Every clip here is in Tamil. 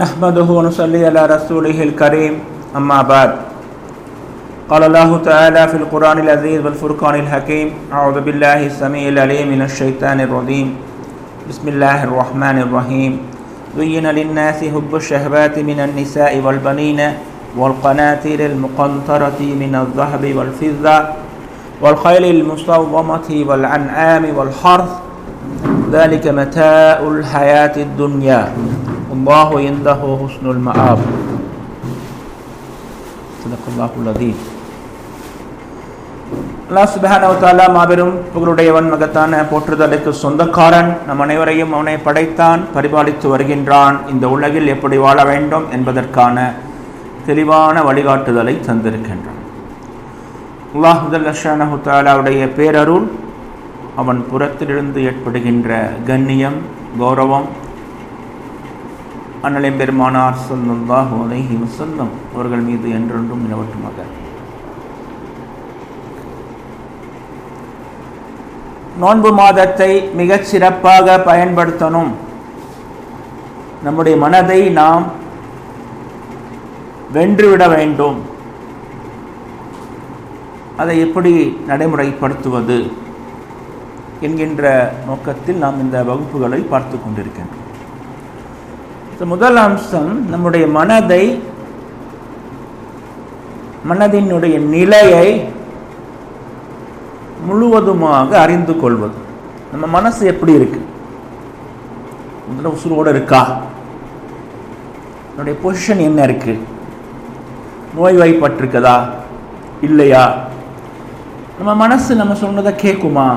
نحمده ونصلي على رسوله الكريم أما بعد قال الله تعالى في القرآن العزيز والفرقان الحكيم أعوذ بالله السميع العليم من الشيطان الرجيم بسم الله الرحمن الرحيم زين للناس حب الشهوات من النساء والبنين والقناطير المقنطرة من الذهب والفضة والخيل المسومة والأنعام والحرث ذلك متاع الحياة الدنيا والله عنده حسن المآب صدق الله العظيم. அல்லாஹ் சுப்ஹானஹு வ தஆலா மாபெரும் புகழுடையவன், மகத்தான போற்றுதலுக்கு சொந்தக்காரன். நம் அனைவரையும் அவனை படைத்தான், பரிபாலித்து வருகின்றான். இந்த உலகில் எப்படி வாழ வேண்டும் என்பதற்கான தெளிவான வழிகாட்டுதலை தந்திருக்கின்றான். அல்லாஹ் ஜல்ல ஷானஹு தஆலாவுடைய பேரருள், அவன் புறத்திலிருந்து ஏற்படுகின்ற கண்ணியம், கௌரவம் அண்ணலின் பெருமானார் ஸல்லல்லாஹு அலைஹி வஸல்லம் அவர்கள் மீது என்றென்றும் நிலவட்டுமாக. நோன்பு மாதத்தை மிகச் சிறப்பாக பயன்படுத்தணும். நம்முடைய மனதை நாம் வென்றுவிட வேண்டும். அதை எப்படி நடைமுறைப்படுத்துவது என்கின்ற நோக்கத்தில் நாம் இந்த வகுப்புகளை பார்த்து கொண்டிருக்கின்றோம். முதல் அம்சம், நம்முடைய மனதினுடைய நிலையை முழுவதுமாக அறிந்து கொள்வது. நம்ம மனசு எப்படி இருக்கு, முதல்ல உசுரோடு இருக்கா, என்னுடைய பொசிஷன் என்ன இருக்கு, நோய்வாய்ப்பட்டிருக்கதா இல்லையா, நம்ம மனசு நம்ம சொன்னதை கேட்குமா,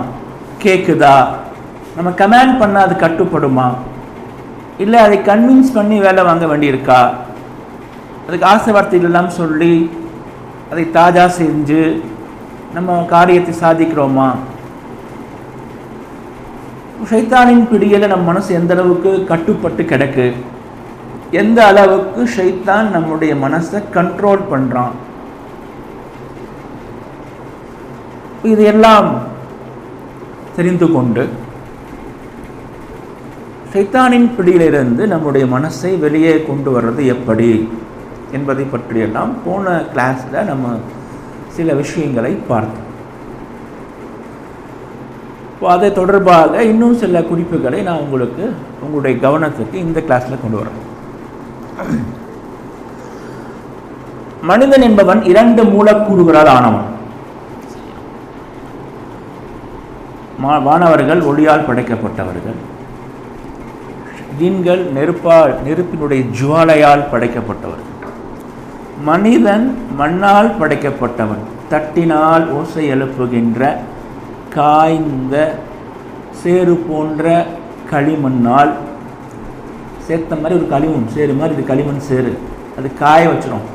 கேட்குதா, நம்ம கமாண்ட் பண்ணால் அது கட்டுப்படுமா, இல்லை அதை கன்வின்ஸ் பண்ணி வேலை வாங்க வேண்டியிருக்கா, அதுக்கு ஆசை வார்த்தைகள் எல்லாம் சொல்லி அதை தாஜா செஞ்சு நம்ம காரியத்தை சாதிக்கிறோமா? ஷைத்தானின் பிடியில் நம்ம மனசு எந்த அளவுக்கு கட்டுப்பட்டு கிடக்கு, எந்த அளவுக்கு ஷைத்தான் நம்முடைய மனசை கண்ட்ரோல் பண்ணுறான், இதையெல்லாம் தெரிந்து கொண்டு ஷைத்தானின் பிடியிலிருந்து நம்முடைய மனசை வெளியே கொண்டு வர்றது எப்படி என்பதை பற்றியெல்லாம் போன கிளாஸில் நம்ம சில விஷயங்களை பார்த்தோம். அதை தொடர்பாக இன்னும் சில குறிப்புகளை நான் உங்களுடைய கவனத்துக்கு இந்த கிளாஸில் கொண்டு வரேன். மனிதன் என்பவன் 2 மூலக்கூறுகளால் ஆனவன். வானவர்கள் ஒளியால் படைக்கப்பட்டவர்கள், ஜின்கள் நெருப்பினுடைய ஜுவாலையால் படைக்கப்பட்டவர்கள். மனிதன் மண்ணால் படைக்கப்பட்டவன், தட்டினால் ஓசை எழுப்புகின்ற காய்ந்த சேறு போன்ற களிமண்ணால் சேர்த்த மாதிரி ஒரு களிமண் சேரு மாதிரி, இது களிமண் சேரு, அது காய வச்சிடும்,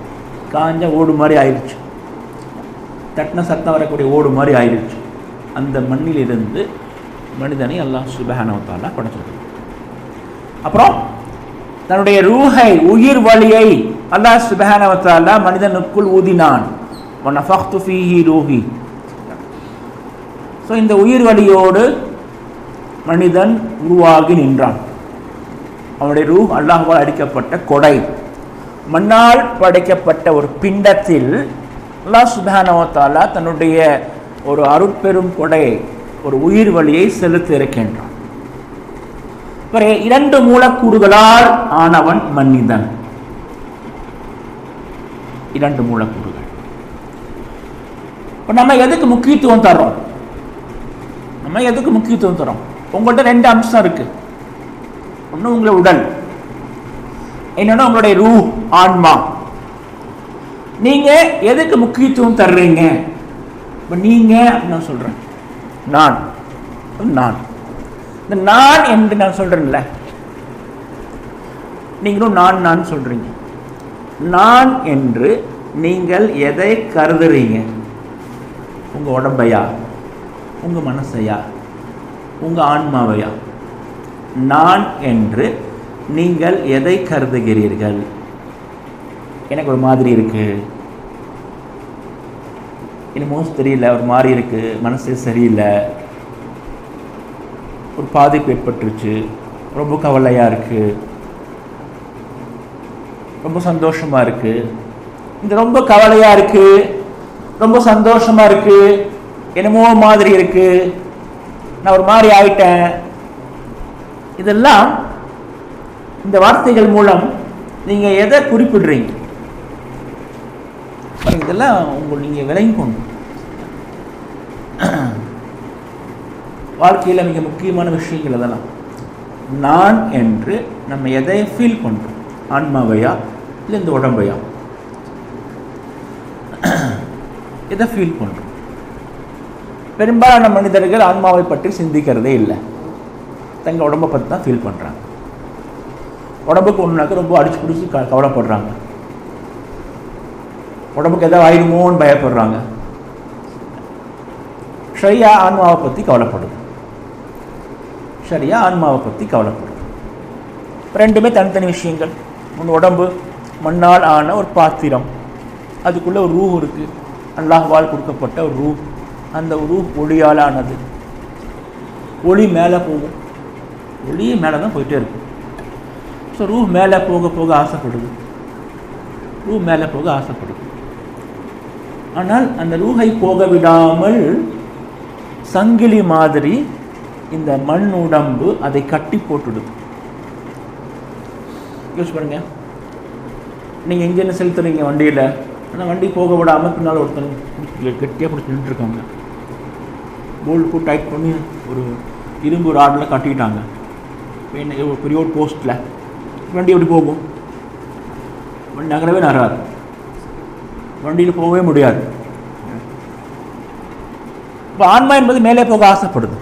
காஞ்ச ஓடு மாதிரி ஆயிடுச்சு, தட்டின சத்தம் வரக்கூடிய ஓடு மாதிரி ஆயிடுச்சு. அந்த மண்ணிலிருந்து மனிதனை அல்லாஹ் சுப்ஹானஹு வ தஆலா படைச்சிருக்கான். அப்புறம் தன்னுடைய ரூஹை, உயிர் வலியை அல்லாஹ் சுப்ஹானஹு வ தஆலா மனிதனுக்குள் ஊதினான். வனஃபக்து ஃபீஹி ரூஹி. ஸோ இந்த உயிர் வலியோடு மனிதன் உருவாகி நின்றான். அவனுடைய ரூஹ் அல்லாஹ்வால் அடிக்கப்பட்ட கொடை. மண்ணால் படைக்கப்பட்ட ஒரு பிண்டத்தில் அல்லாஹ் சுப்ஹானஹு வ தஆலா தன்னுடைய ஒரு அருட்பெரும் கொடை, ஒரு உயிர் வலியை செலுத்த இருக்கின்றான். 2 மூலக்கூறுகளால் ஆனவன் மனிதன். 2 மூலக்கூறுகள். இப்போ நம்ம எதுக்கு முக்கியத்துவம் தர்றோம்? உங்கள்கிட்ட 2 அம்சம் இருக்கு. ஒன்று உங்களுடைய உடல், இன்னொன்று உங்களுடைய ரூஹ், ஆன்மா. நீங்க எதுக்கு முக்கியத்துவம் தர்றீங்க? இப்போ நீங்க நான் சொல்றேன், நான் இந்த நான் என்று நான் சொல்றேன்ல, நீங்களும் நான் சொல்றீங்க. நான் என்று நீங்கள் எதை கருதுறீங்க? உங்க உடம்பையா, உங்க மனசையா, உங்க ஆன்மாவையா? நான் என்று நீங்கள் எதை கருதுகிறீர்கள்? எனக்கு ஒரு மாதிரி இருக்கு, என்னமோ தெரியல, ஒரு மாதிரி இருக்கு, மனசு சரியில்லை, ஒரு பாதிப்பு ஏற்பட்டுருச்சு, ரொம்ப கவலையாக இருக்குது, ரொம்ப சந்தோஷமாக இருக்குது, இந்த ரொம்ப கவலையாக இருக்குது, ரொம்ப சந்தோஷமாக இருக்குது, என்னமோ மாதிரி இருக்குது, நான் ஒரு மாதிரி ஆயிட்டேன். இதெல்லாம் இந்த வார்த்தைகள் மூலம் நீங்கள் எதை குறிப்பிடுறீங்க? இதெல்லாம் நீங்கள் விளங்கிக்கணும். வாழ்க்கையில் மிக முக்கியமான விஷயங்கள் அதெல்லாம். நான் என்று நம்ம எதை ஃபீல் பண்ணுறோம்? ஆன்மாவையா இல்லை இந்த உடம்பையா? எதை ஃபீல் பண்ணுறோம்? பெரும்பாலான மனிதர்கள் ஆன்மாவை பற்றி சிந்திக்கிறதே இல்லை, தங்கள் உடம்பை பற்றி தான் ஃபீல் பண்ணுறாங்க. உடம்புக்கு ஒன்றுனாக்க ரொம்ப அடிச்சு பிடிச்சி கவலைப்படுறாங்க, உடம்புக்கு எதாவது ஆயிடுமோன்னு பயப்படுறாங்க. சரியா ஆன்மாவை பற்றி கவலைப்படுது, சரியா ஆன்மாவை பற்றி கவலைப்படுது. ரெண்டுமே தனித்தனி விஷயங்கள். உடம்பு மண்ணால் ஆன ஒரு பாத்திரம், அதுக்குள்ளே ஒரு ரூஹ் இருக்குது, அல்லாஹ்வால் கொடுக்கப்பட்ட ஒரு ரூஹ். அந்த ரூஹ் ஒளியால் ஆனது. ஒளி மேலே போகும், ஒளியே மேலே தான் போயிட்டே இருக்கும். ஸோ ரூஹ் மேலே போக போக ஆசைப்படுது, ரூஹ் மேலே போக ஆசைப்படுது. ஆனால் அந்த ரூஹை போக விடாமல் சங்கிலி மாதிரி இந்த மண் உடம்பு அதை கட்டி போட்டுடுது. யோசிச்சு பாருங்க, நீங்கள் இன்ஜினை செலுத்துறீங்க வண்டியில், ஆனால் வண்டி போக விடாமல் பின்னால் ஒருத்தங்க கெட்டியாக பிடிச்சி நின்றுருக்காங்க. போல்ட் போட்டு டைட் பண்ணி ஒரு இரும்பு ராடில் கட்டிக்கிட்டாங்க ஒரு பெரிய ஒரு போஸ்ட்டில். வண்டி எப்படி போகும்? வண்டி நகரவே நகராது, வண்டியில் போகவே முடியாது. இப்போ ஆன்மா என்பது மேலே போக ஆசைப்படுது,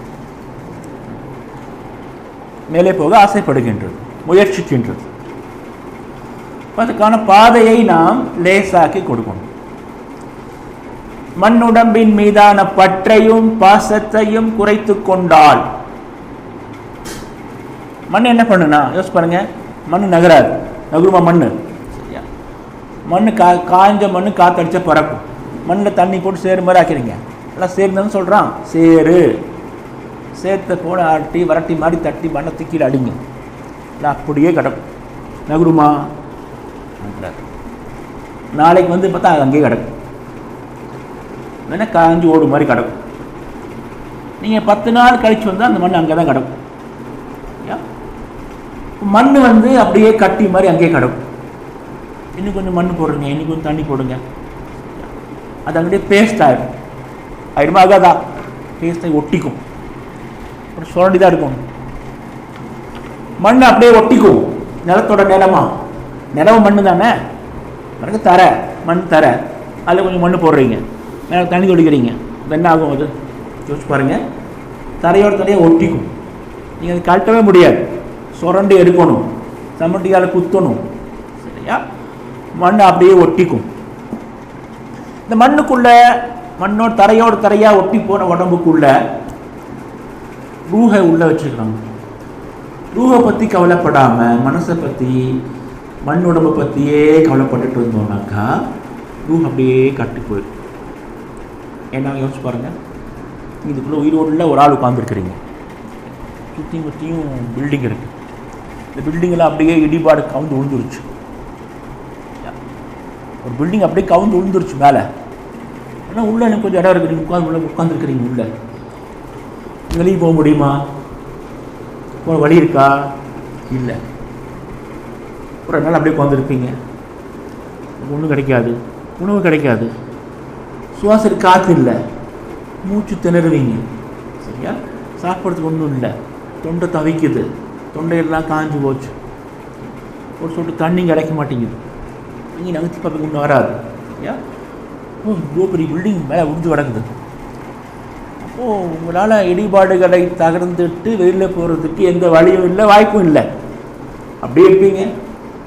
மேலே போக ஆசைப்படுகின்றது, முயற்சிக்கின்றது. அதுக்கான பாதையை நாம் லேசாக்கி கொடுக்கணும். மண்ணுடம்பின் மீதான பற்றையும் பாசத்தையும் குறைத்து கொண்டால் மண் என்ன பண்ணுனா யோசிச்சு பாருங்க, மண் நகராது. நகருமா மண்? சரியா? மண் காய்ஞ்ச மண் காத்தடிச்சா பறக்கும். மண்ணில் தண்ணி போட்டு சேரு மாதிரி ஆக்கிறீங்க, எல்லாம் சேர்ந்ததுன்னு சொல்கிறான். சேரு சேர்த்த போட ஆட்டி வரட்டி மாதிரி தட்டி மண்ணை தூக்கிட்டு அடிங்க, இல்லை அப்படியே கிடக்கும். நகருமா? நாளைக்கு வந்து பார்த்தா அங்கேயே கிடக்கும், வேணா காஞ்சி ஓடு மாதிரி கிடக்கும். நீங்கள் 10 நாள் கழிச்சு வந்தால் அந்த மண் அங்கே தான் கிடக்கும். மண் வந்து அப்படியே கட்டி மாதிரி அங்கேயே கிடக்கும். இன்னும் கொஞ்சம் மண் போடுறீங்க, இன்னும் கொஞ்சம் தண்ணி போடுங்க, அது அங்கேயே பேஸ்ட் ஆகிடும். ஆயிடுமா? ஆகாதான்? பேஸ்ட் ஆகி ஒட்டிக்கும், அப்புறம் சுரண்டி தான் இருக்கும். மண் அப்படியே ஒட்டிக்கும். நிலத்தோட நிலமா? நிலவு மண் தானே, எனக்கு தர மண் தர, அதில் கொஞ்சம் மண் போடுறீங்க, மேலே தண்ணி தொடிக்கிறீங்க, என்ன ஆகும்? அது யோசிச்சு பாருங்கள். தரையோட தரையாக ஒட்டிக்கும், நீங்கள் அது கழட்டவே முடியாது. சுரண்டி எடுக்கணும், சமட்டியால் குத்தணும், சரியா? மண் அப்படியே ஒட்டிக்கும். இந்த மண்ணுக்குள்ள, மண்ணோட தரையோட தரையாக ஒட்டி போன உடம்புக்குள்ள ரூஹை உள்ளே வச்சுருக்காங்க. ரூஹை பற்றி கவலைப்படாமல் மனசை பற்றி மண் உடம்பை பற்றியே கவலைப்பட்டுட்டு இருந்தோம்னாக்கா ரூஹ் அப்படியே கட்டி போயிடும். ஏன்னா யோசிச்சு பாருங்கள், இதுக்குள்ளே உயிரோடுல ஒரு ஆள் உட்காந்துருக்குறீங்க, சுற்றியும் சுற்றியும் பில்டிங் இருக்குது. இந்த பில்டிங்கில் அப்படியே இடிபாடு கவுந்து விழுந்துருச்சு. ஒரு பில்டிங் அப்படியே கவுந்து விழுந்துருச்சு மேலே. ஆனால் உள்ளே எனக்கு கொஞ்சம் இடம் இருக்குது, உள்ள உட்காந்துருக்குறீங்க. உள்ளே வெளியே போக முடியுமா? போகிற வழி இருக்கா? இல்லை. ஒரு நாள் அப்படியே உட்காந்துருப்பீங்க, ஒன்றும் கிடைக்காது, உணவு கிடைக்காது, சுவாசத்துக்கு காற்று இல்லை, மூச்சு திணறுவீங்க, சரியா? சாப்பிட்றதுக்கு ஒன்றும் இல்லை, தொண்டை தவிக்குது, தொண்டையெல்லாம் காஞ்சி போச்சு, ஒரு சொட்டு தண்ணி கிடைக்க மாட்டேங்குது, நீங்கள் நகர்த்தி பார்க்க ஒன்றும் வராது, சரியா? இவ்வளோ பெரிய பில்டிங் மேலே உறிஞ்சு கிடக்குது. அப்போது உங்களால் இடிபாடுகளை தகர்ந்துட்டு வெளியில் போகிறதுக்கு எந்த வழியும் இல்லை, வாய்ப்பும் இல்லை. அப்படியே இருப்பீங்க.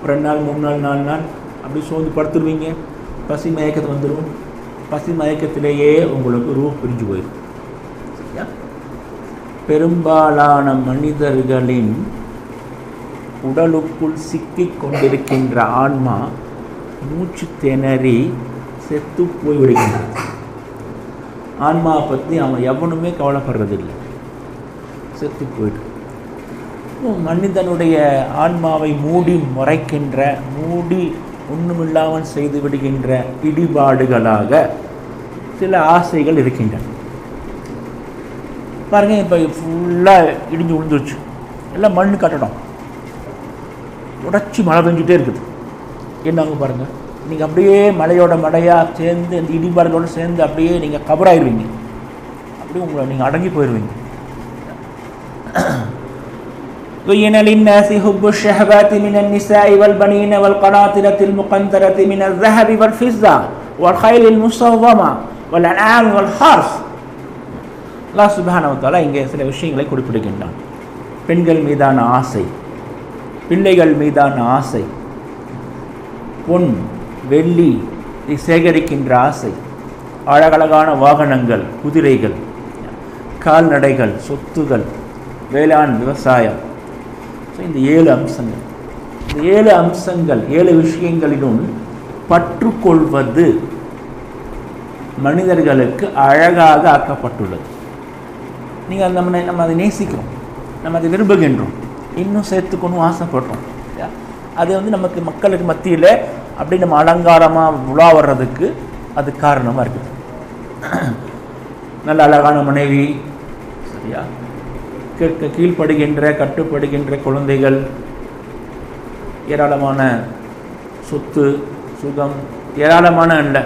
2 நாள் 3 நாள் 4 நாள் அப்படி சோர்ந்து படுத்துருவீங்க. பசி மயக்கத்தை வந்துடும். பசி மயக்கத்திலேயே உங்களுக்கு ரூஹ் பிரிஞ்சு போயிடும். சரியா? பெரும்பாலான மனிதர்களின் உடலுக்குள் சிக்கிக் கொண்டிருக்கின்ற ஆன்மா மூச்சு திணறி செத்து போய் விடுகின்றது. ஆன்மாவை பற்றி அவன் எவனுமே கவலைப்படுறதில்லை, செத்து போயிடு. மனிதனுடைய ஆன்மாவை மூடி மறைக்கின்ற, மூடி ஒன்றுமில்லாமல் செய்து விடுகின்ற இடிபாடுகளாக சில ஆசைகள் இருக்கின்றன. பாருங்கள், இப்போ ஃபுல்லாக இடிஞ்சு விழுந்துருச்சு, எல்லாம் மண் கட்டடம், உடச்சி மழை பெஞ்சிட்டே இருக்குது. என்னங்க பாருங்கள், நீங்கள் அப்படியே மழையோட மழையாக சேர்ந்து அந்த இடிபாடுகளோடு சேர்ந்து அப்படியே நீங்கள் கபராயிருவீங்க, அப்படியே உங்களை நீங்கள் அடங்கி போயிடுவீங்க. زين للناس حب الشهوات من النساء والبنين والقناطرة المقنطرة من الذهب والفضة والخيل المسومة والأنعام والحرث. அல்லாஹ் சுப்ஹானஹு வ தஆலா இங்கே சில விஷயங்களை குறிப்பிடுகின்றான். பெண்கள் மீதான ஆசை, பிள்ளைகள் மீதான ஆசை, பொன் வெள்ளி சேகரிக்கின்ற ஆசை, அழகழகான வாகனங்கள், குதிரைகள், கால்நடைகள், சொத்துகள், வேளாண் விவசாயம். இந்த 7 அம்சங்கள், இந்த 7 அம்சங்கள் 7 விஷயங்களிலும் பற்றுக்கொள்வது மனிதர்களுக்கு அழகாக ஆக்கப்பட்டுள்ளது. நீங்கள் நம்ம அதை நேசிக்கிறோம், நம்ம அதை விரும்புகின்றோம், இன்னும் சேர்த்துக்கணும் ஆசைப்படுறோம். அது நமக்கு மக்களுக்கு மத்தியில் அப்படி நம்ம அலங்காரமாக உலா வர்றதுக்கு அது காரணமாக இருக்குது. நல்ல அழகான மனைவி, சரியா, கீழ்ப்படுகின்ற கட்டுப்படுகின்ற குழந்தைகள், ஏராளமான சொத்து சுகம், ஏராளமான இல்லை,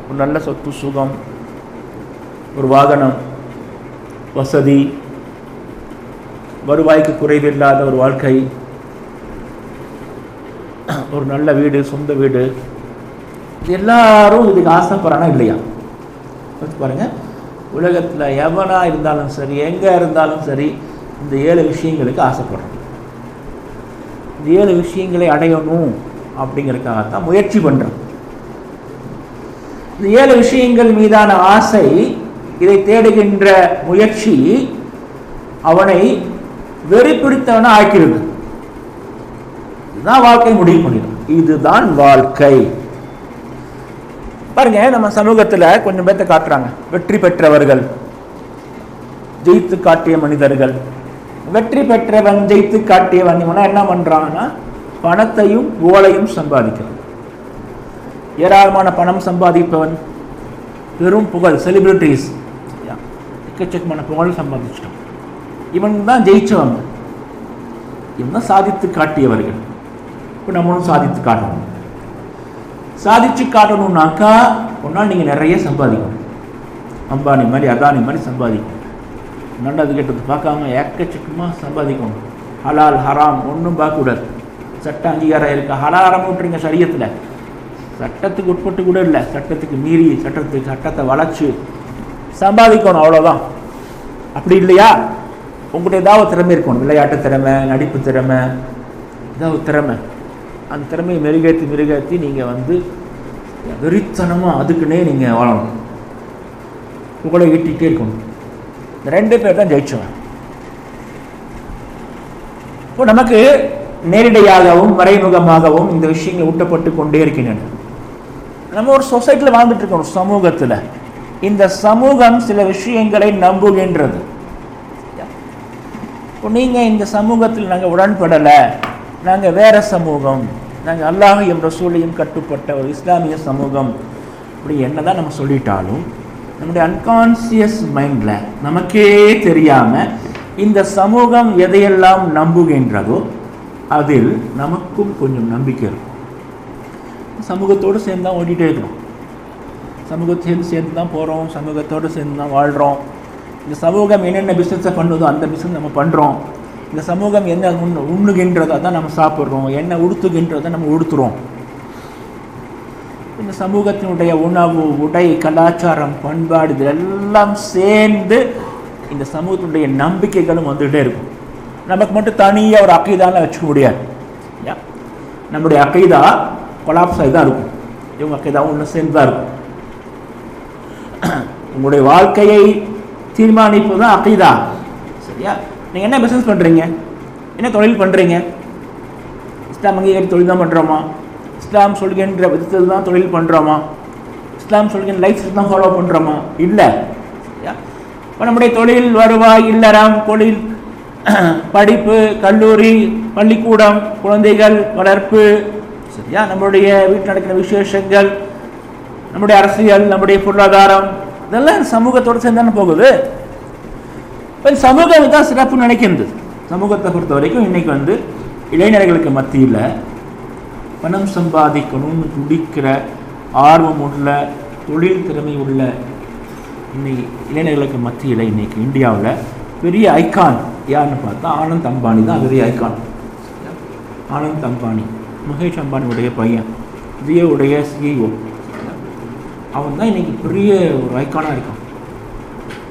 ஒரு நல்ல சொத்து சுகம், ஒரு வாகனம், வசதி, வருவாய்க்கு குறைவில்லாத ஒரு வாழ்க்கை, ஒரு நல்ல வீடு, சொந்த வீடு, எல்லாரும் இதுக்கு ஆசைப்படுறானா இல்லையா? பாருங்க, உலகத்தில் எவனா இருந்தாலும் சரி, எங்கே இருந்தாலும் சரி, இந்த 7 விஷயங்களுக்கு ஆசைப்படுறோம். இந்த 7 விஷயங்களை அடையணும் அப்படிங்கிறதுக்காகத்தான் முயற்சி பண்ணுறோம். இந்த 7 விஷயங்கள் மீதான ஆசை, இதை தேடுகின்ற முயற்சி அவனை வெறி பிடித்தவனை ஆக்கிறது. இதுதான் வாழ்க்கை முடிவு பண்ணிடும். இதுதான் வாழ்க்கை. பாருங்க, நம்ம சமூகத்தில் கொஞ்சம் பேர்த்த காட்டுறாங்க, வெற்றி பெற்றவர்கள், ஜெயித்து காட்டிய மனிதர்கள். வெற்றி பெற்றவன், ஜெயித்து காட்டியவன், இவனா என்ன பண்றான்னா பணத்தையும் புகழையும் சம்பாதிக்கிறான். ஏராளமான பணம் சம்பாதிப்பவன், பெரும் புகழ், செலிபிரிட்டிஸ், எக்கச்சக்கமான புகழ் சம்பாதிச்சிட்டான். இவன் தான் ஜெயிச்சவங்க, இவன் தான் சாதித்து காட்டியவர்கள். இப்போ நம்மளும் சாதித்து காட்டணும். சாதிச்சு காட்டணும்னாக்கா ஒன்றால் நீங்கள் நிறைய சம்பாதிக்கணும். அம்பானி மாதிரி, அதானி மாதிரி சம்பாதிக்கணும். நல்லது கெட்டது பார்க்காம ஏக்கச்சக்கமாக சம்பாதிக்கணும். ஹலால் ஹராம் ஒன்றும் பார்க்கக்கூடாது. சட்ட அங்கீகாரம் இருக்கா? ஹலாரம் விட்டுறீங்க சரியத்தில், சட்டத்துக்கு உட்பட்டு கூட இல்லை, சட்டத்துக்கு மீறி சட்டத்தை வளைச்சு சம்பாதிக்கணும், அவ்வளோதான். அப்படி இல்லையா, உங்கள்கிட்ட ஏதாவது திறமை இருக்கணும், விளையாட்டு திறமை, நடிப்பு திறமை, ஏதாவது திறமை. அந்த திறமையை மெருகேற்றி நீங்கள் வெறித்தனமாக அதுக்குன்னே நீங்கள் வாழணும், புகழை ஈட்டிகிட்டே இருக்கணும். இந்த 2 பேர் தான் ஜெயிச்சவன். இப்போ நமக்கு நேரடியாகவும் மறைமுகமாகவும் இந்த விஷயங்கள் ஊட்டப்பட்டு கொண்டே இருக்கின்றன. நம்ம ஒரு சொசைட்டியில் வாழ்ந்துட்டு இருக்கோம், ஒரு சமூகத்தில். இந்த சமூகம் சில விஷயங்களை நம்புகின்றது. இப்போ நீங்கள் இந்த சமூகத்தில் நாங்கள் உடன்படலை, நாங்கள் வேறு சமூகம், நாங்கள் அல்லாஹையும் ரசூலையும் கட்டுப்பட்ட ஒரு இஸ்லாமிய சமூகம், அப்படி என்ன தான் நம்ம சொல்லிட்டாலும் நம்முடைய அன்கான்சியஸ் மைண்டில் நமக்கே தெரியாமல் இந்த சமூகம் எதையெல்லாம் நம்புகின்றதோ அதில் நமக்கும் கொஞ்சம் நம்பிக்கை இருக்கும். சமூகத்தோடு சேர்ந்து தான் ஓடிட்டே இருக்கிறோம், சமூகத்தோடு சேர்ந்து தான் போகிறோம், சமூகத்தோடு சேர்ந்து தான் வாழ்கிறோம். இந்த சமூகம் என்னென்ன பிஸ்னஸை பண்ணுதோ அந்த பிஸ்னஸ் நம்ம பண்ணுறோம். இந்த சமூகம் என்ன உண்ணுகின்றதோ அதான் நம்ம சாப்பிட்றோம், என்ன உடுத்துகின்றதோ நம்ம உடுத்துகிறோம். இந்த சமூகத்தினுடைய உணவு, உடை, கலாச்சாரம், பண்பாடு, இதெல்லாம் சேர்ந்து இந்த சமூகத்தினுடைய நம்பிக்கைகளும் வந்துகிட்டே இருக்கும். நமக்கு மட்டும் தனியாக ஒரு அக்கீதாலாம் வச்சுக்க முடியாது. நம்முடைய அக்கீதா கொலாப்ஸ் ஆகி தான் இருக்கும், இவங்க அக்கீதாவும் ஒன்று சேர்ந்து தான் இருக்கும். உங்களுடைய வாழ்க்கையை தீர்மானிப்பது தான் அக்கீதா, சரியா? நீங்கள் என்ன பிஸ்னஸ் பண்ணுறீங்க, என்ன தொழில் பண்ணுறீங்க? இஸ்லாம் அங்கீகரித்த தொழில் தான் பண்ணுறோமா? இஸ்லாம் சொல்கின்ற விதத்தில் தான் தொழில் பண்ணுறோமா? இஸ்லாம் சொல்கின்ற லைஃப் ஸ்டைல் தான் ஃபாலோ பண்ணுறோமா? இல்லை. இப்போ நம்முடைய தொழில், வருவாய், இல்லறம், தொழில், படிப்பு, கல்லூரி, பள்ளிக்கூடம், குழந்தைகள் வளர்ப்பு, சரியா? நம்மளுடைய வீட்டில் நடக்கிற விசேஷங்கள், நம்முடைய அரசியல், நம்முடைய பொருளாதாரம், இதெல்லாம் சமூகத்தோடு சேர்ந்தானே போகுது. இப்போ சமூகம் தான் சிறப்பு நினைக்கிறது. சமூகத்தை பொறுத்த வரைக்கும் இன்னைக்கு இளைஞர்களுக்கு மத்தியில் பணம் சம்பாதிக்கணும்னு துடிக்கிற ஆர்வம் உள்ள, தொழில் திறமை உள்ள இன்னைக்கு இளைஞர்களுக்கு மத்தியில் இன்னைக்கு இந்தியாவில் பெரிய ஐகான் யாருன்னு பார்த்தா ஆனந்த் அம்பானி தான் பெரிய ஐகான். ஆனந்த் அம்பானி, முகேஷ் அம்பானியுடைய பையன், ஜியோவுடைய சிஇஓ. அவன் தான் இன்னைக்கு பெரிய ஒரு ஐகானாக இருக்கான்.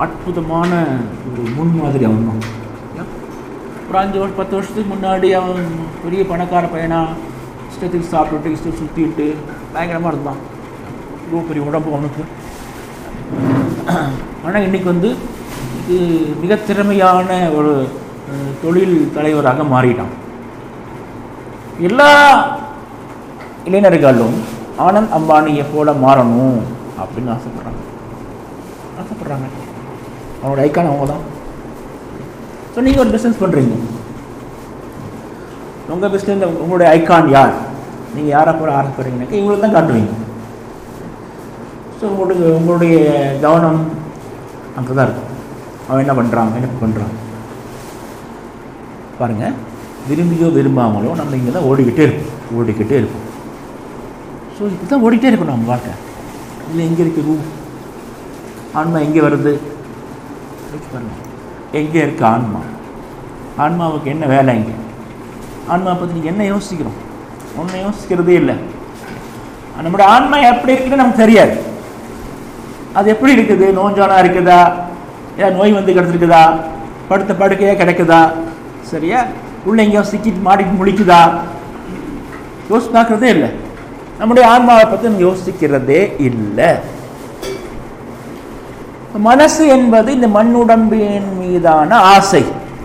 அற்புதமான ஒரு முன்மாதிரி. அவன் தான் ஒரு 5-10 வருஷத்துக்கு முன்னாடி அவன் பெரிய பணக்கார பையனா, இஷ்டத்துக்கு சாப்பிட்டுட்டு இஷ்டம் சுற்றிட்டு பயங்கரமாக இருந்தான். இவ்வளோ பெரிய உடம்பு அவனுக்கு. ஆனால் இன்றைக்கி இது மிக திறமையான ஒரு தொழில் தலைவராக மாறிட்டான். எல்லா இளைஞர்களும் ஆனந்த் அம்பானியை போல மாறணும் அப்படின்னு ஆசைப்படுறாங்க. அவனோட ஐக்கான் அவங்க தான். ஸோ நீங்கள் ஒரு பிஸ்னஸ் பண்ணுறீங்க, உங்கள் பிஸ்னஸ் உங்களுடைய ஐக்கான் யார், நீங்கள் யாரை போல ஆசைப்படுறீங்கன்னாக்கா இவங்களுக்கு தான் காட்டுவீங்க. ஸோ உங்களுடைய கவனம் அங்கே தான் இருக்கும். அவன் என்ன பண்ணுறான் பாருங்கள். விரும்பியோ விரும்பாமலோ நம்ம இங்கே தான் ஓடிக்கிட்டே இருப்போம். ஸோ இதுதான் ஓடிக்கிட்டே இருக்கணும் நம்ம வாழ்க்கை. இல்லை எங்கே இருக்குது ரூ ஆன்மா, எங்கே வருது பாருங்கள். எங்கே இருக்கு ஆன்மா? ஆன்மாவுக்கு என்ன வேலை? இங்கே ஆன்மா பற்றி நீங்கள் என்ன யோசிக்கிறோம்? ஒன்றும் யோசிக்கிறதே இல்லை. நம்மளோட ஆன்மா எப்படி இருக்குன்னு நமக்கு தெரியாது. அது எப்படி இருக்குது? நோஞ்சானா இருக்குதா, ஏன் நோய் கிடச்சிருக்குதா, படுத்த படுக்கையாக கிடக்குதா, சரியா? உள்ள எங்கேயோ சிக்கிட்டு மாடிட்டு முழிக்குதா, யோசிச்சு பார்க்குறதே இல்லை. நம்முடைய ஆன்மாவை பற்றி நம்ம யோசிக்கிறதே இல்லை. மனசு என்பது இந்த மண்ணுடம்பின் மீதான ஆசை.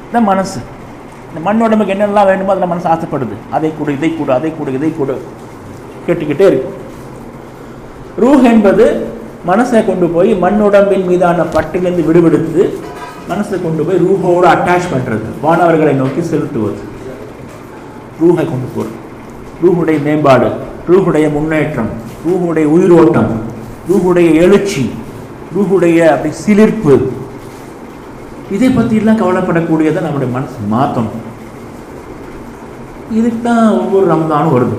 இந்த மனசு, இந்த மண்ணுடம்புக்கு என்னெல்லாம் வேண்டுமோ அதில் மனசு ஆசைப்படுது. அதை கொடு, இதை கொடு, அதை கொடு, இதை கொடு, கேட்டுக்கிட்டே இருக்கு. ரூஹ் என்பது மனசை கொண்டு போய் மண்ணுடம்பின் மீதான பட்டிலிருந்து விடுபடுத்து மனசை கொண்டு போய் ரூஹோடு அட்டாச் பண்ணுறது, வானவர்களை நோக்கி செலுத்துவது, ரூஹை கொண்டு போகிறது. ரூஹுடைய மேம்பாடு, ரூஹுடைய முன்னேற்றம், ரூஹுடைய உயிரோட்டம், ரூஹுடைய எழுச்சி, ரூஹுடைய அப்படி சிலிர்ப்பு, இதை பற்றியெல்லாம் கவலைப்படக்கூடியதை நம்முடைய மனசு மாற்றணும். இதுக்கு தான் ஒவ்வொரு ரம்தானும் வருது.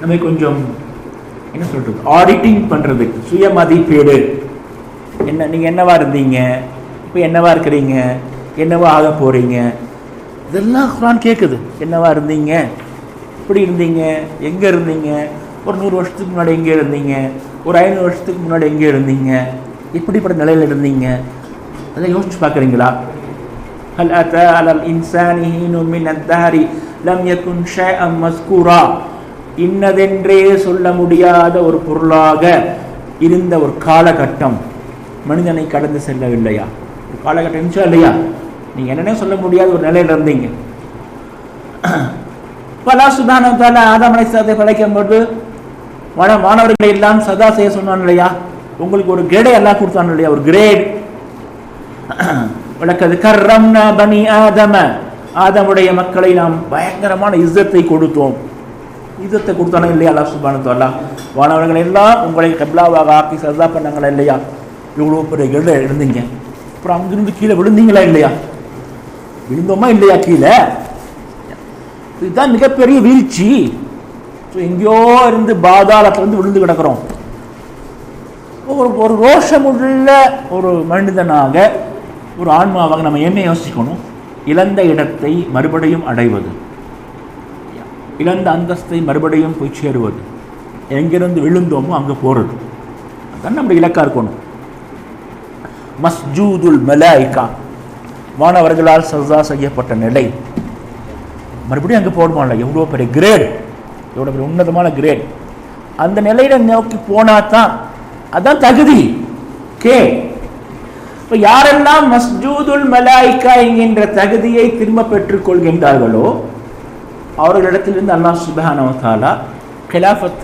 நம்ம கொஞ்சம் என்ன சொல்கிறது, ஆடிட்டிங் பண்ணுறதுக்கு, சுய மதிப்பீடு. நீங்கள் என்னவா இருந்தீங்க, இப்போ என்னவா இருக்கிறீங்க, என்னவா ஆக போகிறீங்க, இதெல்லாம் குர்ஆன் கேட்குது. என்னவா இருந்தீங்க, எப்படி இருந்தீங்க, எங்கே இருந்தீங்க, ஒரு 100 வருஷத்துக்கு முன்னாடி எங்கே இருந்தீங்க, ஒரு 500 வருஷத்துக்கு முன்னாடி எங்கே இருந்தீங்க, எப்படிப்பட்ட நிலையில் இருந்தீங்க, அதை யோசிச்சு பார்க்குறீங்களா? ஹல் அத்தா அலல் இன்சானி ஹீனும் மினத் தஹரி லம் யகுன் ஷைஅன் மஸ்கூரா. இன்னதென்றே சொல்ல முடியாத ஒரு பொருளாக இருந்த ஒரு காலகட்டம் மனிதனை கடந்து செல்லவில்லையா? ஒரு காலகட்டம் இருந்துச்சா இல்லையா? நீங்கள் என்னன்னே சொல்ல முடியாத ஒரு நிலையில் இருந்தீங்க. அல்லாஹ் சுப்ஹானஹு வ தஆலா ஆதம் அலைஹிஸ்ஸலாத்தை படைக்கும்போது மாணவர்களை எல்லாம் சதா செய்ய சொன்னான் இல்லையா? உங்களுக்கு ஒரு கிரேடை எல்லாம் கொடுத்தான் இல்லையா? ஒரு கிரேட். வலக்கத் கர்ரம்னா பனி ஆதம, ஆதமுடைய மக்களை நாம் பயங்கரமான இஸ்ஸத்தை கொடுத்தோம். இஸ்ஸத்தை கொடுத்தானே இல்லையா அல்லாஹ் சுப்ஹானஹு வ தஆலா? மாணவர்கள் எல்லாம் உங்களை கிப்லாவாக ஆக்கி சஜதா பண்ணாங்களா இல்லையா? இவ்வளோ பெரிய கிரேடை இருந்தீங்க. அப்புறம் அங்கிருந்து கீழே விழுந்தீங்களா இல்லையா? விழுந்தோமா இல்லையா கீழே? இதுதான் மிகப்பெரிய வீழ்ச்சி. ஸோ எங்கேயோ இருந்து பாதாளத்திலிருந்து விழுந்து கிடக்கிறோம். ஒரு ரோஷமுள்ள ஒரு மனிதனாக, ஒரு ஆன்மாவாக நம்ம என்ன யோசிக்கணும்? இழந்த இடத்தை மறுபடியும் அடைவது, இழந்த அந்தஸ்தை மறுபடியும் போய் சேருவது, எங்கிருந்து விழுந்தோமோ அங்கே போகிறது. அதுதான் நம்முடைய இலக்கா இருக்கணும். மஸ்ஜூதுல் மலாயிகா, வானவர்களால் சஜ்தா செய்யப்பட்ட நிலை, மறுபடியும் அங்கே போடுமான்ல. எவ்வளோ பெரிய கிரேட், எவ்வளோ பெரிய உன்னதமான கிரேட். அந்த நிலையில நோக்கி போனா தான் அதான் தகுதி. இப்போ யாரெல்லாம் மஸ்ஜூதுல் மலாயிகா என்கின்ற தகுதியை திரும்ப பெற்றுக் கொள்கின்றார்களோ அவர்களிடத்திலிருந்து அல்லாஹ் சுப்ஹானஹு வ தஆலா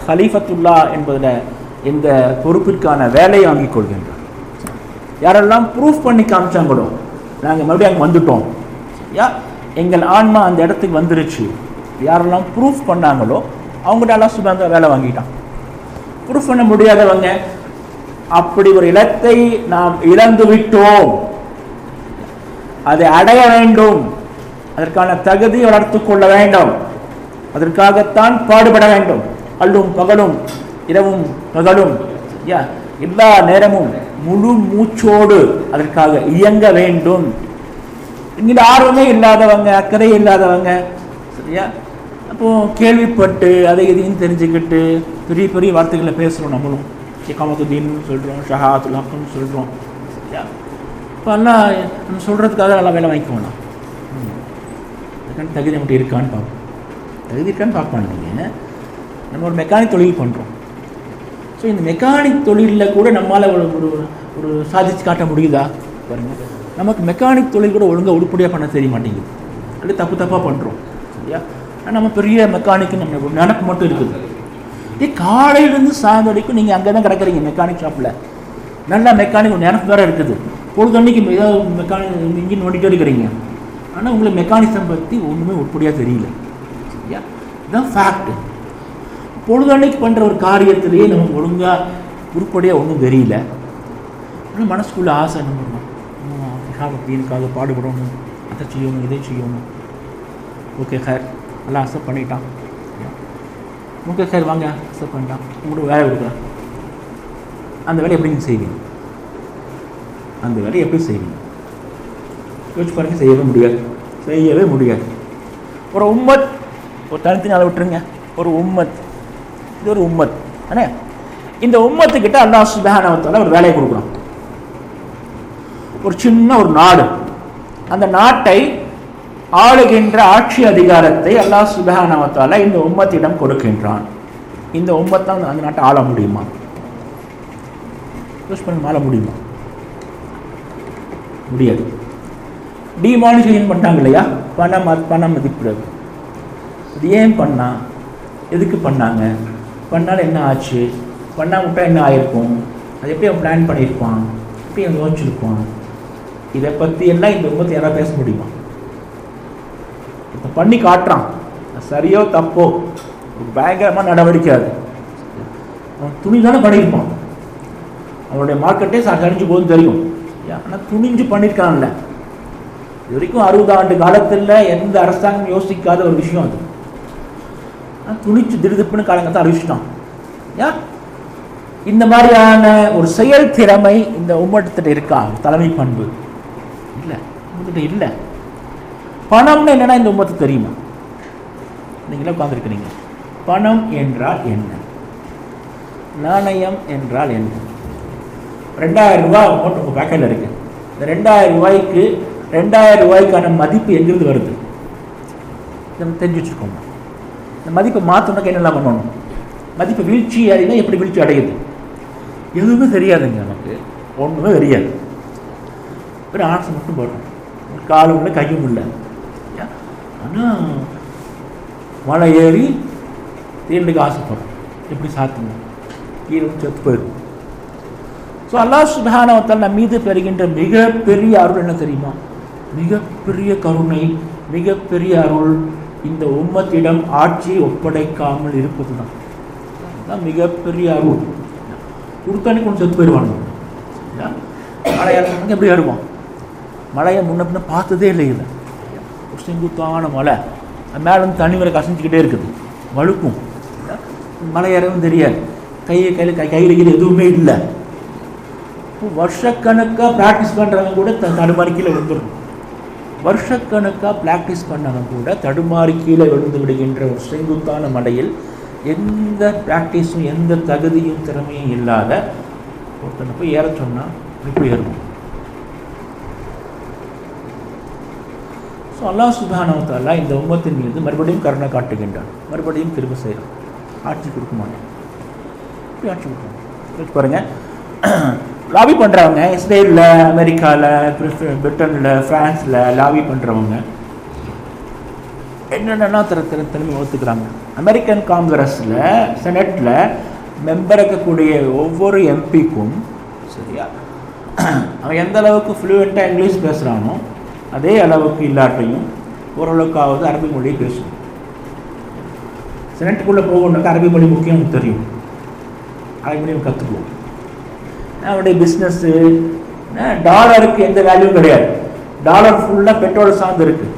ஹலீஃபத்துல்லா என்பதில் இந்த பொறுப்பிற்கான வேலையை வாங்கிக் கொள்கின்றார். யாரெல்லாம் ப்ரூஃப் பண்ணி காமிச்சாங்களோ, நாங்கள் மறுபடியும் அங்கே வந்துட்டோம், எங்கள் ஆன்மா அந்த இடத்துக்கு வந்துருச்சு, யாரெல்லாம் ப்ரூஃப் பண்ணாங்களோ அவங்ககிட்ட அல்லாஹ் சுப்ஹானஹு வேலை வாங்கிட்டான். ப்ரூஃப் பண்ண முடியாதவங்க, அப்படி ஒரு இலத்தை நாம் இழந்து விட்டோம், அதை அடைய வேண்டும், அதற்கான தகுதி வளர்த்து கொள்ள வேண்டும், அதற்காகத்தான் பாடுபட வேண்டும். அல்லும் பகலும் இரவும் பகலும் எல்லா நேரமும் முழு மூச்சோடு அதற்காக இயங்க வேண்டும். இங்கே ஆர்வமே இல்லாதவங்க, அக்கறை இல்லாதவங்க, சரியா, அப்போ கேள்விப்பட்டு அதை இதையும் தெரிஞ்சுக்கிட்டு பெரிய பெரிய வார்த்தைகளை பேசுகிறோம். நம்மளும் இகாமத்துதீன்னு சொல்கிறோம், ஷஹாதுல் ஹக்குன்னு சொல்கிறோம், சரியா. இப்போ எல்லாம் நம்ம சொல்கிறதுக்காக நல்லா வேலை வாங்கிக்குவோம். அதுக்கான தகுதி நம்மகிட்ட இருக்கான்னு பார்ப்போம். தகுதி இருக்கான்னு பார்க்க நீங்கள் நம்ம ஒரு மெக்கானிக் தொழில் பண்ணுறோம். ஸோ இந்த மெக்கானிக் தொழிலில் கூட நம்மளால் ஒரு சாதிச்சு காட்ட முடியுதா பாருங்கள். நமக்கு மெக்கானிக் தொழில் கூட ஒழுங்காக உருப்படியாக பண்ண தெரிய மாட்டேங்குது, அப்படி தப்பாக பண்ணுறோம், சரியா. ஆனால் நம்ம பெரிய மெக்கானிக்கு நம்ம நினப்பு மட்டும் இருக்குது. காலையிலேருந்து சாயந்தரம் வரைக்கும் நீங்கள் அங்கே தான் கிடக்குறீங்க மெக்கானிக் ஷாப்பில். நல்லா மெக்கானிக் நினப்பு வேறு இருக்குது. பொழுதன்னைக்கு ஏதாவது மெக்கானிக் இன்ஜின் ஓடிட்டே இருக்கிறீங்க, ஆனால் உங்களுக்கு மெக்கானிசம் பற்றி ஒன்றுமே உருப்படியாக தெரியல, சரியா. இதுதான் ஃபேக்ட். பொழுதன்னைக்கு பண்ணுற ஒரு காரியத்திலேயே நமக்கு ஒழுங்காக உருப்படியாக ஒன்றும் தெரியல. ஆனால் மனசுக்குள்ளே ஆசை என்ன பண்ணணும், அப்படின்னுக்காக பாடுபடணும், அதை செய்யணும், இதை செய்யணும். ஓகே ஹேர் நல்லா அக்செப்ட் பண்ணிட்டான், ஓகே ஹேர் வாங்க அக்செப்ட் பண்ணிட்டான், உங்களுக்கு வேலை கொடுக்குறேன். அந்த வேலையை எப்படி நீங்கள் செய்வீங்க? அந்த வேலையை எப்படி செய்வீங்க? யோசிச்சு பாருங்க. செய்யவே முடியாது. ஒரு உம்மத், ஒரு தனித்தனியால் விட்டுருங்க, ஒரு உம்மத், இது ஒரு உம்மத் தானே. இந்த உம்மத்துக்கிட்ட அல்லாஹ் சுப்ஹானஹு வ தஆலா ஒரு வேலையை கொடுக்குறான். ஒரு சின்ன ஒரு நாடு, அந்த நாட்டை ஆளுகின்ற ஆட்சி அதிகாரத்தை அல்லாஹ் சுப்ஹானஹு வ தஆலா இந்த உம்மத்திடம் கொடுக்கின்றான். இந்த உம்மத்தான் அந்த நாட்டை ஆள முடியுமா? ஆள முடியுமா? முடியாது. டிமானிட்டேஷன் பண்ணிட்டாங்க இல்லையா, பண மதிப்பு. இது ஏன் பண்ணா, எதுக்கு பண்ணாங்க, பண்ணால் என்ன ஆச்சு, பண்ணாமட்டா என்ன ஆயிருக்கும், அது எப்படி அவன் பிளான் பண்ணியிருப்பான், எப்படி அவன் யோசிச்சிருப்பான், இதை பற்றி எல்லாம் இந்த உம்மத்தை யாராவது பேச முடியுமா? இப்போ பண்ணி காட்டுறான், சரியோ தப்போ ஒரு பயங்கரமாக நடவடிக்கை. அது அவன் துணி தானே பண்ணியிருப்பான், அவனுடைய மார்க்கெட்டே கழிஞ்சு போகுதுன்னு தெரியும், ஆனால் துணிஞ்சு பண்ணியிருக்கான்ல. இது வரைக்கும் 60 ஆண்டு காலத்தில் எந்த அரசாங்கம் யோசிக்காத ஒரு விஷயம் அது. துணிச்சு திடுதிப்புன்னு காலங்கத்தான் அறிவிச்சிட்டான். இந்த மாதிரியான ஒரு செயல் திறமை இந்த உம்மத்திட்ட இருக்கா? தலைமை பண்பு இல்லை, உங்ககிட்ட இல்லை. பணம்னு என்னன்னா இந்த உம்மத்து தெரியுமா? நீங்களே உட்காந்துருக்கிறீங்க. பணம் என்றால் என்ன, நாணயம் என்றால் என்ன? 2000 ரூபாய் அமௌண்ட் உங்கள் பேக்கெட்டில் இருக்குது. இந்த 2000 ரூபாய்க்கான மதிப்பு எங்கிருந்து வருது நம்ம தெரிஞ்சு வச்சுருக்கோம். இந்த மதிப்பை மாற்றணும்னா என்னெல்லாம் பண்ணணும்? மதிப்பு வீழ்ச்சி அடையினா எப்படி வீழ்ச்சி அடையுது? எதுவுமே தெரியாதுங்க, நமக்கு ஒன்றுமே தெரியாது. ஒரு ஆசை மட்டும் போடுறோம், காலும் இல்லை கையும் இல்லை. ஆனால் மலை ஏறி தீண்டுக்கு ஆசைப்படுறோம், எப்படி சாத்தணும், கீழே செத்து போயிடும். ஸோ அல்லாஹ் சுப்ஹானஹு வ தஆலா மீது பெறுகின்ற மிகப்பெரிய அருள் என்ன தெரியுமா? மிகப்பெரிய கருணை, மிகப்பெரிய அருள் இந்த உம்மத்திடம் ஆட்சியை ஒப்படைக்காமல் இருப்பது தான் மிகப்பெரிய அருள். கொடுத்தானே கொஞ்சம் செத்து போயிடுவாங்க. மலையாளம் எப்படி ஏறுவான்? மலையை முன்ன பின்ன பார்த்ததே இல்லை. இல்லை ஒரு செங்குத்தான மலை, மேலே வந்து தண்ணி வரை கசஞ்சிக்கிட்டே இருக்குது, வழுக்கும். மலை ஏறவும் தெரியாது, கையில் எதுவுமே இல்லை. வருஷக்கணக்காக ப்ராக்டிஸ் பண்ணுறவங்க கூட தடுமாறி கீழே விழுந்துடும். வருஷக்கணக்காக ப்ராக்டிஸ் பண்ணவங்க கூட தடுமாறி கீழே விழுந்து விடுகின்ற ஒரு செங்குத்தான மலையில் எந்த ப்ராக்டிஸும் எந்த தகுதியும் திறமையும் இல்லாத ஒருத்தனை போய் ஏற சொன்னால் எப்படி ஏறும்? ஸோ அல்லாஹ் சுப்ஹானஹு வ தஆலா இந்த உம்மத்தின் மீது மறுபடியும் கருணை காட்டுகின்றான், மறுபடியும் திரும்ப செய்கிறான். ஆட்சி கொடுக்க மாட்டான். எப்படி ஆட்சி கொடுக்கணும் பாருங்கள். லாபி பண்ணுறவங்க இஸ்ரேலில், அமெரிக்காவில், பிரிட்டனில், ஃப்ரான்ஸில் லாபி பண்ணுறவங்க என்னென்னா திறமை ஒத்துக்கிறாங்க. அமெரிக்கன் காங்கிரஸில், செனட்டில் மெம்பர் இருக்கக்கூடிய ஒவ்வொரு எம்பிக்கும் சரியா, அவன் எந்த அளவுக்கு ஃப்ளூயண்ட்டாக இங்கிலீஷ் பேசுகிறானோ அதே அளவுக்கு இல்லாட்டையும் ஓரளவுக்காவது அரபி மொழியை பேசும். செனட்டுக்குள்ளே போகணுன்னாக்கா அரபி மொழி முக்கியம் தெரியும், அரபி மொழி கற்றுக்குவோம். அவனுடைய பிஸ்னஸ்ஸு டாலருக்கு எந்த வேல்யூவும் கிடையாது. டாலர் ஃபுல்லாக பெட்ரோல் சார்ந்து இருக்குது.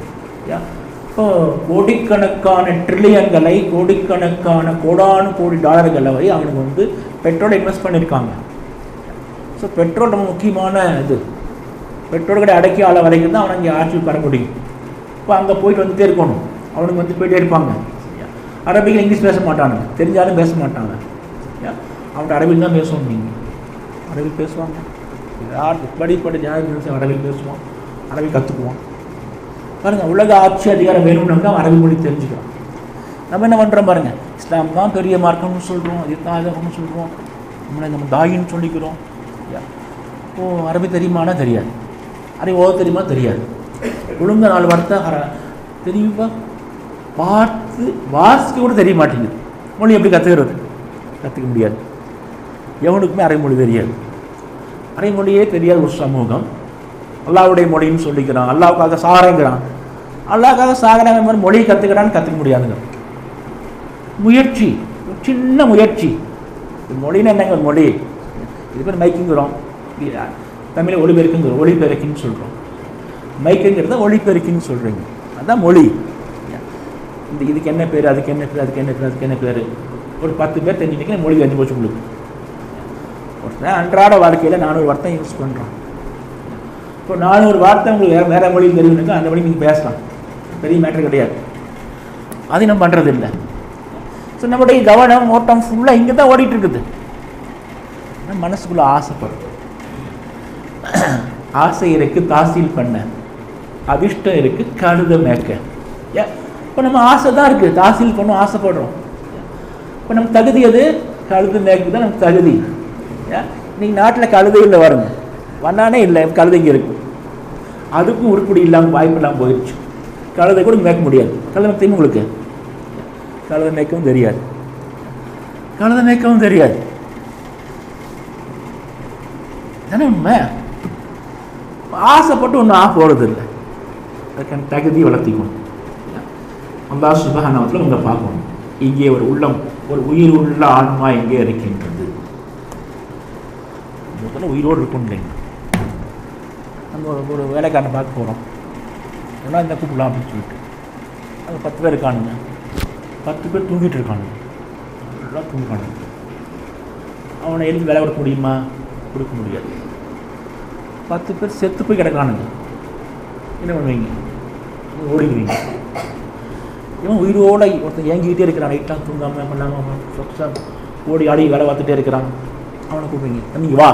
இப்போ கோடிக்கணக்கான ட்ரில்லியன்களை, கோடிக்கணக்கான கோடானு கோடி டாலர்களை அவனுக்கு பெட்ரோலை இன்வெஸ்ட் பண்ணியிருக்காங்க. ஸோ பெட்ரோல் ரொம்ப முக்கியமான இது. பெட்ரோல் கடை அடக்கி ஆள வரைக்கும் தான் அவனை இங்கே ஆட்சி பெற முடியும். இப்போ அங்கே போயிட்டு வந்துட்டே இருக்கணும், அவனுக்கு போயிட்டே இருப்பாங்க. அரபிகள் இங்கிலீஷ் பேச மாட்டானுங்க, தெரிஞ்சாலும் பேச மாட்டாங்க. அவன்கிட்ட அரபில் தான் பேசுவோம். நீங்கள் அரபில் பேசுவாங்க, யார் படிப்படி ஜாதி அரபில் பேசுவான், அரபி கற்றுக்குவான். பாருங்கள், உலக ஆட்சி அதிகாரம் வேணும்னாக்கா அரபி மொழி தெரிஞ்சுக்கிறோம். நம்ம என்ன பண்ணுறோம் பாருங்கள், இஸ்லாம் தான் பெரிய மார்க்கம்னு சொல்கிறோம், இதுதான் அதம்னு சொல்கிறோம், நம்ம தாயின்னு சொல்லிக்கிறோம். அரபி தெரியுமானா தெரியாது, அரபி ஓத தெரியுமா தெரியாது, ஒழுங்காக 4 வார்த்தை தெரியுமா பார்த்து வாசிக்க கூட தெரிய மாட்டேங்குது. மொழி எப்படி கற்றுக்கிறது? கற்றுக்க முடியாது. எவனுக்குமே அரபி மொழி தெரியாது. அரபி மொழியே தெரியாத ஒரு சமூகம் அல்லாஹ்வுடைய மொழின்னு சொல்லிக்கிறான், அல்லாஹ்வுக்காக சாகிறேங்கிறான். அல்லாஹ்வுக்காக சாகிறவன் மாதிரி மொழியை கற்றுக்கிறான்னு கற்றுக்க முடியாதுங்க. முயற்சி, சின்ன முயற்சி. மொழின்னு என்னங்க மொழி? இது பேர் மைக்குங்கிறோம், தமிழில் ஒளிபெருக்குங்கிறோம், ஒளிபெருக்கின்னு சொல்கிறோம். மைக்குங்கிறத ஒளிபெருக்கின்னு சொல்கிறீங்க, அதுதான் மொழி. இதுக்கு என்ன பேர், அதுக்கு என்ன பேர், அதுக்கு என்ன பேர், அதுக்கு என்ன பேர், ஒரு 10 பேர் தெரிஞ்சுக்கிட்டீங்கன்னா மொழி தெரிஞ்சு போச்சு உங்களுக்கு. ஒருத்தர் அன்றாட வாழ்க்கையில் 400 வார்த்தை யூஸ் பண்ணுறோம். இப்போ 400 வார்த்தை உங்களுக்கு வேறு மொழியில் தெரியுதுனாக்கா அந்த மொழி நீங்கள் பேசலாம், பெரிய மேட்டர் கிடையாது. அது நம்ம பண்ணுறது இல்லை. ஸோ நம்முடைய கவனம் ஓட்டம் ஃபுல்லாக இங்கே தான் ஓடிட்டு இருக்குது. நம்ம மனசுக்குள்ளே ஆசைப்படும். ஆசை இருக்குது தாசீல் பண்ண, அதிர்ஷ்டம் இருக்குது கழுத மேய்க்க. இப்போ நம்ம ஆசை தான் இருக்குது, தாசீல் பண்ணோம், ஆசைப்படுறோம். இப்போ நம்ம தகுதி அது கழுத மேய்க்கு தான் நமக்கு தகுதி. இன்னைக்கு நாட்டில் கழுதை இல்லை, வருங்க வண்ணானே இல்லை, கழுதைங்க இருக்குது. அதுக்கும் உருப்படி இல்லாமல் வாய்ப்பு இல்லாமல் போயிடுச்சு. கழுதை கூட மேய்க்க முடியாது. கழுதை தெரியும் உங்களுக்கு? கழுதை மேய்க்கவும் தெரியாது, கழுதை மேய்க்கவும் தெரியாது. தானே உண்மை? ஆசைப்பட்டு ஒன்றும் போகிறது இல்லை. அதுக்கான தகுதி வளர்த்திக்கணும். அல்லாஹ் சுப்ஹானஹு வ தஆலா உங்களை பார்க்கணும். இங்கே ஒரு உள்ளம், ஒரு உயிர் உள்ள ஆன்மா எங்கே இருக்கின்றது? முதல்ல உயிரோடு இருக்கும் இல்லைங்க. நம்ம ஒரு வேலைக்காரனை பார்க்க போகிறோம், எல்லாம் இந்த கூப்பிடலாம் அப்படின்னு சொல்லிட்டு அங்கே 10 பேர் இருக்கானுங்க, 10 பேர் தூங்கிட்டு இருக்கானுங்க, எல்லாம் தூங்குறானுங்க. அவனை எழுதி வேலை கொடுக்க முடியுமா? கொடுக்க முடியாது. 10 பேர் செத்து போய் கிடக்கானுங்க, என்ன பண்ணுவீங்க? ஓடிடுவீங்க. இவன் உயிரோட ஒருத்தன் ஏங்கிக்கிட்டே இருக்கிறான், நைட்டாக தூங்காமல் பண்ணாமல் சொக்ஸாக ஓடி ஆடி வேலை பார்த்துட்டே இருக்கிறான். அவனை கூப்பிடுவீங்க, நீங்கள் வா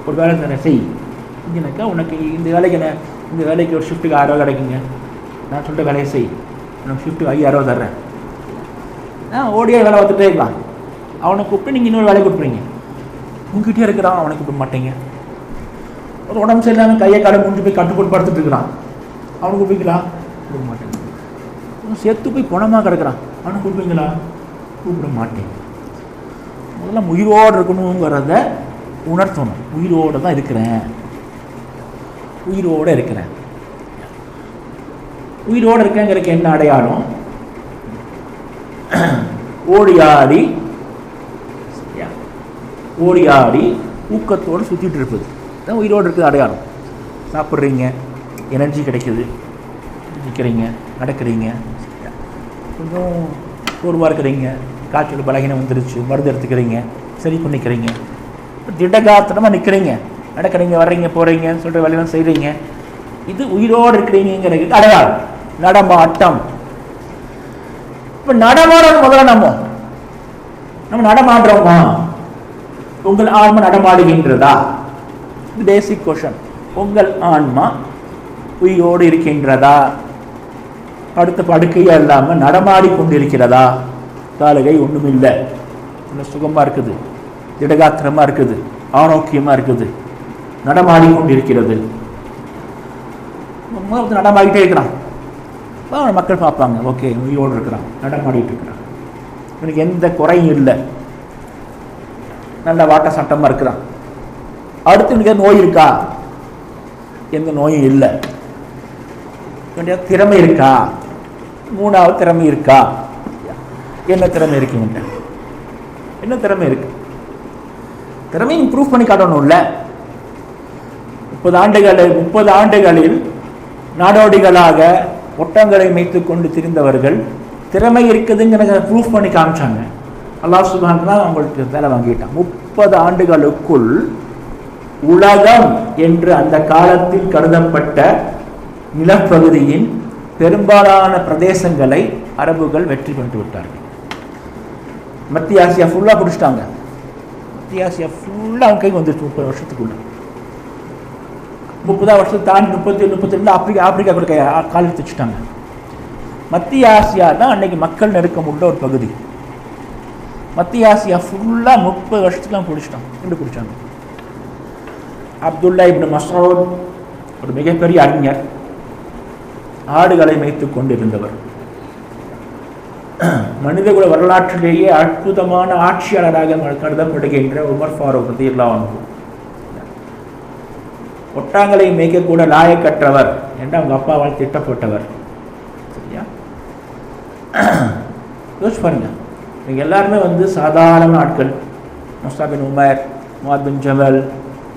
ஒரு வேலை தானே செய். இங்கேனாக்கா உனக்கு இந்த வேலைக்கு என்ன, இந்த வேலைக்கு ஒரு ஷிஃப்ட்டுக்கு 1000 ரூபா கிடைக்குங்க, நான் சொல்லிட்டு வேலையை செய், நான் ஷிஃப்ட்டுக்கு 5000 ரூபா தர்றேன். ஓடியே வேலை பார்த்துட்டே இருக்கலாம். அவனை கூப்பிட்டு நீங்கள் இன்னொரு வேலையை கொடுப்பீங்க. உங்ககிட்டே இருக்கிறான், அவனை கூப்பிட மாட்டேங்க. ஒரு உடம்பு சரியில்லாமல் கையை காலை முடிஞ்சு போய் கட்டுப்போட்டு படுத்துட்டு இருக்கிறான், அவனை கூப்பிடுவீங்களா? கூப்பிட மாட்டேங்க. செத்து போய் பணமாக கிடக்கிறான், அவனை கூப்பிடுவீங்களா? கூப்பிட மாட்டேங்க. முதல்ல உயிரோடு இருக்கணுங்கிறத உணர்த்தணும். உயிரோடு தான் இருக்கிறேன், உயிரோடு இருக்கிறேன். உயிரோடு இருக்கேங்கிறதுக்கு என்ன அடையாளம்? ஓடியாடி ஓடியாடி ஊக்கத்தோடு சுற்றிட்டு இருப்பது தான் உயிரோடு இருக்குது அடையாளம். சாப்பிட்றீங்க, எனர்ஜி கிடைக்குது, நிற்கிறீங்க, நடக்கிறீங்க, கொஞ்சம் சோர்வாக இருக்கிறீங்க, காய்ச்சல் பலகீனம் வந்துருச்சு, மருந்து எடுத்துக்கிறீங்க, சரி பண்ணிக்கிறீங்க, திடகாத்திரமாக நிற்கிறீங்க, நடக்கிறீங்க, வர்றீங்க, போகிறீங்க, சொல்கிற வேலையெல்லாம் செய்கிறீங்க. இது உயிரோடு இருக்கிறீங்கிறது அடையாளம், நடமாட்டம். இப்போ நடமாடுறது முதல்ல நம்ம நடமாடுறோமா? உங்கள் ஆன்மா நடமாடுகின்றதா? இது பேசிக் கொஷன். உங்கள் ஆன்மா உயிரோடு இருக்கின்றதா? அடுத்த படுக்கையே இல்லாமல் நடமாடி கொண்டிருக்கிறதா? காலகை ஒன்றும் இல்லை, நல்ல சுகமாக இருக்குது, திடகாத்திரமாக இருக்குது, ஆரோக்கியமாக இருக்குது, நடமாடி கொண்டிருக்கிறது. நடமாடிட்டே இருக்கிறான், மக்கள் பார்ப்பாங்க, ஓகே உயிரோடு இருக்கிறான், நடமாடிட்டு இருக்கிறான், இவனுக்கு எந்த குறையும் இல்லை, நல்ல வாட்ட சட்டமாக இருக்கிறான். அடுத்து இவனுக்கு நோய் இருக்கா? எந்த நோயும் இல்லை. திறமை இருக்கா? 3வது திறமை இருக்கா? என்ன திறமை இருக்குங்க? என்ன திறமை இருக்கு? திறமை இம்ப்ரூவ் பண்ணி காட்டணும்ல. 30 ஆண்டுகளில் நாடோடிகளாக ஒட்டங்களை மேய்த்து கொண்டு திரிந்தவர்கள் திறமை இருக்குதுங்கிற ப்ரூஃப் பண்ணி காமிச்சாங்க. அல்லாஹ் சுப்ஹானஹு தான் அவங்களுக்கு வேலை வாங்கிட்டான். 30 ஆண்டுகளுக்குள் உலகம் என்று அந்த காலத்தில் கருதப்பட்ட நிலப்பகுதியின் பெரும்பாலான பிரதேசங்களை அரபுகள் வெற்றி கொண்டு விட்டார்கள். மத்திய ஆசியா ஃபுல்லாக பிடிச்சிட்டாங்க. மத்திய ஆசியா ஃபுல்லாக அவங்க கைக்கு வந்துருச்சு 30 வருஷத்துக்குள்ள. 30 வருஷத்தை தாண்டி 32 ஆப்பிரிக்கா கூட கால் எடுத்து வச்சுட்டாங்க. மத்திய ஆசியா தான் அன்னைக்கு மக்கள் நெருக்கம் உள்ள ஒரு பகுதி. மத்திய ஆசியா ஃபுல்லாக 30 வருஷத்துக்குலாம் பிடிச்சிட்டாங்க. எப்படி பிடிச்சாங்க? அப்துல்லா இப்னு மஸ்ஊத் ஒரு மிகப்பெரிய அறிஞர், ஆடுகளை மேய்த்து கொண்டிருந்தவர், மனிதகுல வரலாற்றிலேயே அற்புதமான ஆட்சியாளராக கருதப்படுகின்ற உமர் ஃபாரூக் ரலியல்லாஹு அன்ஹு. ஒட்டாங்களை மேய்க்கக்கூட லாயக்கற்றவர் என்று அவங்க அப்பாவால் திட்டப்பட்டவர். சரியா? யோசிச்சு பாருங்க, நீங்கள் எல்லாருமே சாதாரண ஆட்கள். முஸ்அப் பின் Umair, Muadh bin Jabal,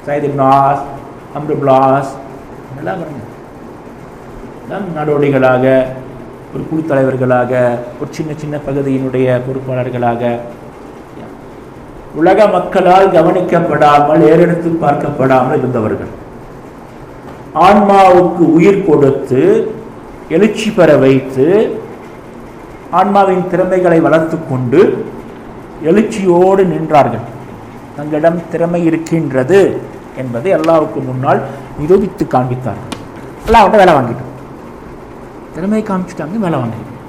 Saeed ibn Aas, Amr ibn Aas, எல்லாம் பாருங்க, எல்லாம் நாடோடிகளாக, ஒரு குழு தலைவர்களாக, ஒரு சின்ன சின்ன பகுதியினுடைய பொறுப்பாளர்களாக, உலக மக்களால் கவனிக்கப்படாமல் ஏறெடுத்து பார்க்கப்படாமல் இருந்தவர்கள். ஆன்மாவுக்கு உயிர் கொடுத்து எழுச்சி பெற வைத்து ஆன்மாவின் திறமைகளை வளர்த்து கொண்டு எழுச்சியோடு நின்றார்கள். தங்களிடம் திறமை இருக்கின்றது என்பதை அல்லாஹ்வுக்கு முன்னால் நிரூபித்து காண்பித்தார்கள். அல்லாஹ்விட்ட வேலை வாங்கிட்டோம், திறமையை காமிச்சிட்டாங்க, வேலை வாங்கிட்டோம்.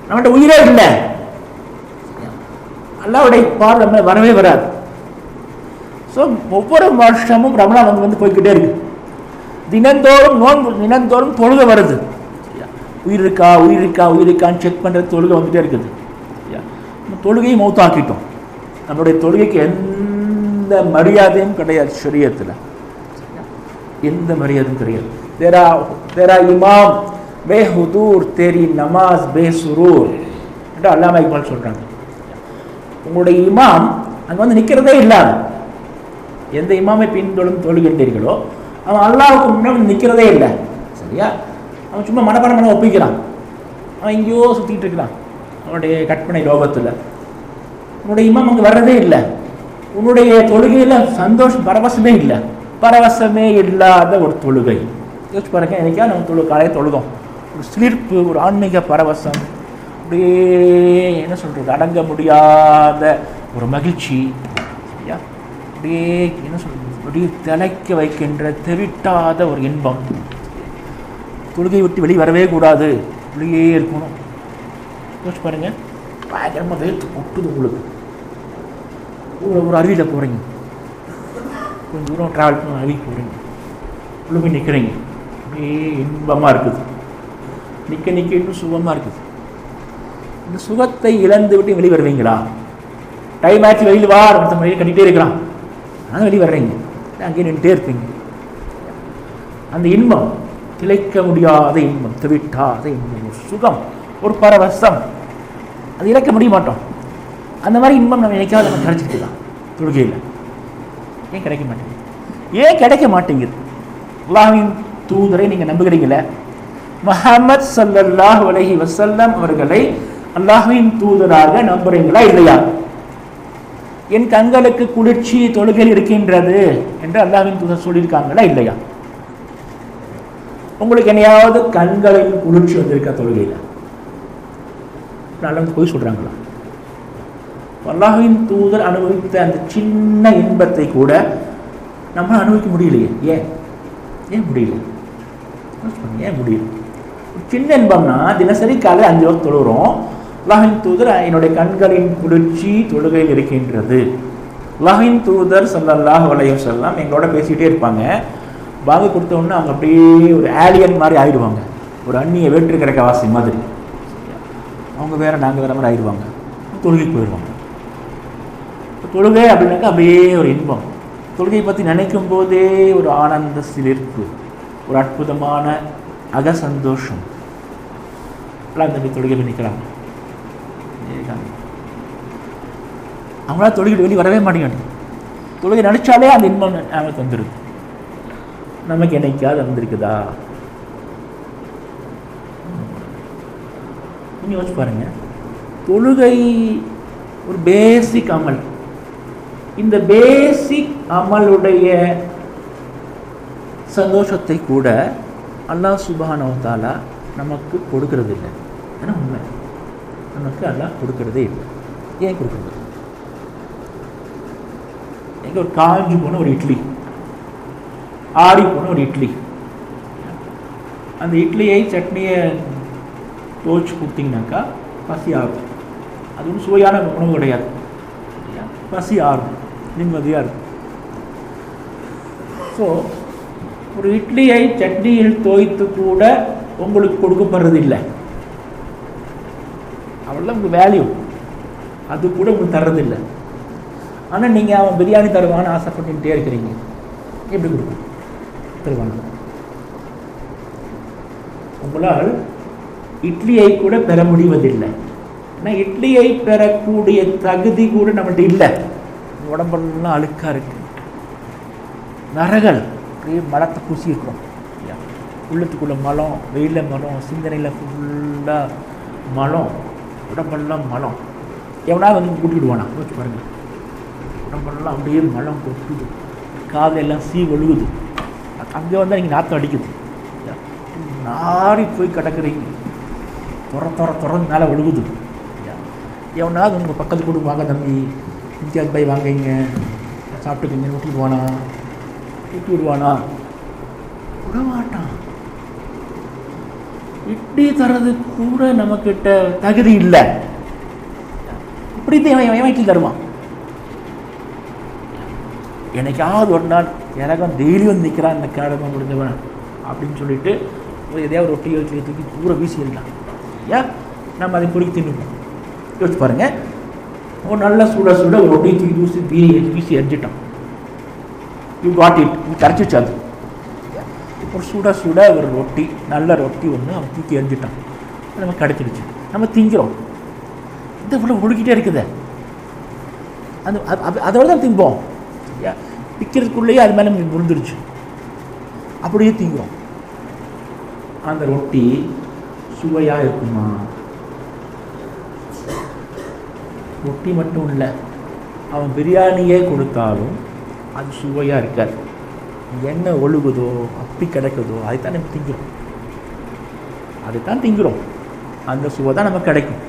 நம்மகிட்ட உயிரே இல்லை, அல்லாஹ்வுடைய பார்வை வரவே வராது. ஸோ ஒவ்வொரு வருஷமும் ரமலான் வந்து போய்கிட்டே இருக்கு. தினந்தோறும் தொழுகை வருது. உயிர் இருக்கான்னு செக் பண்ணுறது தொழுகை வந்துட்டே இருக்குது. தொழுகையை மௌத்தாக்கிட்டோம். நம்மளுடைய தொழுகைக்கு எந்த மரியாதையும் கிடையாது. ஷரியத்தில் எந்த மரியாதையும் கிடையாது. तेरा इमाम बेहुदूर तेरी नमाज बेसुरूर என்று அல்லாமா இக்பால் சொல்றாங்க. உங்களுடைய இமாம் அங்கே நிற்கிறதே இல்லாது. எந்த இமாமை பின்தொடர்ந்து தொழுகின்றீர்களோ அவன் அல்லாஹ்வுக்கு முன்னாடி நிற்கிறதே இல்லை. சரியா? அவன் சும்மா மனப்பாடம் ஒப்பிக்கிறான். அவன் எங்கேயோ சுற்றிட்டு இருக்கிறான் அவனுடைய கற்பனை லோகத்தில். உன்னுடைய இமாம் அங்கே வர்றதே இல்லை. உன்னுடைய தொழுகையில் சந்தோஷம், பரவசமே இல்லாத ஒரு தொழுகை. யோசிச்சு பாருங்க, எனக்கா நம்ம காலையில் தொழுதோம், ஒரு சிலிர்ப்பு, ஒரு ஆன்மீக பரவசம், அப்படியே என்ன சொல்கிறது, அடங்க முடியாத ஒரு மகிழ்ச்சி. சரியா? அப்படியே என்ன சொல்கிறது, அப்படியே திளைக்க வைக்கின்ற தெவிட்டாத ஒரு இன்பம். தொழுகை விட்டு வெளியே வரவே கூடாது, அப்படியே இருக்கணும். யோசிச்சு பாருங்க, பயங்கரமாக வேர்த்து கொட்டுது உங்களுக்கு. ஒரு அருவியில் போகிறீங்க, கொஞ்சம் தூரம் ட்ராவல் பண்ண அருவிக்கு போகிறீங்க, உள்ள போய் நிற்கிறீங்க, அப்படியே இன்பமாக இருக்குது. நிற்க இன்னும் சுகமாக இருக்குது. இந்த சுகத்தை இழந்து விட்டு வெளியே வருவீங்களா? டைம் ஆச்சு வெளியில் வா, மற்ற முறையை கட்டிகிட்டே இருக்கிறான், ஆனால் வெளியே வர்றீங்க, அங்கேயே நின்றுட்டே இருப்பீங்க. அந்த இன்பம் திளைக்க முடியாத இன்பம், தவிட்டாத இன்பம், ஒரு சுகம், ஒரு பரவசம், அது இழக்க முடிய மாட்டோம். அந்த மாதிரி இன்பம் நம்ம நினைக்காத நம்ம கிடைச்சிக்கலாம். தொழுகையில் ஏன் கிடைக்க மாட்டேங்குது? அல்லாஹ்வின் தூதரை நீங்கள் நம்புகிறீங்களே, முஹம்மது ஸல்லல்லாஹு அலைஹி வஸல்லம் அவர்களை அல்லாஹ்வின் தூதராக நம்புறீங்களா இல்லையா? என் கண்களுக்கு குளிர்ச்சி தொழுகையில் இருக்கின்றது என்று அல்லாஹ்வின் தூதர் சொல்லியிருக்காங்களா இல்லையா? உங்களுக்கு என்னையாவது கண்களின் குளிர்ச்சி வந்திருக்கா தொழுகையில்? நல்லா போய் சொல்றாங்களா? அல்லாஹ்வின் தூதர் அனுபவித்த அந்த சின்ன இன்பத்தை கூட நம்ம அனுபவிக்க முடியலையே. ஏன் முடியல? சின்ன இன்பம்னா தினசரி காலை 5 வக்த் தொழுகிறோம். அல்லாஹ்வின் தூதர் என்னுடைய கண்களின் குளிர்ச்சி தொழுகையில் இருக்கின்றது. அல்லாஹ்வின் தூதர் ஸல்லல்லாஹு அலைஹி வஸல்லம் எங்களோட பேசிகிட்டே இருப்பாங்க. பாங்கு கொடுத்த உடனே அவங்க அப்படியே ஒரு ஆலியன் மாதிரி ஆயிடுவாங்க, ஒரு அந்நிய வேற்று கிடக்க வாசி மாதிரி. அவங்க வேற, நாங்கள் வேற மாதிரி ஆயிடுவாங்க, தொழுகைக்கு போயிடுவாங்க. தொழுகை அப்படின்னாக்கா அப்படியே ஒரு இன்பம். தொழுகையை பற்றி நினைக்கும் போதே ஒரு ஆனந்த சிலிர்ப்பு, ஒரு அற்புதமான அக சந்தோஷம். எல்லாம் தம்பி தொழுகை நிற்கிறாங்க. அவங்களால தொழுகிட்டு வெளியே வரவே மாட்டேங்காங்க. தொழுகை நினைச்சாலே அந்த இன்பம் நமக்கு வந்துருக்கு. நமக்கு என்னைக்காவது வந்திருக்குதா? நீங்கள் யோசிச்சு பாருங்க. தொழுகை ஒரு பேசிக் அமல். இந்த பேசிக் அமலுடைய சந்தோஷத்தை கூட அல்லாஹ் சுப்ஹானஹு வ தஆலா நமக்கு கொடுக்கறது இல்லை. ஏன்னா உண்மை, நமக்கு அல்லாஹ் கொடுக்கறதே இல்லை. ஏன் கொடுக்கறது? எங்க ஒரு காஞ்சி போன ஒரு இட்லி, ஆடி போன ஒரு இட்லி, அந்த இட்லியை சட்னியை தோச்சு கொடுத்தீங்கன்னாக்கா பசி ஆகும். அது ஒன்றும் சுவையான உணவு கிடையாது. பசி ஆகும், நிம்மதியாக இருக்கும். ஸோ ஒரு இட்லியை சட்னியில் தோய்த்து கூட உங்களுக்கு கொடுக்கப்படுறது இல்லை. அவ்வளோதான் உங்களுக்கு வேல்யூ. அது கூட உங்களுக்கு தர்றதில்லை. ஆனால் நீங்கள் அவன் பிரியாணி தருவான்னு ஆசைப்பட்டுக்கிட்டே இருக்கிறீங்க. எப்படி கொடுக்கும்? தருவாங்க. உங்களால் இட்லியை கூட பெற முடிவதில்லை. ஏன்னா இட்லியை பெறக்கூடிய தகுதி கூட நம்மள்ட்ட இல்லை. உடம்பெல்லாம் அழுக்காக இருக்கு, நரகள் அப்படியே மலத்தை பூசி இருக்கும். உள்ளத்துக்குள்ள மலம், வெயிலில் மலம், சிந்தனையில் ஃபுல்லாக மலம், உடம்பெல்லாம் மலம். எவனா வந்து கூட்டிக்கிடுவானா? யோசிச்சு பாருங்கள். உடம்பெல்லாம் அப்படியே மலம் கொட்டுது, காதெல்லாம் ஒழுகுது. அங்கே வந்தால் நீங்கள் நாற்றம் அடிக்குது, நாரி போய் கிடக்குறீங்க, துறந்து மேலே ஒழுகுது. எவனாவது உங்கள் பக்கத்து கூட வாங்க தம்பி, இம்தியாஸ் பாய் வாங்கிங்க, சாப்பிட்டுக்கிங்க, ஊட்டி போவானா? ஊட்டி விடுவானா? விட மாட்டான். இட்லி தர்றது கூட நம்மக்கிட்ட தகுதி இல்லை. இப்படி தான் இட்லி தருவான். என்னைக்காவது ஒரு நாள் எனக்கும் டெய்லி வந்து நிற்கிறான் இந்த கேடகம் முடிஞ்சவன் அப்படின்னு சொல்லிட்டு எதையாவது ரொட்டி வச்சு தூக்கி பூரா வீசிடலாம். ஏன் நம்ம அதை பொறுக்கி தின்னுப்போம். யோசிச்சு பாருங்கள். ஒரு நல்ல சுட சுட ஒரு ரொட்டியை தூக்கி வீசி எரிஞ்சிட்டான். யூ காட் இட், கரைச்சிச்சு. அது ஒரு சுட சுட ஒரு ரொட்டி, நல்ல ரொட்டி ஒன்று அவன் தூக்கி எரிஞ்சிட்டான். நம்ம கிடைச்சிடுச்சு, நம்ம திங்கிறோம். இந்த இவ்வளோ ஒழுக்கிட்டே இருக்குது. அந்த அதோட தான் திம்போம். விற்கிறதுக்குள்ளேயே அது மேலே விழுந்துருச்சு, அப்படியே திங்கிறோம். அந்த ரொட்டி சுவையாக இருக்குமா? ரொட்டி மட்டும் இல்லை, அவன் பிரியாணியே கொடுத்தாலும் அது சுவையாக இருக்காது. என்ன ஒழுகுதோ அப்படி கிடைக்குதோ அதைத்தான் நம்ம திங்கிறோம். அந்த சுவை தான் நமக்கு கிடைக்கும்.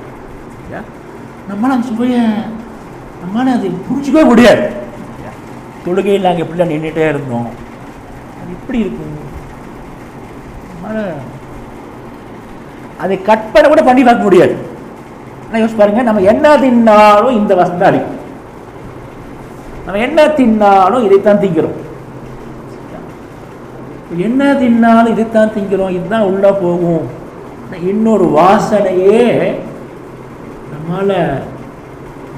நம்மளால் அந்த சுவையை நம்மளால் அது புரிஞ்சிக்கவே முடியாது. தொழுகையில் நாங்கள் எப்படிலாம் நின்றுட்டே இருந்தோம், அது எப்படி இருக்கும்? அதை கற்பனை கூட பண்ணி பார்க்க முடியாது. ஆனால் யோசிச்சு பாருங்க, நம்ம என்ன தின்னாலும் இந்த வசதி அடிக்கும். நம்ம என்ன தின்னாலும் இதைத்தான் திங்கிறோம். என்ன தின்னாலும் இதைத்தான் திங்கிறோம். இதுதான் உள்ள போகும். இன்னொரு வாசனையே நம்மளால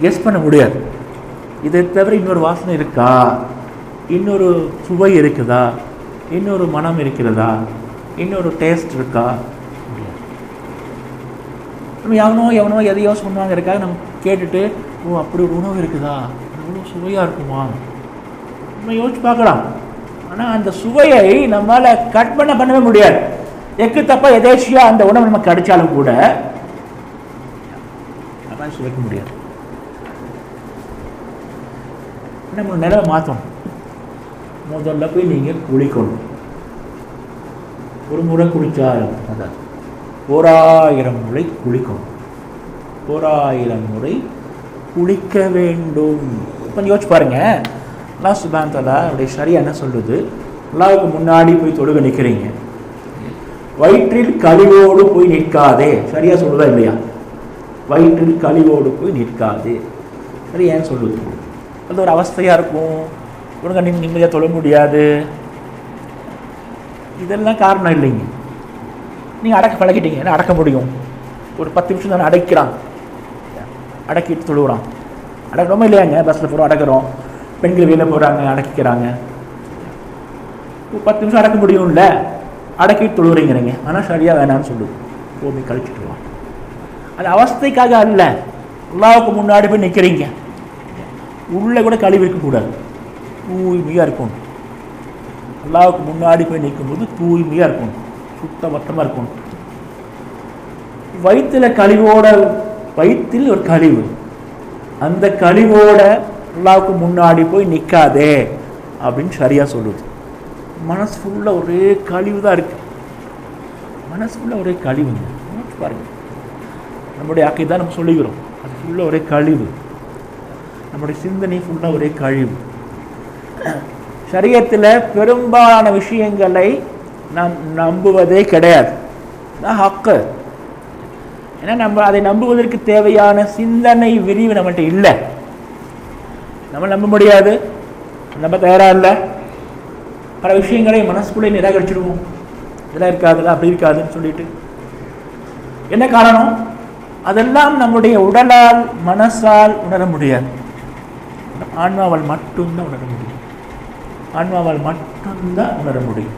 கெஸ் பண்ண முடியாது. இதை தவிர இன்னொரு வாசனை இருக்கா? இன்னொரு சுவை இருக்குதா? இன்னொரு மனம் இருக்கிறதா? இன்னொரு டேஸ்ட் இருக்கா? நம்ம எவனோ எதையோ சொன்னாங்க இருக்காது. நம்ம கேட்டுட்டு, ஓ அப்படி ஒரு உணவு இருக்குதா, அவ்வளோ சுவையாக இருக்குமா, நம்ம யோசிச்சு பார்க்கலாம். ஆனால் அந்த சுவையை நம்மளால் பண்ணவே முடியாது. எக்கு தப்பா எதேச்சியாக அந்த உணவு நமக்கு கிடைச்சாலும் கூட நம்மளால் சுவைக்க முடியாது. நம்ம நிலைமை மாற்றணும். முதல்ல போய் நீங்கள் குளிக்கணும். ஒரு முறை குளிச்சாலும் அதான் 1000 முறை குளிக்கணும். 1000 முறை குளிக்க வேண்டும். கொஞ்சம் யோசிச்சு பாருங்க. அல்லாஹ் சுப்ஹானஹு வ தஆலா அவருடைய ஷரியா என்ன சொல்லுது? அல்லாஹ்வுக்கு முன்னாடி போய் தொழுக நிற்கிறீங்க, வயிற்றில் கழிவோடு போய் நிற்காதே. ஷரியா சொல்லுதா இல்லையா? வயிற்றில் கழிவோடு போய் நிற்காதே. சரி, ஏன் சொல்லுது? அது ஒரு அவஸ்தையாக இருக்கும், ஒழுங்கா நிம்மதியாக தொழ முடியாது. இதெல்லாம் காரணம் இல்லைங்க. நீங்கள் அடக்க பழகிட்டீங்க, ஏன்னா அடக்க முடியும். ஒரு 10 நிமிஷம் தானே அடைக்கிறான், அடக்கிட்டு தொழுகிறான். அடக்கிறோமா இல்லையாங்க? பஸ்ஸில் போகிறோம் அடக்கிறோம், பெண்கள் வெளியில் போகிறாங்க அடக்கிக்கிறாங்க. 10 நிமிஷம் அடக்க முடியும்ல, அடக்கிட்டு தொழுகிறீங்கிறீங்க. ஆனால் சரியாக வேணான்னு சொல்லுது. போய் கழிச்சுட்டுருவான். அது அவஸ்தைக்காக அல்ல. அல்லாஹ்வுக்கு முன்னாடி போய் நிற்கிறீங்க, உள்ளே கூட கழிவு இருக்கக்கூடாது, தூய்மையாக இருக்கணும். அல்லாஹ்வுக்கு முன்னாடி போய் நிற்கும்போது தூய்மையாக இருக்கணும், சுத்தபத்தமாக இருக்கணும். வயிற்றில் ஒரு கழிவு, அந்த கழிவோட அல்லாஹ்வுக்கு முன்னாடி போய் நிற்காதே அப்படின்னு சரியாக சொல்லுது. மனசு ஃபுல்லாக ஒரே கழிவு தான் இருக்கு, மனசு ஃபுல்லாக ஒரே கழிவுங்க. பாருங்க, நம்முடைய அக்கீதா நம்ம சொல்லிக்கிறோம், அது ஃபுல்லாக ஒரே கழிவு. நம்முடைய சிந்தனை ஃபுல்லாக ஒரே கழிவு. ஷரியத்தில் பெரும்பாலான விஷயங்களை நாம் நம்புவதே கிடையாது, ஹக்கு. ஏன்னா நம்ம அதை நம்புவதற்கு தேவையான சிந்தனை விரிவு நம்மகிட்ட இல்லை, நம்ம நம்ப முடியாது, நம்ம தயாராக இல்லை. பல விஷயங்களை மனசுக்குள்ளே நிராகரிச்சிடுவோம், இதெல்லாம் இருக்காதுல்ல, அப்படி இருக்காதுன்னு சொல்லிட்டு. என்ன காரணம்? அதெல்லாம் நம்முடைய உடலால் மனசால் உணர முடியாது, ஆன்மாவால் மட்டும்தான் உணர முடியும், ஆன்மாவால் மட்டும்தான் உணர முடியும்.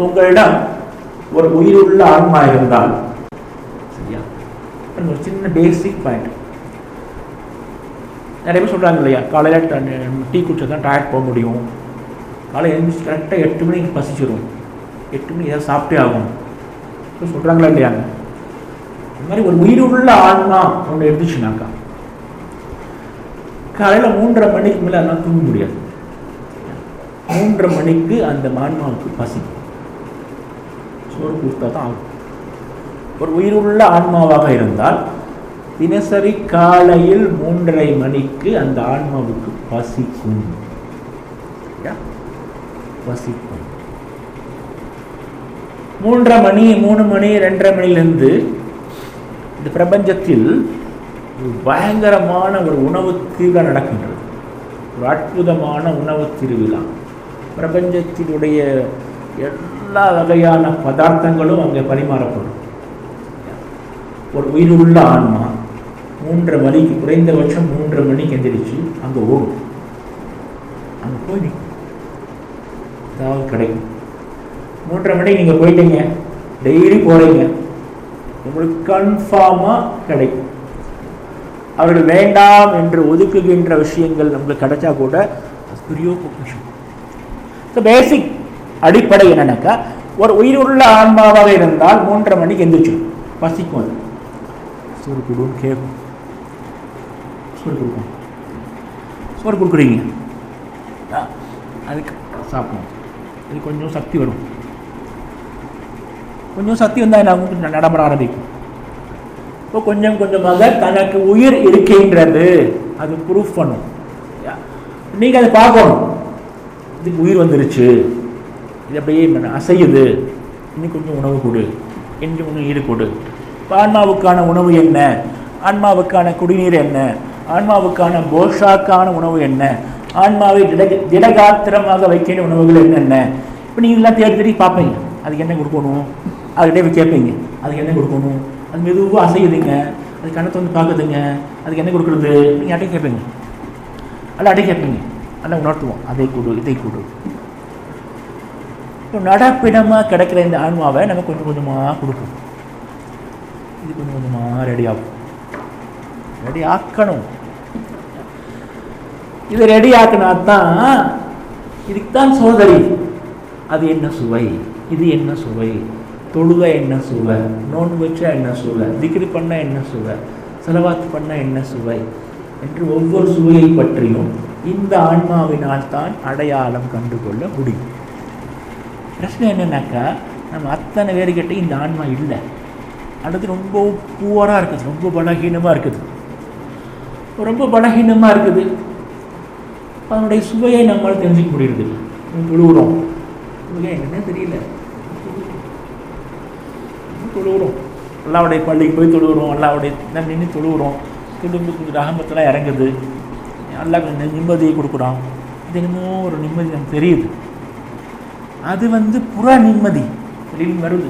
உங்களிடம் ஒரு உயிருள்ள ஆன்மா இருந்தால், சரியா, ஒரு சின்ன பேசிக் பாயிண்ட். நிறைய பேர் சொல்கிறாங்க இல்லையா, காலையில் டீ குடிச்சா தான் டயர்ட் போக முடியும், காலையில் எழுந்திரிச்சு கரெக்டாக 8 மணிக்கு பசிச்சிடும், 8 மணிக்கு ஏதாவது சாப்பிட்டே ஆகும் சொல்கிறாங்களா இல்லையாங்க? இந்த மாதிரி ஒரு உயிருள்ள ஆன்மா ஒன்று இருந்துச்சுனாக்கா காலையில் 3:30 மணிக்கு மேலே அதெல்லாம் தூங்க முடியாது. 3:30 மணிக்கு அந்த ஆன்மாவுக்கு பசிக்கும், சோறு கொடுத்தா தான் ஆகும். ஒரு உயிருள்ள ஆன்மாவாக இருந்தால் தினசரி காலையில் 3:30 மணிக்கு அந்த ஆன்மாவுக்கு பசிக்கும், பசிக்கும். 3:30 மணி, 3 மணி, 2:30 மணிலிருந்து இந்த பிரபஞ்சத்தில் பயங்கரமான ஒரு உணவு திருவிழா நடக்கின்றது, ஒரு அற்புதமான உணவு திருவிழா. பிரபஞ்சத்தினுடைய எல்லா வகையான பதார்த்தங்களும் அங்கே பரிமாறப்படும். ஒரு உயிருள்ள ஆன்மா 3:30 மணிக்கு, குறைந்தபட்சம் 3:30 மணிக்கு எந்திரிச்சு அங்கே ஓடும், அங்கே போய் நிற்கும், ஏதாவது கிடைக்கும். 3:30 மணிக்கு நீங்கள் போயிட்டீங்க, டெய்லி போகிறீங்க, உங்களுக்கு கன்ஃபார்மாக கிடைக்கும். அவர்கள் வேண்டாம் என்று ஒதுக்குகின்ற விஷயங்கள் நமக்கு கிடைச்சா கூட பெரிய பொக்கிஷம். பேசிக் அடிப்படை என்னன்னாக்கா, ஒரு உயிருள்ள ஆன்மாவாக இருந்தால் 3:30 மணிக்கு எந்திரிச்சிடும், பசிக்கும், அது சோறு கொடுன்னு கேட்கும், சோறு கொடுக்கும், சோறு கொடுக்குறீங்க, அதுக்கு சாப்பிடும், அது கொஞ்சம் சக்தி வரும், கொஞ்சம் சக்தி வந்தால் என்ன நடமாட ஆரம்பிக்கும். இப்போ கொஞ்சம் கொஞ்சமாக தனக்கு உயிர் இருக்கின்றது அது ப்ரூஃப் பண்ணும். நீங்கள் அதை பார்க்கணும், இதுக்கு உயிர் வந்துருச்சு, இது அப்படியே அசையுது, இன்னும் கொஞ்சம் உணவு கொடு, இன்னும் கொஞ்சம் ஈடு கொடு. இப்போ ஆன்மாவுக்கான உணவு என்ன, ஆன்மாவுக்கான குடிநீர் என்ன, ஆன்மாவுக்கான போஷாக்கான உணவு என்ன, ஆன்மாவை திடகாத்திரமாக வைக்கின்ற உணவுகள் என்னென்ன. இப்போ நீங்கள் எல்லாம் தேடி தேடி பார்ப்பீங்க, அதுக்கு என்ன கொடுக்கணும், அதுக்கிட்டே போய் கேட்பீங்க, அதுக்கு என்ன கொடுக்கணும், அது மெதுவாக அசையுதுங்க, அது கணத்தை வந்து பார்க்குதுங்க, அதுக்கு என்ன கொடுக்குறது, நீங்கள் அட்டை கேட்பீங்க, அல்ல அட்டை கேட்பீங்க, அல்ல உணர்த்துவோம், அதை கொடு, இதை கொடு. இப்போ நடப்பிடமாக கிடைக்கிற இந்த ஆன்மாவை நம்ம கொஞ்சம் கொஞ்சமாக கொடுப்போம், இது கொஞ்சம் கொஞ்சமாக ரெடி ஆக்கணும். இதை ரெடி ஆக்கினா தான், இதுக்கு தான் சோதரி. அது என்ன சுவை, இது என்ன சுவை, தொழுக என்ன சுவை, நோன்பு வச்சா என்ன சுவை, திக்ரு பண்ண என்ன சுவை, செலவாத்து பண்ண என்ன சுவை என்று ஒவ்வொரு சுவையை பற்றியும் இந்த ஆன்மாவினால் தான் அடையாளம் கண்டுகொள்ள முடியும். பிரச்சனை என்னன்னாக்கா, நம்ம அத்தனை பேர்கிட்ட இந்த ஆன்மா இல்லை, அடுத்து ரொம்ப புவராக இருக்குது, ரொம்ப பலகீனமாக இருக்குது, ரொம்ப பலகீனமாக இருக்குது. அதனுடைய சுவையை நம்மளால் தெரிஞ்சுக்க முடியுது. தொழுகிறோம், என்னன்னு தெரியல, தொழுகிறோம், அல்லாவுடைய பள்ளிக்கு போய் தொழுகிறோம், அல்லாவுடைய நின்று தொழுகிறோம், திரும்ப கொஞ்சம் ரஹமத்தெல்லாம் இறங்குது, அல்லா கொஞ்சம் நிம்மதியை கொடுக்குறோம், இது என்னமோ ஒரு நிம்மதி நமக்கு தெரியுது. அது புற நிம்மதி வெளியில் வருது.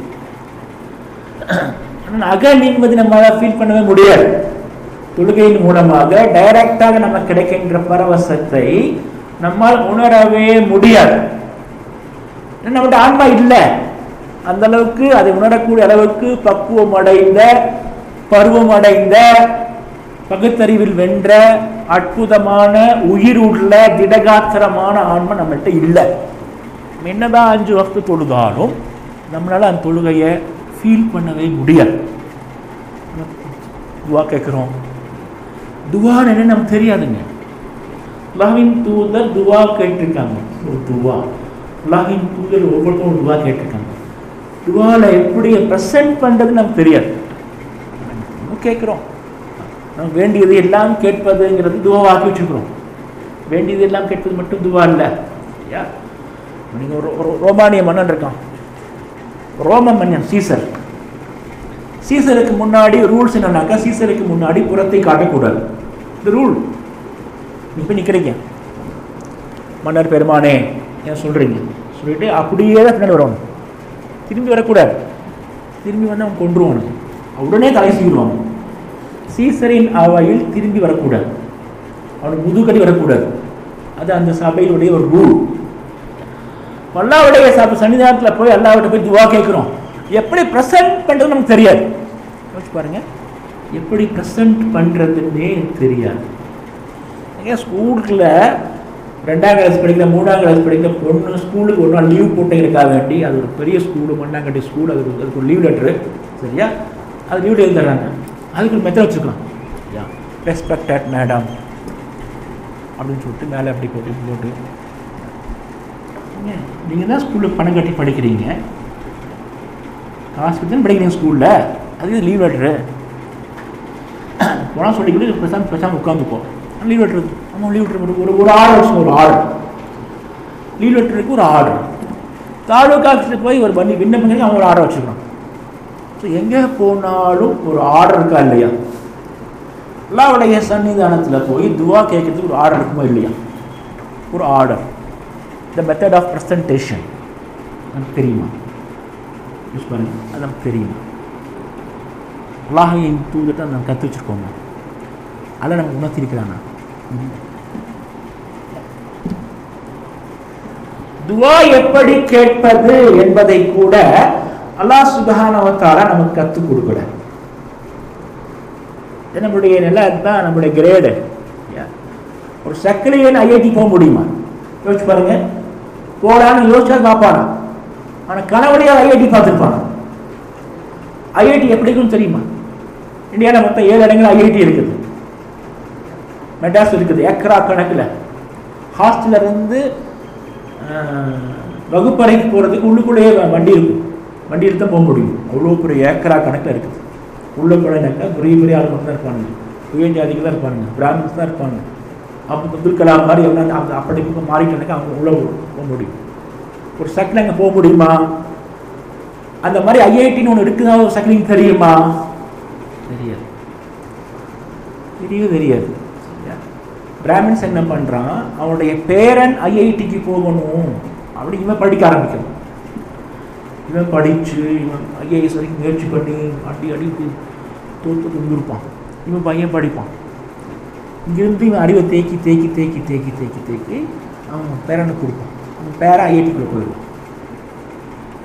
ஆனால் அக நிம்மதி நம்மளால் ஃபீல் பண்ணவே முடியாது. தொழுகையின் மூலமாக டைரக்டாக நமக்கு கிடைக்கின்ற பரவசத்தை நம்மால் உணரவே முடியாது. நம்மகிட்ட ஆன்மா இல்லை, அந்த அளவுக்கு அதை உணரக்கூடிய அளவுக்கு பக்குவம் அடைந்த பருவமடைந்த பகுத்தறிவில் வென்ற அற்புதமான உயிர் உள்ள திடகாத்திரமான ஆன்மை நம்மள்கிட்ட இல்லை. என்னதான் 5 வக்து தொழுதாலும் நம்மளால அந்த தொழுகையை ஃபீல் பண்ணவே முடியாது. துவா கேட்குறோம், துவான்னு என்ன நமக்கு தெரியாதுங்க. அல்லாஹ்வின் தூதர் துவா கேட்டிருக்காங்க. ஒரு துவா அல்லாஹ்வின் தூதர் ஒவ்வொருத்தரும் துவா கேட்டிருக்காங்க. துவாவில் எப்படி ப்ரெசென்ட் பண்ணுறது நமக்கு தெரியாது. கேட்குறோம், நம்ம வேண்டியது எல்லாம் கேட்பதுங்கிறது துவாவாக்கி வச்சுக்கிறோம். வேண்டியது எல்லாம் கேட்பது மட்டும் துவா இல்லை. ஐயா, நீங்கள் ஒரு ரோமானிய மன்னன் இருக்கான், ரோம மன்னன் சீசர். சீசருக்கு முன்னாடி ரூல்ஸ் என்னன்னாக்கா, சீசருக்கு முன்னாடி புறத்தை காட்டக்கூடாது. இந்த ரூல். இப்போ நிற்கிறீங்க, மன்னர் பெருமானே ஏன் சொல்கிறீங்க சொல்லிட்டு அப்படியே தான் பின்னாடி வரணும். திரும்பி வரக்கூடாது. திரும்பி வந்து அவன் கொண்டுருவானு, உடனே தலை செய்வான். சீசரின் அவையில் திரும்பி வரக்கூடாது, அவனுக்கு முதுகடி வரக்கூடாது. அது அந்த சபையினுடைய ஒரு ரூல். அல்லாஹ்வுடைய சன்னிதானத்தில் போய் அல்லாஹ்விட்ட போய் துவா கேட்குறோம். எப்படி ப்ரெசென்ட் பண்ணுறது நமக்கு தெரியாது. யோசிச்சு பாருங்க, எப்படி ப்ரெசென்ட் பண்ணுறதுன்னே தெரியாது. ஸ்கூலுக்குள்ள 2ஆம் கிளாஸ் படிக்கிற 3ஆம் கிளாஸ் படிக்கிற பொண்ணு ஸ்கூலுக்கு ஒரு நாள் லீவ் போட்டுக்கிறதுக்காக வேண்டி, அது ஒரு பெரிய ஸ்கூலு, மண்ணாங்கட்டி ஸ்கூல், அதுக்கு ஒரு லீவ் லெட்ரு, சரியா? அது லீவ் லெட்டர் தர்றாங்க. அதுக்கு ஒரு மெத்தட் வச்சுக்கலாம். யா ரெஸ்பெக்டட் மேடம் அப்படின்னு சொல்லிட்டு மேலே அப்படி போட்டு நீங்கள் தான் ஸ்கூலில் பணம் கட்டி படிக்கிறீங்க, காசு கட்டி படிக்கிறீங்க ஸ்கூலில், அதுக்கு லீவ் லெட்ரு போனால் சொல்லிக்கிட்டு பேசாமல் உட்காந்துப்போம். லீவ் லெட்ரு அவன் லீவ் லெட்ரு ஒரு ஆர்டர் வச்சுக்கோங்க. ஒரு ஆர்டர் லீவ் லெட்டருக்கு ஒரு ஆர்டர். தாலுக்கா ஆஃபீஸில் போய் ஒரு பண்ணி விண்ணப்பங்க அவங்க ஒரு ஆர்டர் வச்சுக்கிறான். ஸோ எங்கே போனாலும் ஒரு ஆர்டர் இருக்கா இல்லையா? அல்லாஹ்வுடைய சன்னிதானத்தில் போய் துவா கேட்கறதுக்கு ஒரு ஆர்டர் இருக்குமா இல்லையா? ஒரு order. The method of presentation நமக்கு தெரியுமா? யூஸ் பண்ணுங்க, அது நமக்கு தெரியுமா? அல்லாஹ்வின் தூதர்கிட்ட நம்ம கற்று வச்சுருக்கோங்க. அதை நமக்கு உணர்த்திருக்கிறாங்க. துவா எப்படி கேட்பது என்பதை கூட அல்லாஹ் சுப்ஹானஹு வ தஆலா நமக்கு கற்றுக் கொடுக்கல. நம்மளுடைய நிலை தான், நம்மளுடைய கிரேடு. ஒரு சக்கிலியன் ஐஐடி போக முடியுமா? யோசிச்சு பாருங்க. போகலான்னு யோசிச்சா பார்ப்பானா? ஆனால் கனவுடைய ஐஐடி பார்த்துருப்பானா? ஐஐடி எப்படி இருக்குன்னு தெரியுமா? இந்தியாவில் மொத்தம் 7 இடங்கள் ஐஐடி இருக்குது. மெட்ராஸ் இருக்குது, ஏக்கரா கணக்கில். ஹாஸ்டலில் இருந்து வகுப்பறைக்கு போகிறதுக்கு உள்ளுக்குள்ளேயே வண்டி இருக்கும். வண்டி எடுத்து தான் போக முடியும். அவ்வளோ பெரிய ஏக்கரா கணக்கில் இருக்குது. உள்ள போனாக்கா பெரிய பெரிய ஆள் மட்டும் தான் இருப்பானுங்க, உயர் ஜாதிக்கு தான் இருப்பானுங்க, பிராமின்ஸ் தான் இருப்பாங்க. அப்துல் கலாம் மாதிரி எவ்வளோ அப்படி மாறிட்டானுங்க, அவங்க உள்ள போக முடியும். ஒரு சக்கில் அங்கே போக முடியுமா? அந்த மாதிரி ஐஐடின்னு ஒன்று இருக்குதா? ஒரு சக்கிலிங் தெரியுமா? தெரியாது, தெரியாது. பிராமின்ஸ் என்ன பண்ணுறான், அவனுடைய பேரன் ஐஐடிக்கு போகணும் அப்படி இவன் படிக்க ஆரம்பிக்கணும். இவன் படித்து இவன் ஐஏஎஸ் வரைக்கும் முயற்சி பண்ணி அடி தோற்று கொண்டிருப்பான். இவன் பையன் படிப்பான். இங்கேருந்து இவன் அறிவை தேக்கி அவன் பேரனுக்கு கொடுப்பான். அவன் பேரன் ஐஐடிக்குள்ளே போயிடுவான்.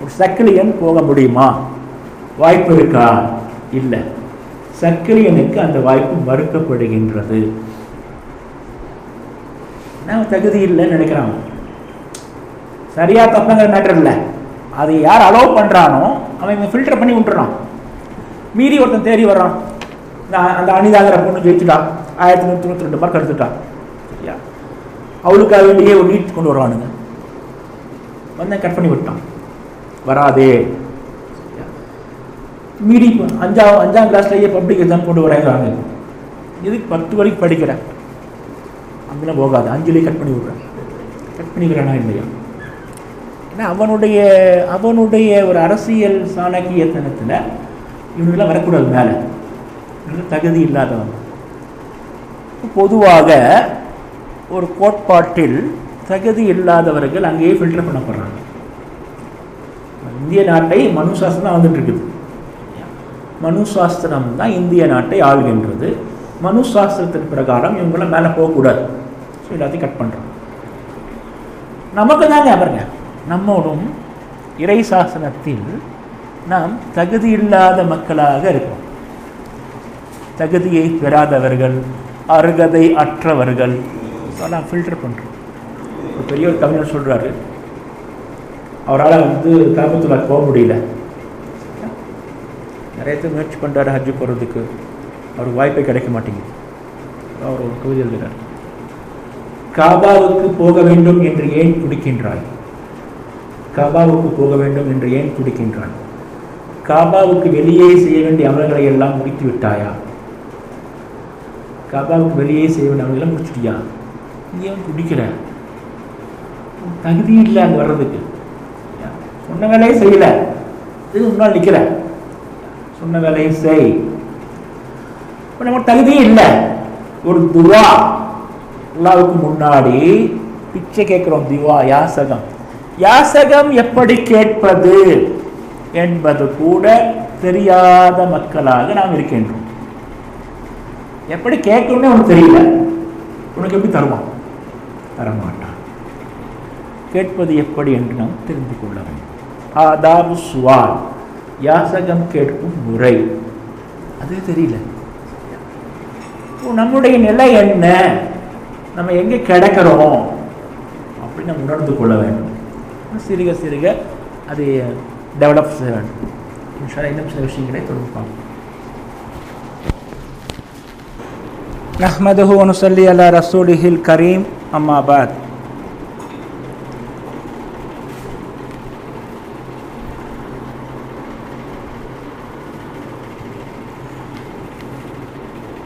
ஒரு சக்கிலியன் போக முடியுமா? வாய்ப்பு இருக்கா? இல்லை. சக்கிலியனுக்கு அந்த வாய்ப்பு மறுக்கப்படுகின்றது. நான் தகுதி இல்லைன்னு நினைக்கிறான். சரியா தப்புங்கிற மேட்டர் இல்லை. அதை யார் அலோவ் பண்ணுறானோ அவன் ஃபில்டர் பண்ணி விட்டுறான். மீறி ஒருத்தன் தேடி வர்றான். நான் அந்த அனிதாங்கிற பொண்ணு ஜெயிச்சுட்டா, 1192 மார்க் எடுத்துட்டா, சரியா? அவளுக்காக வேண்டியே ஒரு நீட் கொண்டு வருவானுங்க. வந்து கட் பண்ணி விட்டான், வராதே. மீறி 5ஆம் கிளாஸ்லேயே பப்ளிக் எக்ஸாம் கொண்டு வராங்க. இதுக்கு 10 வரைக்கும் படிக்கிறேன், அங்கெல்லாம் போகாது, 5லேயே கட் பண்ணி விடுறேன். கட் பண்ணிக்கிறானா இல்லையா? ஏன்னா அவனுடைய ஒரு அரசியல் சாணக்கியத்தனத்தில் இவனுக்கெல்லாம் வரக்கூடாது. மேலே தகுதி இல்லாதவன். பொதுவாக ஒரு கோட்பாட்டில் தகுதி இல்லாதவர்கள் அங்கேயே ஃபில்டர் பண்ணப்படுறாங்க. இந்திய நாட்டை மனு சாஸ்திரம் தான் வந்துட்டு இருக்குது. மனு சாஸ்திரம் தான் இந்திய நாட்டை ஆள்கின்றது. மனு சாஸ்திரத்தின் பிரகாரம் இவங்களாம் மேலே போகக்கூடாது. ஸோ எல்லாத்தையும் கட் பண்ணுறோம். நமக்கு தாங்க பாருங்க, நம்மோடும் இறை சாசனத்தில் நாம் தகுதி இல்லாத மக்களாக இருக்கோம். தகுதியை பெறாதவர்கள், அருகதை அற்றவர்கள், அதெல்லாம் ஃபில்டர் பண்ணுறோம். ஒரு பெரிய ஒரு கவிஞர் சொல்கிறாரு, அவரால் காபத்துல்லா போக முடியல. நிறைய பேர் முயற்சி பண்ணுறாரு ஹஜ்ஜு போகிறதுக்கு, அவருக்கு வாய்ப்பே கிடைக்க மாட்டேங்குது. அவர் ஒரு கவிதை எழுதுகிறார், காபாவுக்கு போக வேண்டும் என்று ஏன் துடிக்கின்றாய்? காபாவுக்கு போக வேண்டும் என்று ஏன் துடிக்கின்றாய்? காபாவுக்கு வெளியே செய்ய வேண்டிய அமல்களை எல்லாம் முடித்து விட்டாயா? காபாவுக்கு வெளியே செய்ய வேண்டிய அமல்களை முடிச்சுட்டியா? நீ ஏன் துடிக்கிற? தகுதி இல்லை அங்கே வர்றதுக்கு. சொன்ன வேலையை செய்யல, இது முன்னால் நிற்கிற. சொன்ன வேலையை செய். இப்போ நம்ம தகுதியே இல்லை. ஒரு துவா அல்லாஹ்வுக்கு முன்னாடி பிச்சை கேட்கிறோம். துவா, யாசகம். யாசகம் எப்படி கேட்பது என்பது கூட தெரியாத மக்களாக நாம் இருக்கின்றோம். எப்படி கேட்கணும்னு உனக்கு தெரியல, உனக்கு எப்படி தருவான்? தரமாட்டான். கேட்பது எப்படி என்று நாம் தெரிந்து கொள்ள வேண்டும். ஆதாபு சுவால், யாசகம் கேட்கும் முறை, அது தெரியல. நம்முடைய நிலை என்ன, நம்ம எங்கே கிடக்கிறோம் அப்படின்னு நம்ம உணர்ந்து கொள்ள வேண்டும். சிறுக சிறுக அது டெவலப் செய்ய வேண்டும். இன்ஷால்லா இன்னும் சில விஷயங்களை தொடர்பாங்க. நஹ்மதுஹு வ நுஸல்லி அலா ரசூலிஹில் கரீம், அம்மா பாத்.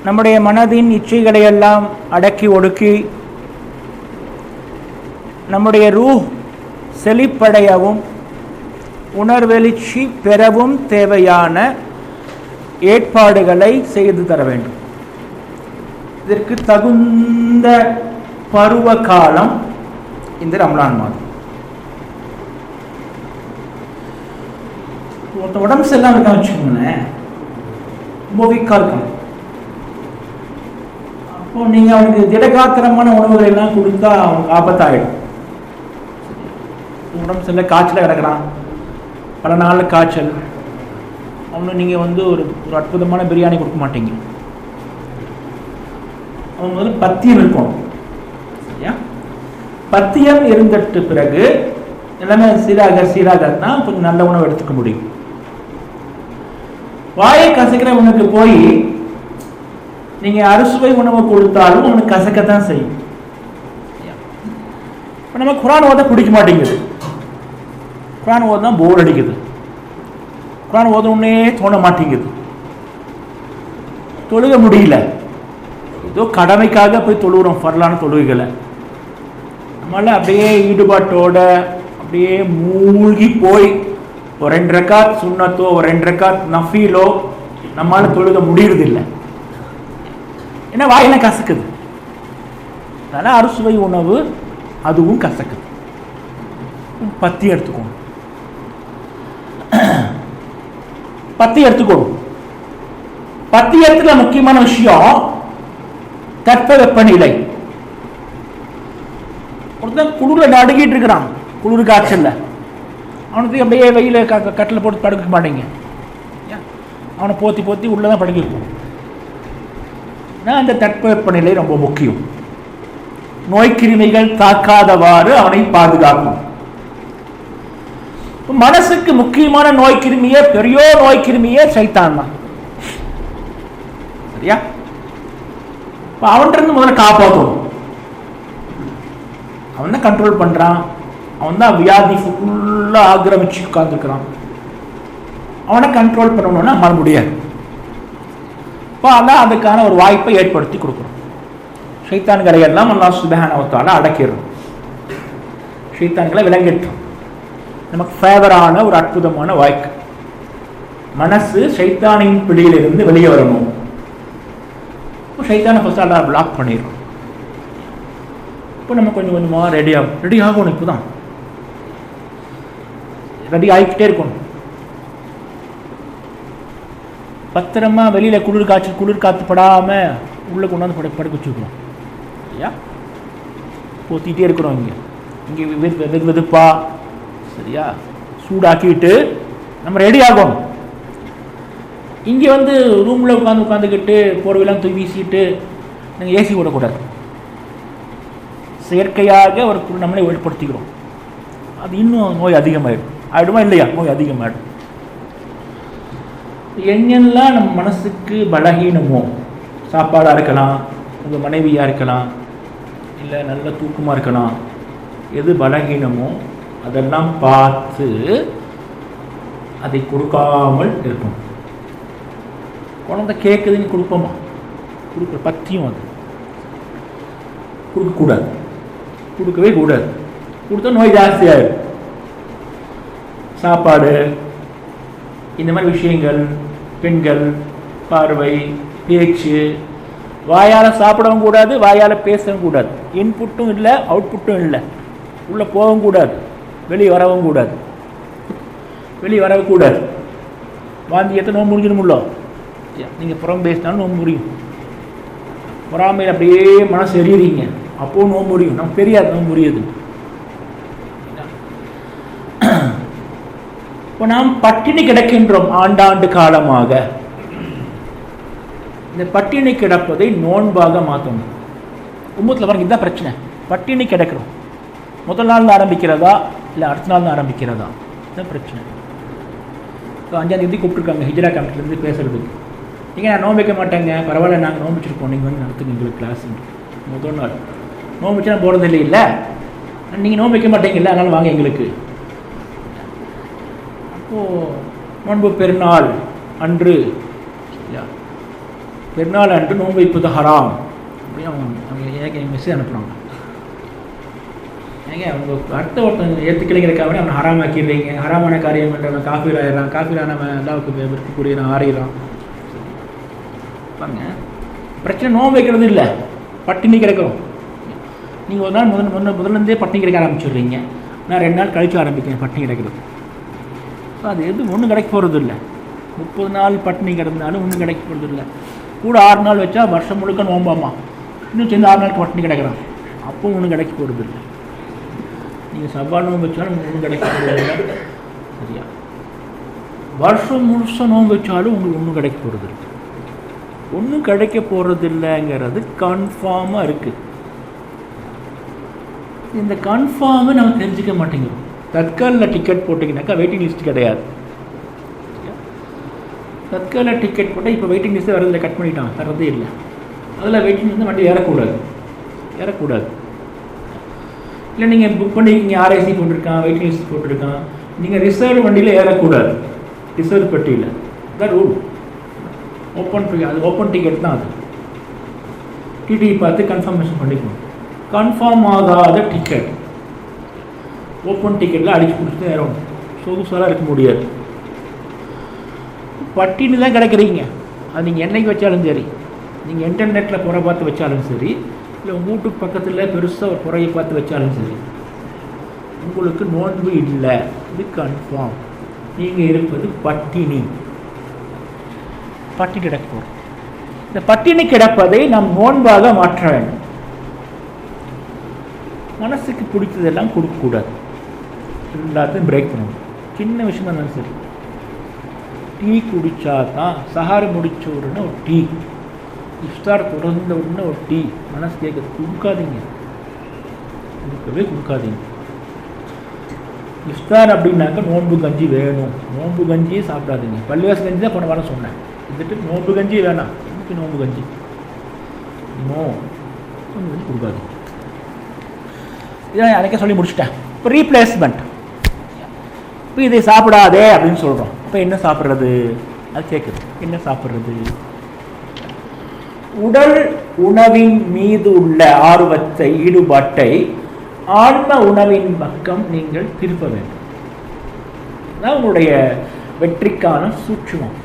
நம்முடைய மனதின் இச்சைகளை எல்லாம் அடக்கி ஒடுக்கி நம்முடைய ரூஹ் செழிப்படையவும் உணர்வெழுச்சி பெறவும் தேவையான ஏற்பாடுகளை செய்து தர வேண்டும். இதற்கு தகுந்த பருவ காலம் இந்த ரமலான் மாதம். உடம்பு சரியில்லாம இருக்க வச்சுக்கோங்களேன், ரொம்ப வீக்கா இருக்கணும். அப்போ நீங்க அவனுக்கு திடகாத்திரமான உணவுகள் எல்லாம் கொடுத்தா அவனுக்கு ஆபத்தாயிடும். உடம்பு சரியில்லை, காய்ச்சல கிடக்கிறான், பல நாள் காய்ச்சல், அவனுக்கு நீங்க ஒரு அற்புதமான பிரியாணி கொடுக்க மாட்டீங்க. அவன் முதல்ல பத்தியம் இருக்கணும். சரியா? பத்தியம் இருந்துட்டு பிறகு எல்லாமே சீராகனா கொஞ்சம் நல்ல உணவு எடுத்துக்க முடியும். வாயை கசக்கிறவனுக்கு போய் நீங்க அறுசுவை உணவு கொடுத்தாலும் அவனுக்கு கசக்கத்தான் செய்யும். இப்போ நம்ம குரான் ஓத பிடிக்க மாட்டேங்குது, குரான் ஓதான் போர் அடிக்குது, குரான் ஓத ஒன்னே தோண மாட்டேங்குது, தொழுக முடியல. ஏதோ கடமைக்காக போய் தொழுகிறோம் ஃபர்லான தொழுகைகளை. நம்மளால அப்படியே ஈடுபாட்டோட அப்படியே மூழ்கி போய் ஒரு 2 ரக்காத் சுன்னத்தோ ஒரு 2 ரக்காத் நஃபீலோ நம்மளால தொழுக முடியறதில்லை. ஏன்னா வாயில கசக்குது. அதனால அறுசுவை உணவு அதுவும் கசக்குது. பத்தி எடுத்துக்கணும், பத்தி எடுத்துக்கணும். பத்தியத்துல முக்கியமான விஷயம் தட்பவெப்பநிலை. ஒருத்தன் குளிர்ல நடுங்கிட்டு இருக்கிறான், குளிர் காய்ச்சல்ல, அவனுக்கு அப்படியே வெயில கட்டில் போட்டு படுக்க மாட்டேங்க, அவனை போத்தி போத்தி உள்ளதான் படுக்க வைப்போம். அந்த தட்பவெப்பநிலை ரொம்ப முக்கியம். நோய்க்கிருமிகள் தாக்காதவாறு அவனை பாதுகாக்கும். மனசுக்கு முக்கியமான நோய்க்கிருமியே, பெரிய நோய்க்கிருமியே சைத்தான் தான். சரியா? அவன்கிட்ட முதல்ல காப்பாற்றணும். அவன் தான் கண்ட்ரோல் பண்றான், அவன் தான் வியாதி ஃபுல்லா ஆக்கிரமிச்சு உட்கார்ந்துருக்கிறான். அவனை கண்ட்ரோல் பண்ணணும்னா நம்மளால முடியாது. அதான் அதுக்கான ஒரு வாய்ப்பை ஏற்படுத்தி கொடுக்கணும். ஷைத்தான்களை எல்லாம் அல்லாஹ் சுப்ஹானஹு வ தஆலா அடக்கிடும், ஷைத்தான்களை விலங்கிட்டோம். நமக்கு ஃபேவரான ஒரு அற்புதமான வாய்ப்பு. மனசு ஷைத்தானின் பிடியிலிருந்து வெளியே வரணும். ஷைத்தானை ஃபர்ஸ்ட் அல்லாஹ் பிளாக் பண்ணிடும். இப்போ நம்ம கொஞ்சம் கொஞ்சமாக ரெடி ஆகணும். இப்போ தான் ரெடி ஆகிக்கிட்டே இருக்கணும். பத்திரமா வெளியில் குளிர் காற்று படாமல் உள்ளே கொண்டாந்து படுக்க வச்சுக்கணும். சரியா? போத்திக்கிட்டே இருக்கிறோம். இங்கே வெது வெதுப்பா, சரியா, சூடாக்கிட்டு நம்ம ரெடி ஆகணும். இங்கே வந்து ரூமில் உட்காந்துக்கிட்டு போர்வையெல்லாம் தூக்கி வீசிட்டு நீங்கள் ஏசி விடக்கூடாது. செயற்கையாக ஒரு நம்மளே ஏற்படுத்திக்கிறோம். அது இன்னும் நோய் அதிகமாகிடும். ஆகிடுமா இல்லையா? நோய் அதிகமாகிடும். எங்கெல்லாம் நம்ம மனசுக்கு பலகீனமோ, சாப்பாடாக இருக்கலாம், உங்கள் மனைவியாக இருக்கலாம், இல்லை நல்ல தூக்கமாக இருக்கலாம், எது பலகீனமோ அதெல்லாம் பார்த்து அதை கொடுக்காமல் இருக்கும். குழந்தை கேட்குதுன்னு கொடுப்போமா? கொடுக்குற பத்தியும் அது கொடுக்கக்கூடாது, கொடுக்கவே கூடாது. கொடுத்தா நோய் ஜாஸ்தியாகிடும். சாப்பாடு இந்த மாதிரி விஷயங்கள், பெண்கள், பார்வை, பேச்சு, வாயால் சாப்பிடவும் கூடாது, வாயால் பேசவும் கூடாது. இன்புட்டும் இல்லை, அவுட்புட்டும் இல்லை. உள்ளே போகவும் கூடாது, வெளியே வரவும் கூடாது. வெளியே வரக்கூடாது. வாந்தி எத்தனை நோம்பு முடிஞ்சிடுமுள்ளோ, நீங்கள் புறம் பேசினாலும் நோம்பு முடியும். பொறாமையில் அப்படியே மனசு எறியறீங்க, அப்போது நோம்பு முடியும். நமக்கு தெரியாது நோம்பு முடியுது. இப்போ நாம் பட்டினி கிடக்கின்றோம் ஆண்டாண்டு காலமாக. இந்த பட்டினி கிடப்பதை நோன்பாக மாற்றணும். உம்மத்தில் பாருங்க, இதுதான் பிரச்சனை. பட்டினி கிடக்கிறோம். முதல் நாள் ஆரம்பிக்கிறதா இல்லை அடுத்த நாள் ஆரம்பிக்கிறதா? இதுதான் பிரச்சனை. இப்போ 5ஆம் தேதி கூப்பிட்டுருக்காங்க ஹிஜ்ரா கமிட்டிலேருந்து பேசுகிறதுக்கு. நீங்கள் நான் நோம்பு வைக்க மாட்டேங்க, பரவாயில்ல நாங்கள் நோம்பு வச்சுருக்கோம், நீங்கள் வந்து நடத்துங்க எங்களுக்கு கிளாஸ். முதல் நாள் நோம்பு வச்சு நான் போகிறது இல்லை, நீங்கள் நோம்பு வைக்க மாட்டேங்கல்ல, அதனால் வாங்க எங்களுக்கு. அப்போது நோன்பு பெருநாள் அன்று, சரியா, பெருநாள் அன்று நோன்பு வைப்பது ஹராம் அப்படின்னு அவங்க ஏங்க மெசேஜ் அனுப்புகிறாங்க. ஏங்க அவங்க அடுத்த ஒருத்தன் ஏற்றுக்கலைங்கிறக்காக அவனை ஹராமாக்கிடுறீங்க. ஹராமான காரியம் பண்ணுறவன் காஃபீர் ஆயிடறான், காஃபீரானவன் அல்லாவுக்கு விற்கக்கூடிய ஆறிடுறான். பாருங்க, பிரச்சனை நோன்பு வைக்கிறது இல்லை, பட்டினி கிடக்கிறோம். நீங்கள் ஒரு நாள் முதல்லேருந்தே பட்டினி கிடைக்க ஆரம்பிச்சிடுறீங்க. நான் 2 நாள் கழித்து ஆரம்பிக்கிறேன் பட்டினி கிடக்கிறது. அது எதுவும் ஒன்றும் கிடைக்க போகிறது இல்லை. 30 நாள் பட்டினி கிடந்தாலும் ஒன்றும் கிடைக்க போகிறது இல்லை. கூட 6 நாள் வச்சா வருஷம் முழுக்க நோம்பாமா, இன்னும் சேர்ந்து 6 நாளுக்கு பட்டினி கிடக்கிறான், அப்பவும் ஒன்றும் கிடைக்க போகிறது இல்லை. நீங்கள் சபா நோம்பு வச்சாலும் ஒன்றும் கிடைக்க போகிறது இல்லை. சரியா, வருஷம் முழுசும் நோம்பு வச்சாலும் உங்களுக்கு ஒன்றும் கிடைக்க போகிறது இல்லை. ஒன்றும் கிடைக்க போகிறது இல்லைங்கிறது கன்ஃபார்மாக இருக்குது. இந்த கன்ஃபார்மை நம்ம தெரிஞ்சிக்க மாட்டேங்கிறோம். தற்காலில் டிக்கெட் போட்டிங்கனாக்கா வெயிட்டிங் லிஸ்ட் கிடையாது. தற்காலில் டிக்கெட் போட்டால் இப்போ வெயிட்டிங் லிஸ்ட்டு வரதில்லை, கட் பண்ணிட்டான், தரதே இல்லை. அதில் வெயிட்டிங் லிஸ்ட்டு வண்டி ஏறக்கூடாது. இல்லை நீங்கள் புக் பண்ணிக்கிங்க, ஆர்ஐசி போட்டிருக்கான், வெயிட்டிங் லிஸ்ட் போட்டிருக்கான், நீங்கள் ரிசர்வ் வண்டியில் ஏறக்கூடாது, ரிசர்வ் பெட்டியில். அதுதான் ரூல். அது ஓப்பன் டிக்கெட் தான். அது டிடிஇ பார்த்து கன்ஃபர்மேஷன் பண்ணிக்கணும். கன்ஃபார்ம் ஆகாத டிக்கெட், ஓப்பன் டிக்கெட்டில் அடித்து கொடுத்து ஏறணும். சொகுசாலாம் இருக்க முடியாது. பட்டினி தான் கிடக்கிறீங்க. அது நீங்கள் என்னைக்கு வச்சாலும் சரி, நீங்கள் இன்டர்நெட்டில் புற பார்த்து வச்சாலும் சரி, இல்லை உங்கள் வீட்டுக்கு பக்கத்தில் பெருசாக ஒரு புறையை பார்த்து வச்சாலும் சரி, உங்களுக்கு நோன்பு இல்லை, இது கன்ஃபார்ம். நீங்கள் இருப்பது பட்டினி கிடக்க போகிறோம். இந்த பட்டினி கிடப்பதை நாம் நோன்பாக மாற்ற வேண்டும். மனசுக்கு பிடிச்சதெல்லாம் கொடுக்கக்கூடாது, எல்லாத்தையும் பிரேக் பண்ணணும். சின்ன விஷயம் தான் சரி. டீ குடித்தா தான், சஹார் முடித்த உடனே ஒரு டீ, இஃப்தார் தொடர்ந்த உடனே ஒரு டீ, மனசு கேட்க கொடுக்காதீங்க, கொடுக்காதீங்க. இஃப்தார் அப்படின்னாக்கா நோன்பு கஞ்சி வேணும். நோன்பு கஞ்சியே சாப்பிடாதீங்க. பள்ளிவாசல் கஞ்சி தான் போன வாரம் சொன்னேன். இதுட்டு நோன்பு கஞ்சி வேணாம். எனக்கு நோன்பு கஞ்சி கொடுக்காதீங்க. இதான் எனக்கே சொல்லி முடிச்சுட்டேன். இப்போ ரீப்ளேஸ்மெண்ட். இப்போ இதை சாப்பிடாதே அப்படின்னு சொல்கிறோம். இப்போ என்ன சாப்பிட்றது? அது கேட்குது, என்ன சாப்பிட்றது? உடல் உணவின் மீது உள்ள ஆர்வத்தை, ஈடுபாட்டை ஆன்ம உணவின் பக்கம் நீங்கள் திருப்ப வேண்டும். அதுதான் உங்களுடைய வெற்றிக்கான சூட்சுமம்.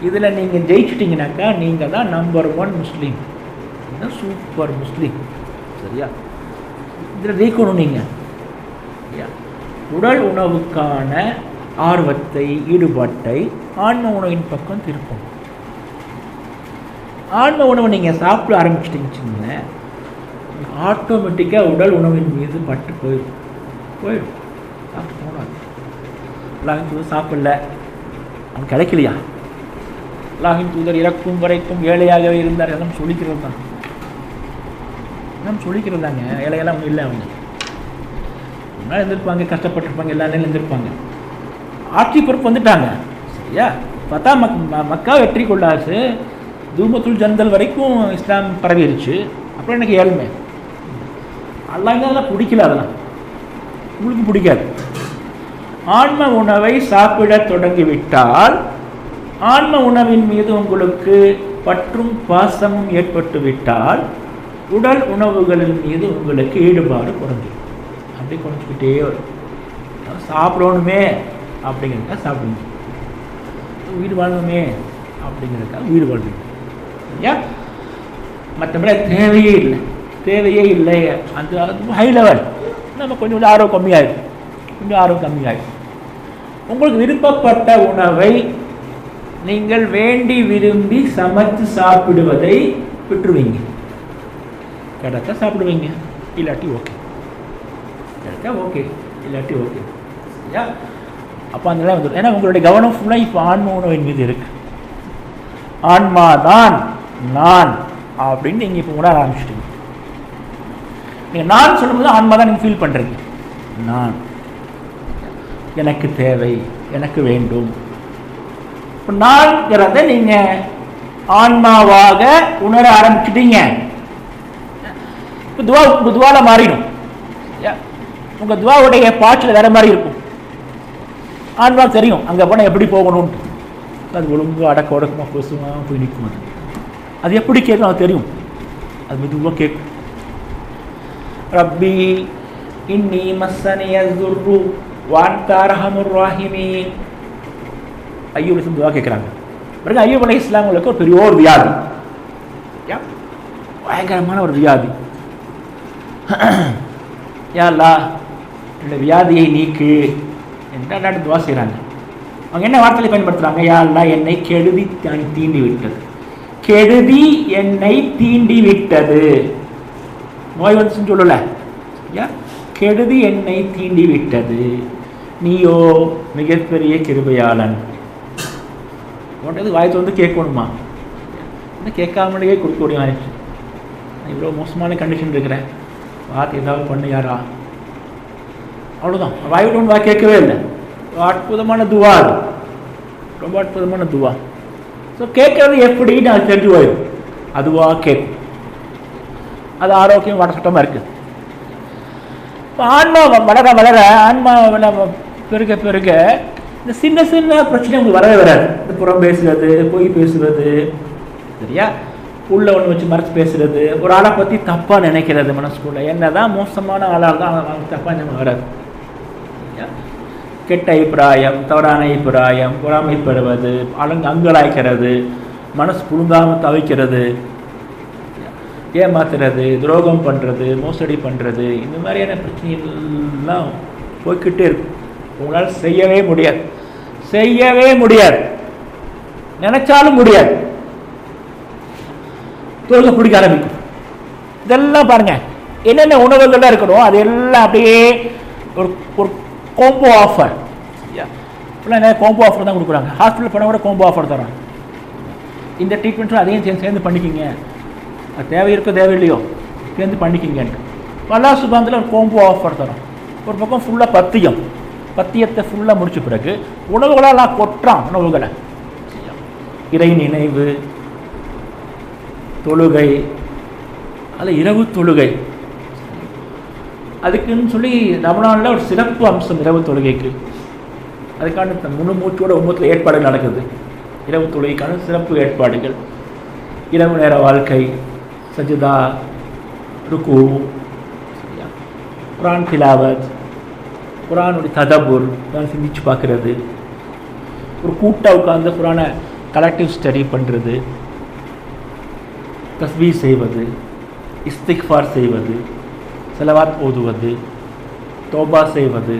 இதில் நீங்கள் ஜெயிச்சிட்டிங்கனாக்கா நீங்கள் தான் நம்பர் 1 முஸ்லீம், சூப்பர் முஸ்லீம். சரியா? இதில் ஜெயிக்கணும் நீங்கள். உடல் உணவுக்கான ஆர்வத்தை, ஈடுபாட்டை ஆன்ம உணவின் பக்கம் திருப்பணும். ஆன்ம உணவை நீங்கள் சாப்பிட ஆரம்பிச்சிட்டிங்கன்னு ஆட்டோமேட்டிக்காக உடல் உணவின் மீது பட்டு போயிடும். சாப்பிட்டு போனாது சாப்பிடல, அவன் கிடைக்கலையா, அல்லாஹ்வின் தூதர் இறக்கும் வரைக்கும் ஏழையாகவே இருந்தார். எல்லாம் சொல்லிக்கிறது தான், எல்லாம் சொல்லிக்கிறதாங்க. ஏழையெல்லாம் ஒன்றும் இல்லை. அவங்க முன்னாடி இருந்திருப்பாங்க, கஷ்டப்பட்டிருப்பாங்க, எல்லா நிலையும் இருந்திருப்பாங்க. ஆட்சி பொறுப்பு வந்துட்டாங்க. சரியா? பார்த்தா மக்கா வெற்றி கொள்ளாச்சு, தூமத்துல் ஜந்தல் வரைக்கும் இஸ்லாம் பரவிடுச்சு. அப்புறம் எனக்கு ஏழ்மை. அல்லாஹ் அதெல்லாம் பிடிக்கல. அதெல்லாம் உங்களுக்கு பிடிக்காது. ஆன்ம உணவை சாப்பிட தொடங்கிவிட்டால் ஆன்ம உணவின் மீது உங்களுக்கு பற்றும் பாசமும் ஏற்பட்டு விட்டால் உடல் உணவுகளின் மீது உங்களுக்கு ஈடுபாடு குறைஞ்சிடும். அப்படி குறைஞ்சிக்கிட்டே வரும். சாப்பிடணுமே அப்படிங்கிறதுக்காக சாப்பிடுங்க, உயிர் வாழணுமே அப்படிங்கிறதுக்காக உயிர் வாழ்வீங்க. சரியா? மற்றபடி தேவையே இல்லை, தேவையே இல்லை. அந்த ஹை லெவல் நம்ம கொஞ்சம் ஆர்வம் கம்மியாயிடும், கொஞ்சம் ஆர்வம் கம்மியாயிடும். உங்களுக்கு விருப்பப்பட்ட உணவை நீங்கள் வேண்டி விரும்பி சமைத்து சாப்பிடுவதை விட்டுருவீங்க. கிடைச்சா சாப்பிடுவீங்க, இல்லாட்டி ஓகே, கிடைச்சா ஓகே, இல்லாட்டி ஓகே. சரியா? அப்போ அந்த வந்துடும். ஏன்னா உங்களுடைய கவனம் ஃபுல்லாக இப்போ ஆன்ம உணவின் மீது இருக்கு. ஆன்மா தான் நான் அப்படின்னு நீங்கள் இப்போ உணர ஆரம்பிச்சிட்டீங்க. நீங்கள் நான் சொல்லும்போது ஆன்மா தான் நீங்கள் ஃபீல் பண்ணுறீங்க. நான், எனக்கு தேவை, எனக்கு வேண்டும். இப்போ நான்கிறத நீங்கள் ஆன்மாவாக உணர ஆரம்பிச்சிட்டீங்க. இப்போ துவா உங்கள் துவாவில் மாறிடும். உங்கள் துவாவுடைய பாய்ச்சல் வேற மாதிரி இருக்கும். ஆன்மா தெரியும் அங்கே போனால் எப்படி போகணும்னு. அது ஒழுங்கு அடக்க உடக்கமாக பேசுவாங்க, போய் நிற்கும். அது எப்படி கேட்கும் அது தெரியும். அது மெதுவாக கேட்கும். ரப்பி இன்னி மஸ்ஸனிய ஸுர்ரு வஅன்த அர்ஹமுர் ராஹிமீன். ஐயூப் அலைஹிஸ்ஸலாம் துவா கேட்குறாங்க. பிறகு ஐயூப் அலைஹிஸ்ஸலாமுக்கு ஒரு பெரிய ஒரு வியாதி, பயங்கரமான ஒரு வியாதி. யா அல்லாஹ் இந்த வியாதியை நீக்கு என்று துவா செய்கிறாங்க. அவங்க என்ன வார்த்தையை பயன்படுத்துகிறாங்க? யா அல்லாஹ் என்னை கெடுதி தீண்டி விட்டது, கெடுதி என்னை தீண்டி விட்டது. நோய் வந்துச்சுன்னு சொல்லல, கெடுதி என்னை தீண்டி விட்டது, நீயோ மிகப்பெரிய கிருபையாளன். உன்றது வாய்த்து வந்து கேட்கணுமா? இன்னும் கேட்காமலேயே கொடுக்க முடியும். ஆயிடுச்சு, நான் இவ்வளோ மோசமான கண்டிஷன் இருக்கிறேன், பார்த்து ஏதாவது பண்ணு யாரா, அவ்வளோதான். வாய்விட்டு ஒன்று கேட்கவே இல்லை. அற்புதமான துவா, அது ரொம்ப அற்புதமான துவா. ஸோ கேட்கறது எப்படின்னு அது தெரிஞ்சு போயிடும். அதுவாக கேட்கும். அது ஆரோக்கியம் வடசட்டமாக இருக்குது. இப்போ ஆன்மா வளர வளர, ஆன்மா பெருக பெருக இந்த சின்ன சின்ன பிரச்சனை உங்களுக்கு வரவே வராது. இந்த புறம் பேசுகிறது, பொய் பேசுகிறது, சரியா, உள்ள ஒன்று வச்சு மறைச்சு பேசுகிறது, ஒரு ஆளை பற்றி தப்பாக நினைக்கிறது மனசுக்குள்ள. என்ன தான் மோசமான ஆளாக தான் தப்பாக நம்ம வராது. கெட்ட அபிப்பிராயம், தவறான அபிப்பிராயம், பொறாமைப்படுவது, அங்கலாய்க்கிறது, மனசு புழுங்காமல் தவிக்கிறது, ஏமாத்துறது, துரோகம் பண்ணுறது, மோசடி பண்ணுறது, இந்த மாதிரியான பிரச்சனைகள்லாம் போய்கிட்டே இருக்கும். உங்களால் செய்யவே முடியாது, செய்யவே முடியாது, நினைச்சாலும் முடியாது. தொழுகை பிடிக்க ஆரம்பிக்கும். இதெல்லாம் பாருங்க, என்னென்ன உணவுகள்லாம் இருக்கணும் அது எல்லாம் அப்படியே ஒரு ஒரு கோம்போ ஆஃபர். இப்போலாம் நிறைய கோம்போ ஆஃபர் தான் கொடுக்குறாங்க. ஹாஸ்பிட்டல் போனால் கூட கோம்போ ஆஃபர் தராங்க. இந்த ட்ரீட்மெண்ட்டும் அதையும் சேர்ந்து பண்ணிக்கிங்க, அது தேவை இருக்கோ தேவையில்லையோ சேர்ந்து பண்ணிக்கிங்கன்ட்டு அல்லாஹ் சுப்ஹானஹு ஒரு கோம்போ ஆஃபர் தரோம். ஒரு பக்கம் ஃபுல்லாக பத்தியத்தை ஃபுல்லாக முடிச்ச பிறகு உணவுகளாக நான் கொட்டுறான். உணவுகளை இறை நினைவு, தொழுகை, அதில் இரவு தொழுகை, அதுக்குன்னு சொல்லி ரமலானில் ஒரு சிறப்பு அம்சம் இரவு தொழுகைக்கு. அதுக்கான முழு மூச்சோட உம்மத்தில் ஏற்பாடுகள் நடக்குது. இரவு தொழுகைக்கான சிறப்பு ஏற்பாடுகள், இரவு நேர வாழ்க்கை, சஜிதா, ருக்கு, குரான் திலாவத், குரானுடைய ததபுர் தான் சிந்திச்சு பார்க்குறது, ஒரு கூட்டாக உட்கார்ந்து குரானை கலெக்டிவ் ஸ்டடி பண்ணுறது, தஸ்பீஹ் செய்வது, இஸ்திக்ஃபார் செய்வது, ஸலவாத் ஓதுவது, தௌபா செய்வது,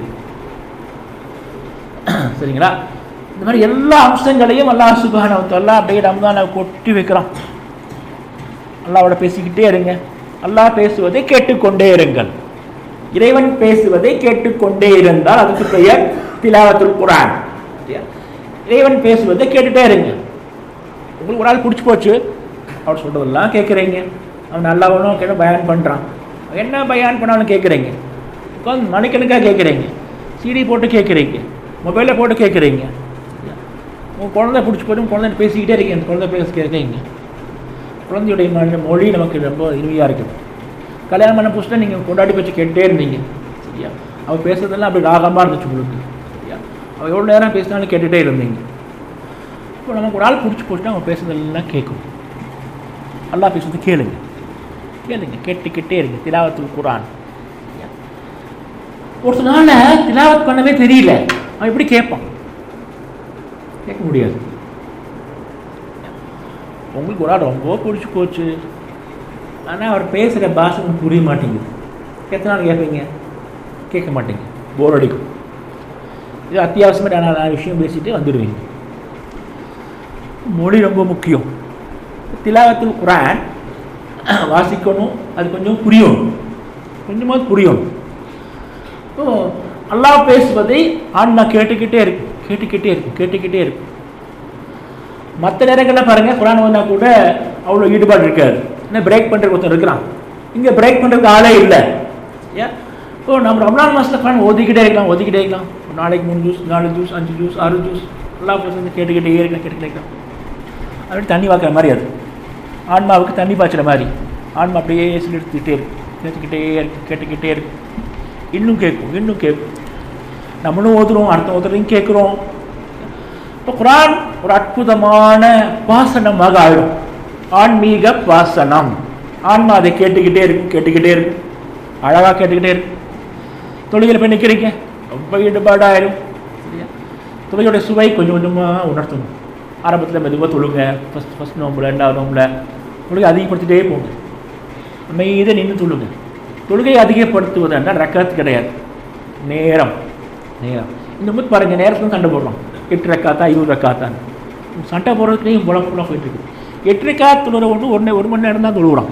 சரிங்களா? இந்த மாதிரி எல்லா அம்சங்களையும் அல்லாஹ் சுப்ஹானஹு வ தஆலா அப்படியே ரமதானை கொட்டி வைக்கிறான். அல்லாஹ்வோட பேசிக்கிட்டே இருங்க. அல்லாஹ் பேசுவதை கேட்டுக்கொண்டே இருங்கள். இறைவன் பேசுவதை கேட்டுக்கொண்டே இருந்தால் அதுக்கு பெயர் திலாவத்துல் குர்ஆன். இறைவன் பேசுவதை கேட்டுட்டே இருங்க. உங்களுக்கு ஒரு ஆள் பிடிச்சி போச்சு, அவர் சொல்கிறதெல்லாம் கேட்குறீங்க. அவன் நல்லா ஒன்றும் கேட்ட பயான் பண்ணுறான், என்ன பயான் பண்ணாலும் கேட்குறீங்க. உட்காந்து மணிக்கணக்காக கேட்குறீங்க, சிடி போட்டு கேட்குறீங்க, மொபைலில் போட்டு கேட்குறீங்க. உங்கள் குழந்தை பிடிச்சி போட்டு உங்கள் குழந்தை பேசிக்கிட்டே இருக்கீங்க, அந்த குழந்தை பேச கேட்குறீங்க. குழந்தையுடைய மொழி நமக்கு ரொம்ப இனிமையாக இருக்குது. கல்யாணம் பண்ண புதுசில் நீங்கள் கொண்டாடி வச்சு கேட்டுகிட்டே இருந்தீங்க, சரியா? அவள் பேசுறதெல்லாம் அப்படி ராகமாக இருந்துச்சு உங்களுக்கு, சரியா? அவள் எவ்வளோ நேரம் பேசினாலும் கேட்டுகிட்டே இருந்தீங்க. இப்போ நமக்கு ஒரு ஆள் பிடிச்சி போச்சுன்னா அவன் பேசுறதெல்லாம் கேட்கும். அல்லாஹ் பேசுறது கேளுங்க, கேளுங்க, கேட்டுக்கிட்டே இருங்க. திலாவத்துல் குர்ஆன். ஒரு நாள் திலாவத் பண்ணவே தெரியல, அவன் எப்படி கேட்பான்? கேட்க முடியாது. உங்களுக்கு ஒரு ஆள் ரொம்ப பிடிச்சி போச்சு, ஆனால் அவர் பேசுகிற பாஷை உங்களுக்கு புரிய மாட்டேங்குது. எத்தனை நாள் கேட்பீங்க? கேட்க மாட்டேங்க, போர் அடிக்கும். இது அத்தியாவசியமாக நான் விஷயம் பேசிட்டு வந்துடுவீங்க. மொழி ரொம்ப முக்கியம். திலாவத்துல் குர்ஆன் வாசிக்கணும், அது கொஞ்சம் புரியணும், கொஞ்சமாவது புரியணும். ஸோ அல்லாஹ் பேசுவதை ஆன்மா கேட்டுக்கிட்டே இருக்கு, கேட்டுக்கிட்டே இருக்கு, கேட்டுக்கிட்டே இருக்கு. மற்ற நேரங்களில் பாருங்கள், குர்ஆன் வந்தால் கூட அவ்வளோ ஈடுபாடு இருக்காது. என்ன பிரேக் பண்ணுறதுக்கு ஒருத்தர் இருக்கிறான், இங்கே பிரேக் பண்ணுறதுக்கு ஆளே இல்லை. ஏன்? இப்போ நம்ம ரமலான் மாதத்தில் குர்ஆன் ஓதிக்கிட்டே இருக்கலாம், ஓதிக்கிட்டே இருக்கலாம். ஒரு நாளைக்கு 3 ஜூஸ், 4 ஜூஸ், 5 ஜூஸ், 6 ஜூஸ் எல்லாம் பேசுறது கேட்டுக்கிட்டே இருக்கலாம், கேட்டுக்கிட்டே இருக்கலாம். அப்படி தண்ணி வாக்குற மாதிரி, அது ஆன்மாவுக்கு தண்ணி பாய்ச்சுற மாதிரி. ஆன்மா அப்படியே எடுத்துக்கிட்டே இருக்கு, கேட்டுக்கிட்டே இருக்கு, கேட்டுக்கிட்டே இருக்கு. இன்னும் கேட்கும், இன்னும் கேட்கும். நம்மளும் ஓதுறோம், அடுத்த ஓதுறதையும் கேட்குறோம். இப்போ குர்ஆன் ஒரு அற்புதமான வாசனமாக ஆயிடும், ஆன்மீக வாசனம். ஆன்மா அதை கேட்டுக்கிட்டே இருக்கும், கேட்டுக்கிட்டே இருக்கும், அழகாக கேட்டுக்கிட்டே இருக்கும். தொழுகையில் போய் நிற்கிறீங்க, ரொம்ப ஈடுபாடாயிடும். சரியா? தொழுகையோடைய சுவை கொஞ்சம் கொஞ்சமாக உணர்த்தணும். ஆரம்பத்தில் மெதுவாக தொழுங்க, ஃபஸ்ட் நோம்பில், 2வது நோம்பில் தொழுகை அதிகப்படுத்திகிட்டே போங்க. அமைதியாக நின்று தொழுங்க. தொழுகையை அதிகப்படுத்துவது என்றால் ரக்காத்து கிடையாது, நேரம். நேரம் இந்த முத்து பாருங்கள், நேரத்தில் சண்டை போடுறோம். 8 ரக்காத்தா 20 ரக்காத்தான் சண்டை போடுறதுக்குலேயும் புலப்புலாம் போயிட்டுருக்கு. 8 ரக்காத் தொழுகிற ஒன்று 1 மணி நேரம் தான் தொழுகிறான்.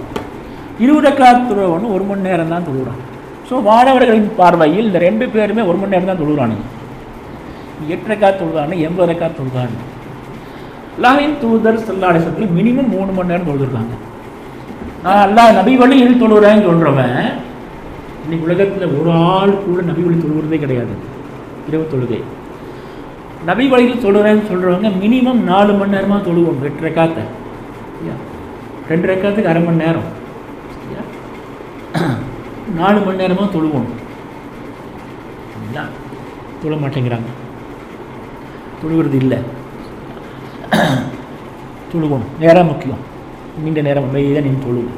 20 ரக்காத் தொழுகிற ஒன்று 1 மணி நேரம் தான் தொழுகிறான். ஸோ மாணவர்களின் பார்வையில் இந்த 2 பேருமே 1 மணி நேரம் தான் தொழுகிறானுங்க. 8 ரக்காத் தொழுதானு 80 ரக்காத் தொழுதானு. அல்லாஹ்வின் தூதர் ஸல்லல்லாஹு அலைஹி வஸல்லம் மினிமம் 3 மணி நேரம் தொழுதுருக்காங்க. நான் அல்லாஹ் நபி வழியில் தொழுகிறேன்னு சொல்கிறவன் இன்னைக்கு உலகத்தில் ஒரு ஆள் கூட நபி வழி தொழுகிறதே கிடையாது. இரவு தொழுகை நபி வழியில் தொழுகிறேன்னு சொல்கிறவங்க மினிமம் 4 மணி நேரமாக தொழுவோம். 8 ரக்காத்தை 2 ரக்காத்துக்கு அரை மணி நேரம், 4 மணி நேரமாக தொழுவோம். தொழ மாட்டேங்கிறாங்க, தொழுகிறது இல்லை. தொழுவோம், நேரம் முக்கியம். நீண்ட நேரம் அமைதியாக நின்று தொழுவோம்,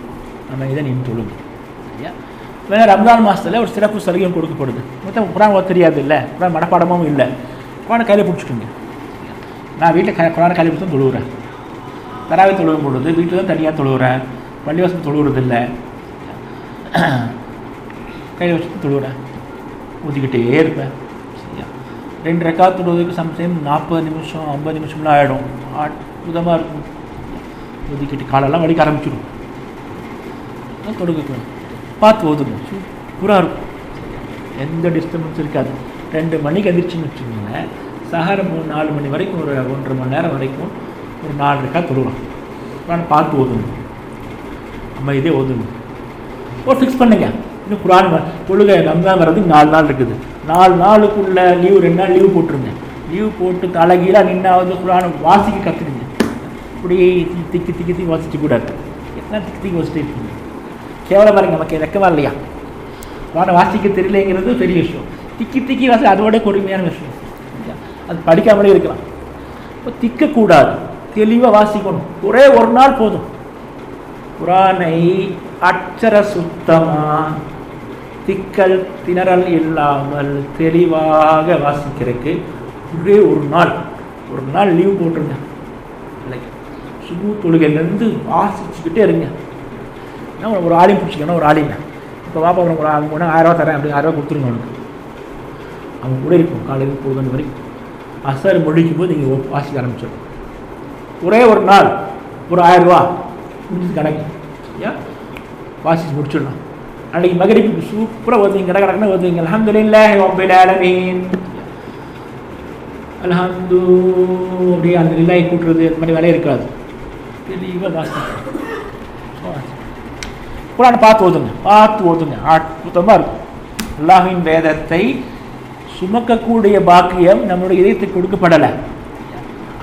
அமைதியாக நின்று தொழுவோம். சரியா? வேணா ரம்ஜான் மாதத்தில் ஒரு சிறப்பு சலுகையும் கொடுக்கப்படுது. மொத்தம் குர்ஆன் ஓத தெரியாது இல்லை, குர்ஆன் மனப்பாடமும் இல்லை, குர்ஆனை கையில் பிடிச்சிக்கோங்க. நான் வீட்டில் குர்ஆனை கையில் பிடிச்சி தான் தொழுகிறேன். தராவி தொழுவும் பொழுது வீட்டில் தான் தனியாக தொழுகிறேன், பள்ளிவாசல் தொழுகிறது இல்லை, கையில் வச்சு தொழுகிறேன், ஊற்றிக்கிட்டே இருப்பேன். சரியா? 2 ரக்காத் தொழுவதுக்கு சம்டைம் 40 நிமிஷம் 50 நிமிஷம்லாம் ஆகிடும். அற்புதமாக இருக்கும். ஊதிக்கிட்டு காலெல்லாம் வலிக்க ஆரம்பிச்சிடும். தொழுகணும், பார்த்து ஓதுணும், சூப்பராக இருக்கும். எந்த டிஸ்டர்பன்ஸ் இருக்காது. 2 மணிக்கு எந்திரிச்சுன்னு வச்சுக்கோங்களேன், சஹர் 4 மணி வரைக்கும் ஒரு 1.5 மணி நேரம் வரைக்கும் ஒரு 4 ரக்காத் தொழுகிறோம். குர்ஆன் பார்த்து ஓதணும், நம்ம இதே ஓதணும். ஒரு ஃபிக்ஸ் பண்ணுங்க. இன்னும் குர்ஆன் தொழுகை ரம்ஜான் வர்றதுக்கு 4 நாள் இருக்குது. 4 நாளுக்குள்ளே லீவு 2 நாள் லீவு போட்டுருங்க. லீவு போட்டு தலைகீழாக நின்னாவது குர்ஆனை வாசிக்க கற்றுக்குங்க. இப்படியே திக்கி திக்கி திக்கி வாசிக்க கூடாது. எத்தனை திக்கி திக்கி வாசிட்டு இருக்கீங்க? கேவலம் பாருங்க, நமக்கு வெக்கமா இல்லையா? குர்ஆனை வாசிக்க தெரியலைங்கிறது பெரிய விஷயம். திக்கி திக்கி வாசி அதோட கொடுமையான விஷயம். அது படிக்காமலே இருக்கலாம். இப்போ திக்கக்கூடாது, தெளிவாக வாசிக்கணும். ஒரே ஒரு நாள் போதும். குர்ஆனை அட்சர சுத்தமாக திக்கல் திணறல் இல்லாமல் தெளிவாக வாசிக்கிறதுக்கு ஒரே ஒரு நாள் லீவ் போட்டுருங்க. சுபு தொழுகையிலேருந்து வாசிச்சுக்கிட்டே இருங்க. ஏன்னா ஒரு ஆளையும் பிடிச்சிக்கணும். ஒரு ஆளையும் இப்போ வாப்பா அவங்க 1000 ரூபா தரேன், அப்படி 1000 ரூபா கொடுத்துருங்க. அவனுக்கு அவங்க கூட இருக்கும் காலையில் பொழுது வரைக்கும். அசர் மொழிக்கும் போது நீங்கள் வாசிக்க ஆரம்பிச்சிடும். ஒரே ஒரு நாள் ஒரு 1000 ரூபா முடிஞ்சு கணக்கு. ஏன் வாசிச்சு முடிச்சிடலாம். அன்றைக்கி மகரிப்புக்கு சூப்பராக ஓதுவீங்க, கடகடக்குன்னு ஓதுவீங்க. அல்ஹம்துலில்லாஹி ரப்பில் ஆலமீன், அல்ஹம்து அப்படியே அந்த லில்லாஹி கூட்டுறது அந்த மாதிரி வேலையே இருக்காது. தெளிவாக வாசிக்கணும். குர்ஆனை பார்த்து ஓதுங்க. அற்புதமாக இருக்கும். அல்லாஹ்வின் வேதத்தை சுமக்கக்கூடிய பாக்கியம் நம்முடைய இதயத்துக்கு கொடுக்கப்படலை.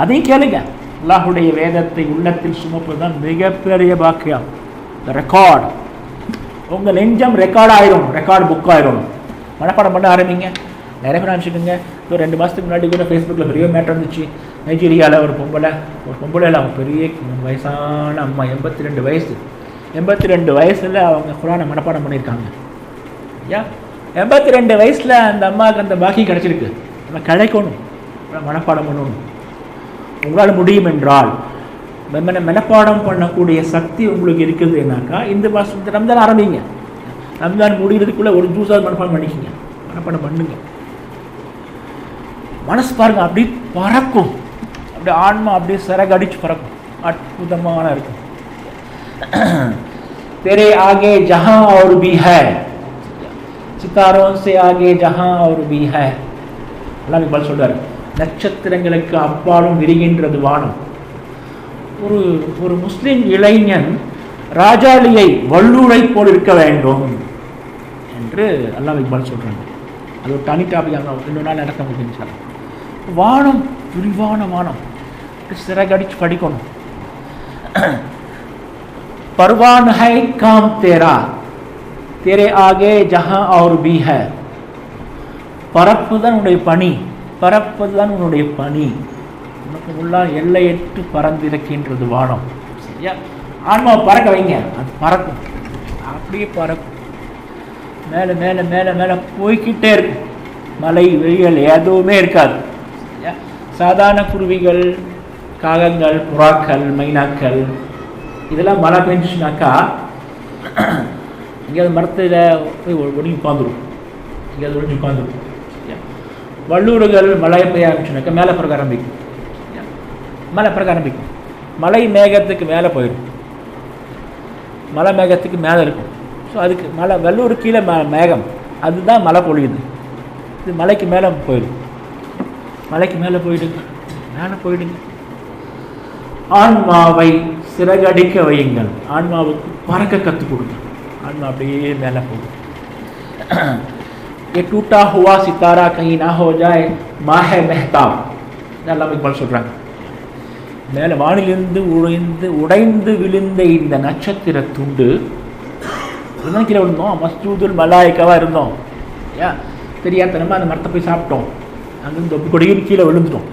அதையும் கேளுங்க. அல்லாஹுடைய வேதத்தை உள்ளத்தில் சுமப்பது தான் மிகப்பெரிய பாக்கியம். ரெக்கார்டு உங்கள் நெஞ்சம் ரெக்கார்ட் ஆயிரும், ரெக்கார்டு புக் ஆயிரும். மனப்பாடம் பண்ண ஆரம்பிங்க. நிறைய பேர் நினச்சிக்கோங்க. இப்போ 2 மாதத்துக்கு முன்னாடி கூட ஃபேஸ்புக்கில் பெரிய மேட்டர் இருந்துச்சு. நைஜீரியாவில் ஒரு பொம்பளை இல்லை, அவங்க பெரிய வயசான அம்மா, 82 வயசு. 82 வயசில் அவங்க குர்ஆனை மனப்பாடம் பண்ணியிருக்காங்க. 82 வயசில் அந்த அம்மாவுக்கு அந்த பாக்கி கிடச்சிருக்கு. நம்ம கிடைக்கணும், மனப்பாடம் பண்ணணும். உங்களால் முடியும் என்றால் மனப்பாடம் பண்ணக்கூடிய சக்தி உங்களுக்கு இருக்குதுன்னாக்கா இந்த ரம்ஜான் ஆரம்பிங்க. ரம்ஜான் முடிகிறதுக்குள்ளே ஒரு ஜூஸாக மனப்பாடம் பண்ணிக்கிங்க, மனப்பாடம் பண்ணுங்க. மனசு பாருங்க, அப்படி பறக்கும், அப்படி ஆன்மா அப்படியே சிறகடிச்சு பறக்கும். அற்புதமான இருக்கும். तेरे आगे जहां और भी है, सितारों से आगे जहां और भी है. அல்லாஹ் இக்பால் சொல்றாரு, நட்சத்திரங்களுக்கு அப்பாலும் விரிகின்றது வானம். ஒரு முஸ்லிம் இளைஞன் ராஜாளியை வல்லூரை போல் இருக்க வேண்டும் என்று அல்லாஹ் இக்பால் சொல்றாங்க. அது ஒரு தனி டாபிக், இன்னொரு நாள் நடக்க முடியும். வானம், விரிவான வானம், சிறகடிச்சு படிக்கணும். परवान है काम तेरा, तेरे आगे जहां और भी है. பறப்புதான் உன்னுடைய பணி, பறப்பதுதான் உன்னுடைய பணி. உனக்கு முன்னால் எல்லையற்று பறந்திருக்கின்றது வானம். சரியா? ஆன்மாவை பறக்க வைங்க, அது பறக்கும், அப்படியே பறக்கும். மேலே மேலே மேலே மேலே போய்கிட்டே இருக்கும். மலை வெயில் எதுவுமே இருக்காது. சரியா? சாதாரண குருவிகள், காகங்கள், புறாக்கள், மைனாக்கள், இதெல்லாம் மழை பெஞ்சிச்சுனாக்கா எங்கேயாவது மரத்தில் போய் ஒடுங்கி உட்காந்துரும், எங்கேயாவது ஒடுங்கி உட்காந்துரும். வல்லூறுகள் மழை பெய்ய ஆரம்பிச்சுனாக்கா மேலே பறக்க ஆரம்பிக்கும். மேலே பறக்க ஆரம்பிக்கும். மலை மேகத்துக்கு மேலே போயிடும், மலை மேகத்துக்கு மேலே இருக்கும். ஸோ அதுக்கு மலை, வல்லூர் கீழே மேகம், அதுதான் மழை பொழியுது. இது மலைக்கு மேலே போயிடும், மலைக்கு மேலே போயிடுங்க, மேலே போயிடுங்க. ஆன்மாவை சிறகடிக்க வையுங்கள், ஆன்மாவுக்கு பறக்க கற்றுக் கொடுங்க. ஆன்மா அப்படியே மேலே போகும். ये टूटा हुआ सितारा कहीं ना हो जाए माह मेहताब, அல்லாஹ் இக்பால் சொல்கிறாங்க. மேலே வானிலிருந்து உடைந்து விழுந்த இந்த நட்சத்திர துண்டு கீழே விழுந்தோம். மஸ்ஜூதுல் மலாய்க்காவாக இருந்தோம். தெரியாதனமா அந்த மரத்தை போய் சாப்பிட்டோம், அங்கிருந்து தொப்பு கொடியும் கீழே விழுந்துட்டோம்.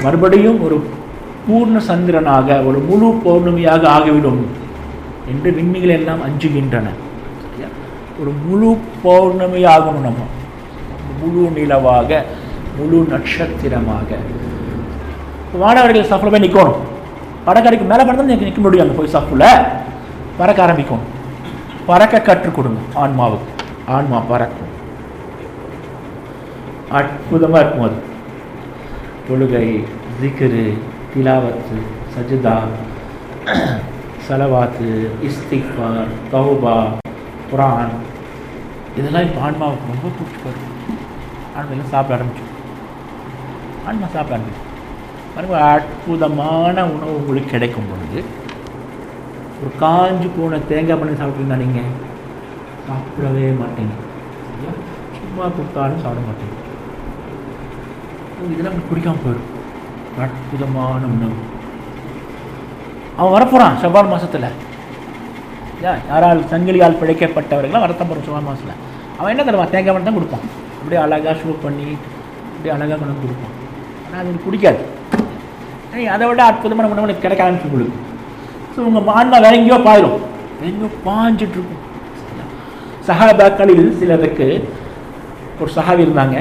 மறுபடியும் ஒரு பூர்ண சந்திரனாக, ஒரு முழு பௌர்ணமியாக ஆகிவிடும் என்று விண்மீன்கள் எல்லாம் அஞ்சுகின்றன. ஒரு முழு பௌர்ணமி ஆகணும், நம்ம முழு நிலவாக, முழு நட்சத்திரமாக. மாணவர்கள் சஃப்ல போய் நிற்கணும். படக்கடைக்கு மேலே பறந்தால் நிற்க முடியும். அங்கே போய் சஃப்ல பறக்க ஆரம்பிக்கணும். பறக்க கற்றுக் கொடுங்க ஆன்மாவுக்கு. ஆன்மா பறக்கும், அற்புதமாக இருக்கும். அது தொழுகை, ஜிக்ரு, திலாவத்து, சஜ்தா, சலவாத்து, இஸ்திக்பார், தௌபா, குரான், இதெல்லாம் இப்போ ஆன்மாவுக்கு ரொம்ப பிடிச்சி போயிடும். ஆன்மையெல்லாம் சாப்பிட ஆரம்பிச்சோம். ஆன்மா சாப்பிட ஆரம்பிச்சோம். பாருங்க, அற்புதமான உணவு உங்களுக்கு கிடைக்கும் பொழுது ஒரு காஞ்சு போன தேங்காய் பண்ணி சாப்பிட்டீங்கன்னா நீங்கள் சாப்பிடவே மாட்டீங்க. சும்மா கொடுத்தாலும் சாப்பிட மாட்டீங்க. இதெல்லாம் உங்களுக்கு பிடிக்காமல் போயிடும். அற்புதமான உணவு. அவன் வரப்போகிறான் ஷவ்வால் மாதத்தில். யாரால் சங்கிலியால் பிழைக்கப்பட்டவர்களாம் வரத்தான் போகிறோம் ஷவ்வால் மாதத்தில். அவன் என்ன தருவான்? தேங்காய் பண்ணி தான் கொடுப்பான். அப்படியே அழகாக ஷூ பண்ணி அப்படியே அழகாக கொண்டு வந்து கொடுப்பான். ஆனால் அது எனக்கு பிடிக்காது. அதை விட அற்புதமான உணவு எனக்கு கிடைக்க ஆரம்பிச்சு கொடுக்கும். ஸோ உங்கள் ஆன்மா வேற எங்கேயோ பாயிரும், எங்கேயோ பாஞ்சிட்ருக்கும். சஹாபாக்களில் சிலருக்கு ஒரு சஹாபி இருந்தாங்க.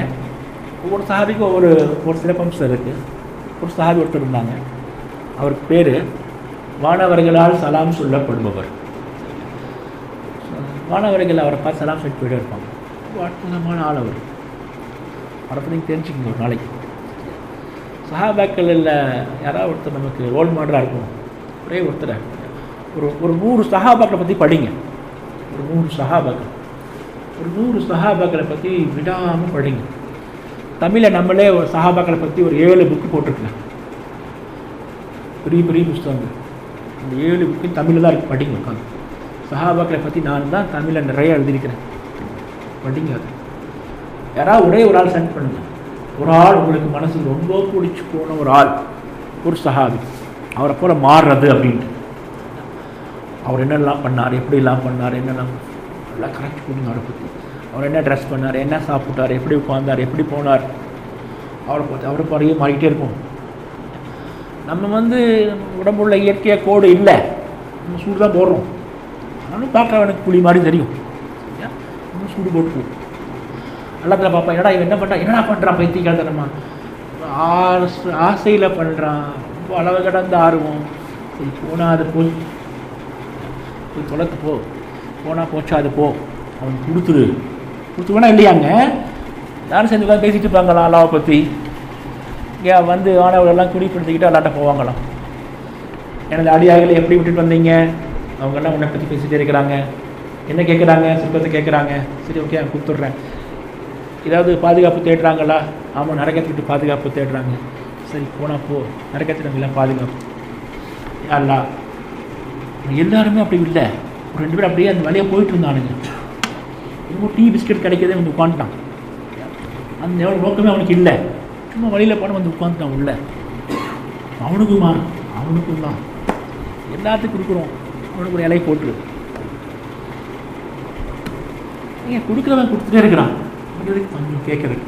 ஒவ்வொரு சஹாபிக்கும் ஒரு சிறப்பம்சம் இருக்குது. ஒரு சஹாபி ஒருத்தர் இருந்தாங்க. அவருக்கு பேர் வானவர்களால் சலாம் சொல்லப்படுபவர். வானவர்கள் அவரை பார்த்து சலாம் சொல்லிட்டு போயிட்டே இருப்பாங்க. அற்புதமான ஆள் அவர். அவரை பற்றி தெரிஞ்சுக்கங்க ஒரு நாளைக்கு. சஹாபாக்களில் யாராவது ஒருத்தர் நமக்கு ரோல் மாடலாக இருக்கும். ஒரே ஒருத்தர் ஒரு 100 சஹாபாக்களை பற்றி படிங்க. ஒரு 100 சஹாபாக்களை பற்றி விடாமல் படிங்க. தமிழில் நம்மளே ஒரு சஹாபாக்களை பற்றி ஒரு 7 புக்கு போட்டிருக்கலாம். பெரிய பெரிய புஸ்தகங்கள். அந்த 7 புக்கும் தமிழில் தான் இருக்குது, படிங்க உட்காந்து. சஹாபாக்களை பற்றி நான் தான் தமிழில் நிறைய எழுதியிருக்கிறேன், படிங்க. அது யாராவது ஒரே ஒரு ஆள் சென்ட் பண்ணுங்க, ஒரு ஆள் உங்களுக்கு மனசுக்கு ரொம்ப பிடிச்சி போன ஒரு ஆள், ஒரு சஹாபி, அவரை போல் மாறுறது அப்படின்ட்டு. அவர் என்னெல்லாம் பண்ணார், எப்படிலாம் பண்ணார், என்னெல்லாம் எல்லாம் கரெக்ட் பண்ணுங்க. அவரை பற்றி அவர் என்ன ட்ரெஸ் பண்ணார், என்ன சாப்பிட்டார், எப்படி உட்கார்ந்தார், எப்படி போனார், அவரை பாறையே மாறிக்கிட்டே இருக்கும். நம்ம உடம்புள்ள இயற்கையாக கோடு இல்லை, நம்ம சூடு தான் போடுறோம். ஆனாலும் பார்க்க எனக்கு புளி மாதிரி தெரியும், நம்ம சூடு போட்டு எல்லாத்தில் பார்ப்பேன். என்னடா இவன் என்ன பண்ணுறான், என்னடா பண்ணுறான் பைத்தியக்காரத்தனமா, ஆசையில் பண்ணுறான், ரொம்ப அளவு கடந்த ஆர்வம். சரி போனால் அது போய் தொலைத்து போனால் போச்சா அது போ, அவன் கொடுத்துருவேனா இல்லையாங்க. யாரும் சேர்ந்து உட்காந்து பேசிட்டு இருப்பாங்களாம் அல்லாவை பற்றி. ஏன் ஆனவர்களெல்லாம் குடிப்படுத்திக்கிட்டு அல்லாட்ட போவாங்களாம். எனது அடியார்களை எப்படி விட்டுட்டு வந்தீங்க, அவங்கெல்லாம் உன்னை பற்றி பேசிகிட்டே இருக்கிறாங்க, என்ன கேட்குறாங்க, சிற்பத்தை கேட்குறாங்க. சரி ஓகே நான் கொடுத்துட்றேன். ஏதாவது பாதுகாப்பு தேடுறாங்களா, ஆமாம் நரகத்துக்கிட்டு பாதுகாப்பு தேடுறாங்க. சரி போனால் போ, நரகத்துக்கு பாதுகாப்பு. அல்லா எல்லாருமே அப்படி இல்லை, ஒரு 2 பேர் அப்படியே அந்த வழியாக போயிட்டு இருந்தானுங்க. இன்னும் டீ பிஸ்கெட் கிடைக்கிறதே உட்காந்துட்டான். அந்த எவ்வளோ நோக்கமே அவனுக்கு இல்லை, சும்மா வழியில் போன உட்காந்துட்டான் உள்ள. அவனுக்கும் தான் எல்லாத்துக்கும் கொடுக்குறோம், அவனுக்கு ஒரு இலை போட்டு நீங்கள் கொடுக்குறவன் கொடுத்துட்டே இருக்கிறான். கொஞ்சம் கேட்குறது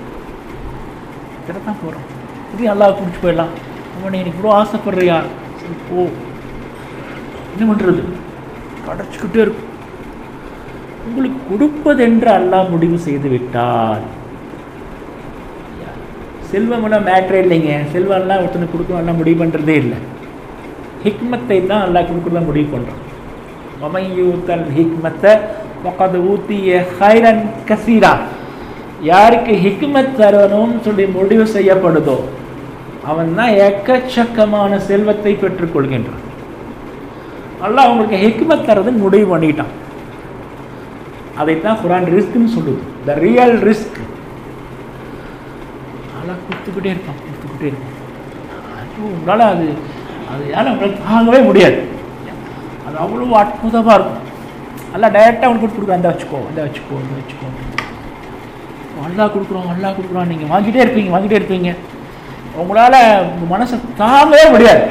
தான் போகிறோம். இது நல்லா குடிச்சு போயிடலாம். அவனை எனக்கு இவ்வளோ ஆசைப்படுறியா, சரி போ, என்ன பண்ணுறது, கடைச்சிக்கிட்டே இருக்கும். உங்களுக்கு கொடுப்பதென்று அல்லாஹ் முடிவு செய்து விட்டால், செல்வமெல்லாம் மேட்ரே இல்லைங்க. செல்வம்லாம் ஒருத்தனை கொடுக்கணும் முடிவு பண்ணுறதே இல்லை, ஹிக்மத்தை தான் அல்லாஹ் கொடுக்குறதா முடிவு பண்ணுறான். மமையூத்தல் ஹிக்மத்தை பக்கத்து ஊத்திய ஹைரன் கசீரா, யாருக்கு ஹிக்மத் தரணும்னு சொல்லி முடிவு செய்யப்படுதோ அவன் தான் எக்கச்சக்கமான செல்வத்தை பெற்றுக்கொள்கின்றான். அல்லாஹ் அவங்களுக்கு ஹிக்மத் தரதுன்னு முடிவு பண்ணிட்டான். அதைத்தான் குர்ஆன் ரிஸ்க்னு சொல்லுது, த ரியல் ரிஸ்க். அல்லாஹ் கொடுத்துக்கிட்டே இருப்பான். உங்களால் அது யாரும் உங்களுக்கு தாங்கவே முடியாது. அது அவ்வளோ அற்புதமாக இருக்கும். அல்லாஹ் டைரெக்டாக அவனுக்கு கொடுக்குறான், அந்த வச்சுக்கோ. அல்லாஹ் கொடுக்குறான், நீங்கள் வாங்கிட்டே இருப்பீங்க. உங்களால் உங்கள் மனசை தாங்கவே முடியாது.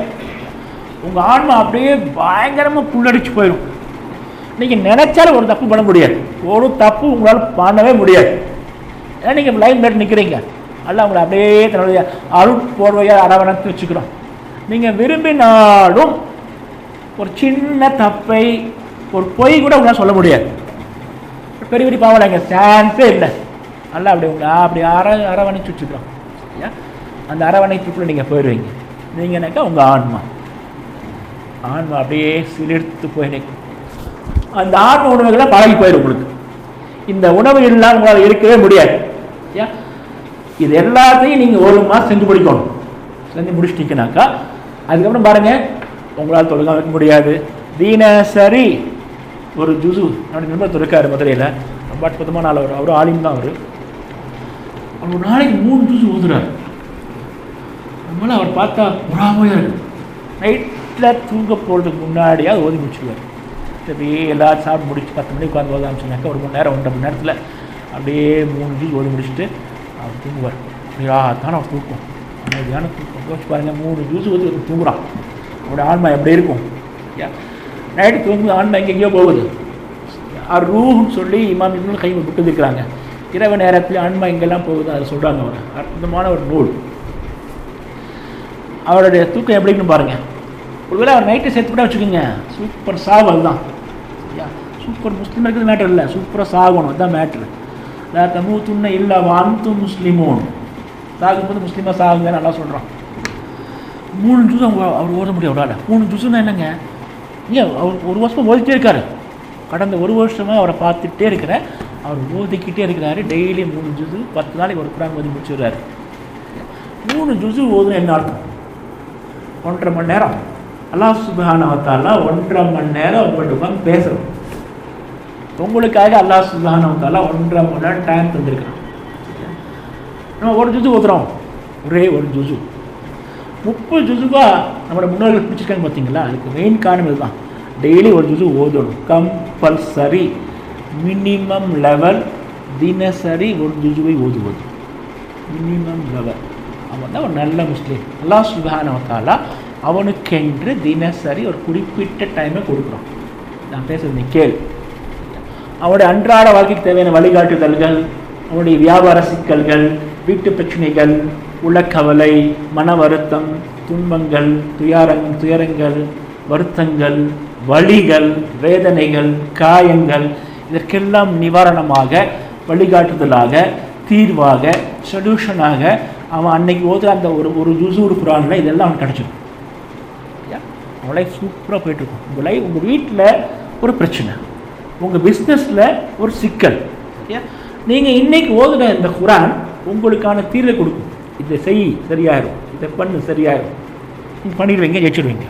உங்கள் ஆன்மா அப்படியே பயங்கரமாக புல்லடிச்சு போயிடும். நீங்கள் நினைச்சாலும் ஒரு தப்பு பண்ண முடியாது, ஒரு தப்பு உங்களால் பண்ணவே முடியாது. ஏன்னா நீங்கள் லைன் பேட் நிற்கிறீங்க. அல்லாஹ் உங்களை அப்படியே தன்னுடைய அருட்போர்வையாக அரவணைத்து வச்சுக்கிறோம். நீங்கள் விரும்பினாலும் ஒரு சின்ன தப்பை, ஒரு பொய் கூட உங்களால் சொல்ல முடியாது. பெரிய பெரிய பாவம் இங்கே சான்ஸே இல்லை. அல்லாஹ் அப்படி உங்களை அப்படி அரவணைச்சு வச்சுக்கிறோம். சரியா? அந்த அரவணைப்புக்குள்ளே நீங்கள் போயிடுவீங்க. நீங்கன்னாக்கா உங்கள் ஆன்மா அப்படியே சிலிர்த்து போய் நிற்கும். அந்த ஆன்ம உணவுகளை பழகி போயிடும் உங்களுக்கு. இந்த உணவு இல்லாமல் உங்களால் இருக்கவே முடியாது. சரியா? இது எல்லாத்தையும் நீங்கள் 1 மாதம் செஞ்சு முடிச்சிட்டீங்கன்னாக்கா அதுக்கப்புறம் பாருங்கள், உங்களால் தொழுக வைக்க முடியாது. தினசரி ஒரு ஜுசு, அப்படி நண்பர் இருக்காரு மதுரையில், ரொம்ப அற்புதமான ஆள். அவர் ஆலிம் தான். அவர் ஒரு நாளைக்கு 3 ஜுசு ஓதுறாரு. நம்மளால் அவர் பார்த்தா புறாமையாக இருக்கு. நைட்டில் தூங்க போகிறதுக்கு முன்னாடியாக ஓதி முடிச்சுடுவார். அப்படியே எல்லாரும் சாப்பிட்டு முடிச்சு 10 மணிக்கு உட்காந்து ஓத ஆரம்பிச்சுனாக்கா 1 மணி நேரம் 1.5 மணி நேரத்தில் அப்படியே 3 ஜூஸ் ஓதி முடிச்சுட்டு அவர் தூங்குவார். அப்படியா தானே அவர் தூக்கம், அமைதியான தூக்கம். யோசிச்சு பாருங்கள், 3 ஜூஸ் ஓதி தூங்குறான். அவருடைய ஆன்மா எப்படி இருக்கும்? நைட்டு தூங்கு ஆன்மா எங்கெங்கேயோ போகுது. ரூஹ்னு சொல்லி இமாம் இப்னு கைம் விட்டு இருக்கிறாங்க. இரவு நேரத்தில் ஆன்மா எங்கெல்லாம் போகுது அதை சொல்கிறாங்க. அவர் அற்புதமான ஒரு நூல். அவருடைய தூக்கம் எப்படின்னு பாருங்கள். ஒருவேளை அவர் நைட்டை சேர்த்துக்கிட்டா வச்சுக்கோங்க, சூப்பர் சாவு. அதுதான் சரியா? சூப்பர் முஸ்லீம் இருக்கிறது மேட்ரு இல்லை, சூப்பராக சாகணும், அதுதான் மேட்ரு. லா தமூதுன்ன இல்லா வஅன்தும் முஸ்லிமூன். சாகும்போது முஸ்லீமாக சாகுங்க நல்லா சொல்கிறான். 3 ஜூஸ் அவர் ஓத முடியும் அவரால். 3 ஜூஸுன்னா என்னங்க? ஏன் அவர் 1 வருஷமாக ஓதிக்கிட்டே இருக்காரு. கடந்த 1 வருஷமாக அவரை பார்த்துட்டே இருக்கிறேன். அவர் ஓதிக்கிட்டே இருக்கிறாரு. டெய்லி 3 ஜூஸு, 10 நாளைக்கு ஒரு குரான் ஓதி முடிச்சுடுறாரு. 3 ஜூஸு ஓதுன்னு என்ன அர்த்தம்? 1.5 மணி நேரம். அல்லாஹ் சுப்ஹானஹு வ தஆலா 1.5 மணி நேரம் உங்கள்கிட்ட உட்காந்து பேசுகிறோம். உங்களுக்காக அல்லாஹ் சுப்ஹானஹு வ தஆலா 1.5 மணி நேரம் டைம் தந்திருக்கிறான். நம்ம 1 ஜூஸு ஓதுறோம், ஒரே 1 ஜூஸு. 30 ஜுசுவாக நம்மளோட முன்னோர்கள் பிடிச்சிருக்காங்க பார்த்தீங்களா? அதுக்கு மெயின் காரணம் இதுதான். டெய்லி ஒரு ஜுசு ஓதணும், கம்பல்சரி. மினிமம் லெவல் தினசரி ஒரு ஜுசுவை ஓதுவது, மினிமம் லெவல். அவன் தான் ஒரு நல்ல முஸ்லீம். அல்லாஹ் சுப்ஹானஹு வ தஆலா அவனுக்கென்று தினசரி ஒரு குறிப்பிட்ட டைமை கொடுக்குறான். நான் பேசுறது நீ கேள். அவனுடைய அன்றாட வாழ்க்கைக்கு தேவையான வழிகாட்டுதல்கள், அவனுடைய வியாபார சிக்கல்கள், வீட்டு பிரச்சனைகள், உலக்கவலை, மன வருத்தம், துன்பங்கள், துயரங்கள், வருத்தங்கள், வலிகள், வேதனைகள், காயங்கள், இதற்கெல்லாம் நிவாரணமாக, வழிகாட்டுதலாக, தீர்வாக, சொல்யூஷனாக அவன் அன்னைக்கு ஓதுற அந்த ஒரு ஜுசூர் குரானில் இதெல்லாம் அவனுக்கு கிடச்சிடும். அவன் லைஃப் சூப்பராக போயிட்டுருக்கும். உங்கள் லைஃப், உங்கள் வீட்டில் ஒரு பிரச்சனை, உங்கள் பிஸ்னஸில் ஒரு சிக்கல், நீங்கள் இன்றைக்கி ஓதுன இந்த குரான் உங்களுக்கான தீர்வை கொடுக்கும். இதை செய் சரியாயிரும், இதை பண்ணு சரியாயிரும், நீங்கள் பண்ணிடுவீங்க, ஜெயிச்சிடுவீங்க.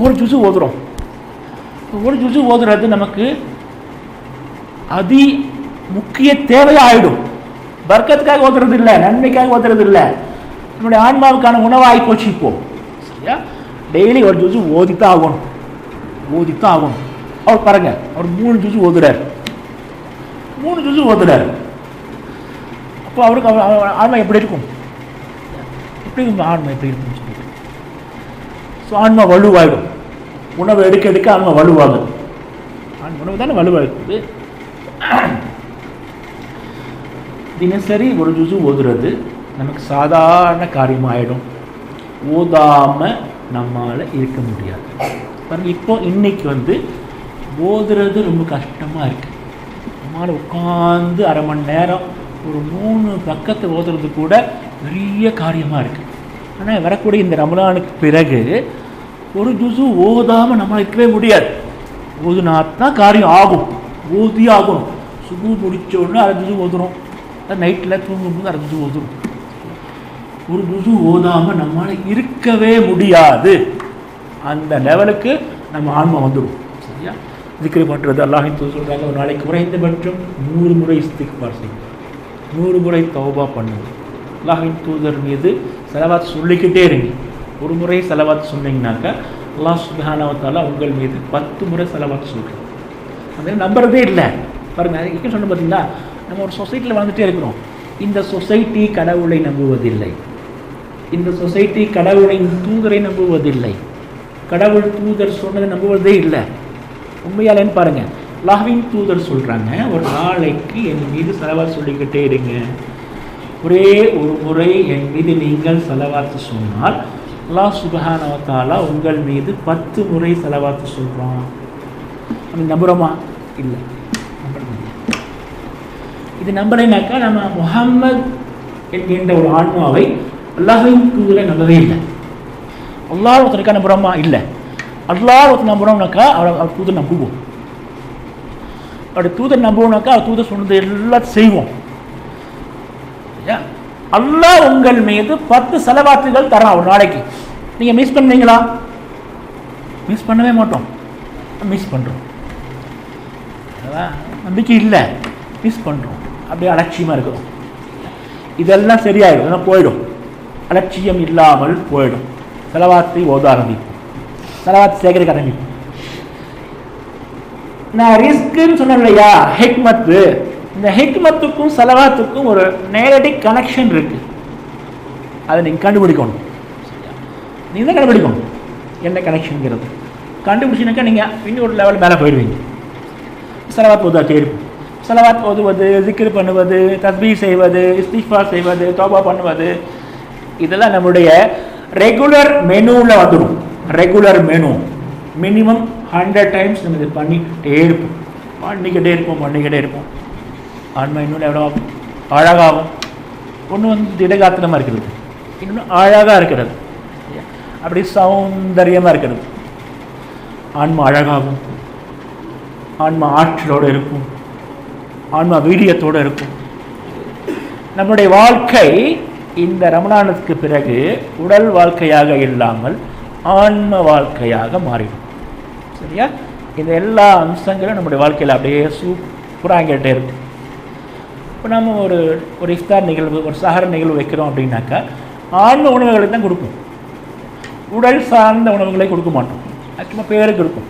ஒரு ஜுசு ஓதுறோம். ஒரு ஜுசு ஓதுறது நமக்கு அதி முக்கிய தேவையாகிடும். வர்க்கத்துக்காக ஓதுறது இல்லை, நன்மைக்காக ஓதுறது இல்லை, நம்முடைய ஆன்மாவுக்கான உணவாகி போச்சு. இப்போ சரியா? டெய்லி ஒரு ஜுசு ஓதித்தான் ஆகணும், ஓதித்தான் ஆகணும். அவர் பாருங்க, அவர் 3 ஜுசு ஓதுறார், 3 ஜுசு ஓதுறார். அப்போ அவருக்கு ஆன்மா எப்படி இருக்கும்? எப்படி இருக்கும் ஆன்மா? எப்படி இருக்குன்னு சொல்லிட்டு ஸோ ஆன்மா வலுவாயிடும். உணவு எடுக்க எடுக்க ஆன்மா வலுவாகுது. உணவு தானே வலுவாகுது. தினசரி ஒரு ஜுசு ஓதுறது நமக்கு சாதாரண காரியமாகிடும். ஓதாமல் நம்மால் இருக்க முடியாது. பாருங்கள், இப்போ இன்னைக்கு ஓதுறது ரொம்ப கஷ்டமாக இருக்குது. நம்மளால் உட்காந்து அரை மணி நேரம் ஒரு 3 பக்கத்தை ஓதுறது கூட பெரிய காரியமாக இருக்குது. ஆனால் வரக்கூடிய இந்த ரமலானுக்கு பிறகு ஒரு ஜுசு ஓதாமல் நம்மளால் இருக்கவே முடியாது. ஓதுனாத்தான் காரியம் ஆகும், ஓதி ஆகணும். சுபு முடித்தோடனே அரை ஜுசு ஓதுறோம், நைட்டில் தூங்கும்போது அரை ஜுசு ஓதுறோம். ஒரு ஜுசு ஓதாமல் நம்மளால் இருக்கவே முடியாது. அந்த லெவலுக்கு நம்ம ஆன்மா வந்துடும். சரியா? திக்ரு பண்ணுறது, அல்லாஹின் தூதர் சொல்கிறாங்க, ஒரு நாளைக்கு குறைந்தபட்சம் 100 முறை இஸ்திக்பார் செய்யும், 100 முறை தௌபா பண்ணுங்க. அல்லாஹின் தூதர் மீது ஸலவாத் சொல்லிக்கிட்டே இருங்க. ஒரு முறை ஸலவாத் சொன்னீங்கன்னாக்கா அல்லாஹ் சுப்ஹானஹு வ தஆலா உங்கள் மீது 10 முறை ஸலவாத் சொல்கிறோம். அது நம்புறதே இல்லை. பாருங்கள், இங்கே சொன்ன பார்த்தீங்களா, நம்ம ஒரு சொசைட்டியில் வாழ்ந்துகிட்டே இருக்கிறோம். இந்த சொசைட்டி கடவுளை நம்புவதில்லை, இந்த சொசைட்டி கடவுளின் தூதரை நம்புவதில்லை, கடவுள் தூதர் சொன்னதை நம்புவதே இல்லை. உண்மையாலேன்னு பாருங்கள், அல்லாஹ்வின் தூதர் சொல்கிறாங்க, ஒரு நாளைக்கு என் மீது ஸலவாத் சொல்லிக்கிட்டே இருங்க. ஒரே ஒரு முறை என் மீது நீங்கள் ஸலவாத்து சொன்னால் அல்லாஹ் சுப்ஹானஹு வ தஆலா உங்கள் மீது 10 முறை ஸலவாத்து சொல்கிறான். நம்ம நம்புகிறோமா? இல்லை, நம்புறது. இது நம்பலைனாக்கா நம்ம முஹம்மது என்கின்ற ஒரு ஆன்மாவை, அல்லாஹ்வின் தூதரை நம்பவே இல்லை. அல்லாஹ் ஒருத்தருக்கா நம்புகிறோமா? இல்லை. அல்லாஹ் ஒருத்தர் நம்புகிறோம்னாக்கா அவர் தூதர் நம்புவோம். அவருடைய தூதர் நம்புவோம்னாக்கா அவர் தூதர் சொன்னது எல்லாம் செய்வோம். அல்லாஹ் உங்கள் மீது 10 ஸலவாத்துகள் தரான் ஒரு நாளைக்கு. நீங்கள் மிஸ் பண்ணுவீங்களா? மிஸ் பண்ணவே மாட்டோம். மிஸ் பண்ணுறோம். நம்பிக்கை இல்லை, மிஸ் பண்ணுறோம். அப்படியே அலட்சியமாக இருக்கிறோம். இதெல்லாம் சரியாயிடும், இதெல்லாம் போயிடும். அலட்சியம் இல்லாமல் போயிடும். ஸலவாத்தை ஓத ஆரம்பிப்போம், ஸலவாத் சேகரிக்க ஆரம்பிப்போம். நான் ரிஸ்க்குன்னு சொன்னேன் இல்லையா, ஹிக்மத்து. இந்த ஹிக்மத்துக்கும் ஸலவாத்துக்கும் ஒரு நேரடி கனெக்ஷன் இருக்குது. அதை நீங்கள் கண்டுபிடிக்கணும். நீங்கள் தான் கண்டுபிடிக்கணும் என்ன கனெக்ஷனுங்கிறது. கண்டுபிடிச்சினாக்கா நீங்கள் இன்னொரு லெவல் மேலே போயிடுவீங்க. ஸலவாத் ஓதாட்டே இருக்கும். ஸலவாத் ஓதுவது, ஜிக்ர் பண்ணுவது, தஸ்பீஹ் செய்வது, இஸ்திக்ஃபார் செய்வது, தௌபா பண்ணுவது, இதெல்லாம் நம்முடைய ரெகுலர் மெனுவில் வந்துடும். ரெகுலர் மெனு மினிமம் 100 டைம்ஸ் நம்ம இது பண்ணிக்கிட்டே இருப்போம், பண்ணிக்கிட்டே இருப்போம். ஆன்மா இன்னொன்று எவ்வளோ ஆகும்? அழகாகும். ஒன்று திடகாத்திரமாக இருக்கிறது, இன்னொன்று அழகாக இருக்கிறது, அப்படி சௌந்தரியமாக இருக்கிறது. ஆன்மா அழகாகும், ஆன்மா ஆற்றலோடு இருக்கும், ஆன்மா வீரியத்தோடு இருக்கும். நம்முடைய வாழ்க்கை இந்த ரமலானுக்கு பிறகு உடல் வாழ்க்கையாக இல்லாமல் ஆன்ம வாழ்க்கையாக மாறிடும். சரியா? இந்த எல்லா அம்சங்களும் நம்முடைய வாழ்க்கையில் அப்படியே சூப்பராகிட்டே இருக்கும். இப்போ நம்ம ஒரு இஃப்தார் நிகழ்வு, ஒரு சஹர் நிகழ்வு வைக்கிறோம் அப்படின்னாக்கா ஆன்ம உணவுகளை தான் கொடுப்போம், உடல் சார்ந்த உணவுகளை கொடுக்க மாட்டோம். சும்மா பேருக்கு இருக்கும்,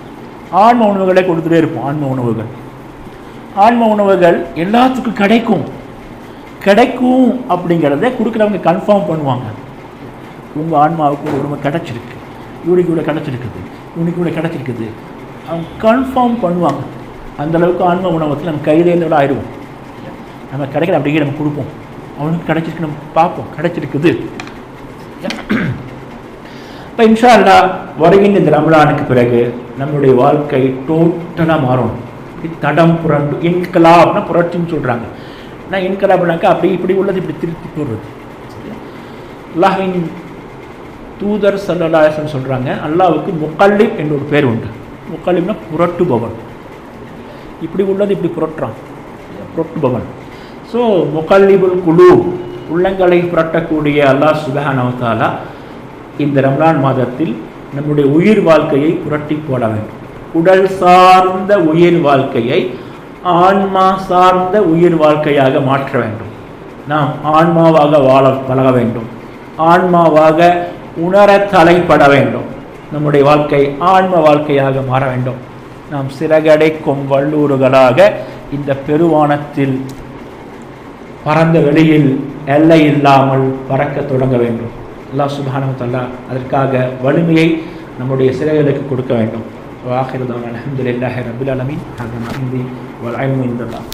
ஆன்ம உணவுகளை கொடுத்துட்டே இருப்போம். ஆன்ம உணவுகள் எல்லாத்துக்கும் கிடைக்கும் அப்படிங்கிறத கொடுக்குறவங்க கன்ஃபார்ம் பண்ணுவாங்க. உங்கள் ஆன்மாவுக்கு ஒரு உணவு கிடச்சிருக்கு, இவனுக்கு இவ்வளோ கிடச்சிருக்குது, இவனுக்கு இவ்வளோ கிடச்சிருக்குது, அவங்க கன்ஃபார்ம் பண்ணுவாங்க. அந்தளவுக்கு ஆன்ம உணவத்தில் நம்ம கையிலேருந்து ஆயிடுவோம். நம்ம கிடைக்கிற அப்படியே நம்ம கொடுப்போம், அவனுக்கு கிடச்சிருக்கு, நம்ம பார்ப்போம் கிடச்சிருக்குது. இப்போ இன்ஷா அல்லாஹ் வருகின்ற இந்த ரமலானுக்கு பிறகு நம்மளுடைய வாழ்க்கை டோட்டலாக மாறணும். தடம் புரண்டு இன்கலாப்னா புரட்சின்னு சொல்கிறாங்க. ஆனால் இன்கலாப்னாக்கா அப்படி இப்படி உள்ளது இப்படி திருத்தி போடுறது. அல்லாஹ்வின் தூதர் ஸல்லல்லாஹு அலைஹி வஸல்லம் சொல்கிறாங்க, அல்லாஹ்வுக்கு முகல்லிப் என்ற ஒரு பேர் உண்டு. முகல்லிப்னா புரட்டுபவன், இப்படி உள்ளது இப்படி புரட்டுபவன். ஸோ முகல்லிபுல் குலூப், உள்ளங்களை புரட்டக்கூடிய அல்லாஹ் சுப்ஹானஹு வ தஆலா இந்த ரமலான் மாதத்தில் நம்முடைய உயிர் வாழ்க்கையை புரட்டி போட வேண்டும். உடல் சார்ந்த உயிர் வாழ்க்கையை ஆன்மா சார்ந்த உயிர் வாழ்க்கையாக மாற்ற வேண்டும். நாம் ஆன்மாவாக வாழ பழக வேண்டும், ஆன்மாவாக உணர தலைப்பட வேண்டும். நம்முடைய வாழ்க்கை ஆன்ம வாழ்க்கையாக மாற வேண்டும். நாம் சிறகடைக்கும் வல்லூறுகளாக இந்த பெருவானத்தில் பரந்த வெளியில் எல்லை இல்லாமல் பறக்க தொடங்க வேண்டும். அல்லாஹ் சுப்ஹானஹு வ தஆலா அதற்காக வலிமையை நம்முடைய சிறைகளுக்கு கொடுக்க வேண்டும். வாஹிரு தஅவானா அல்ஹம்துலில்லாஹி ரப்பில் ஆலமீன். ஹாதா மா இன்தி வல் இல்மு இன்தல்லாஹ்.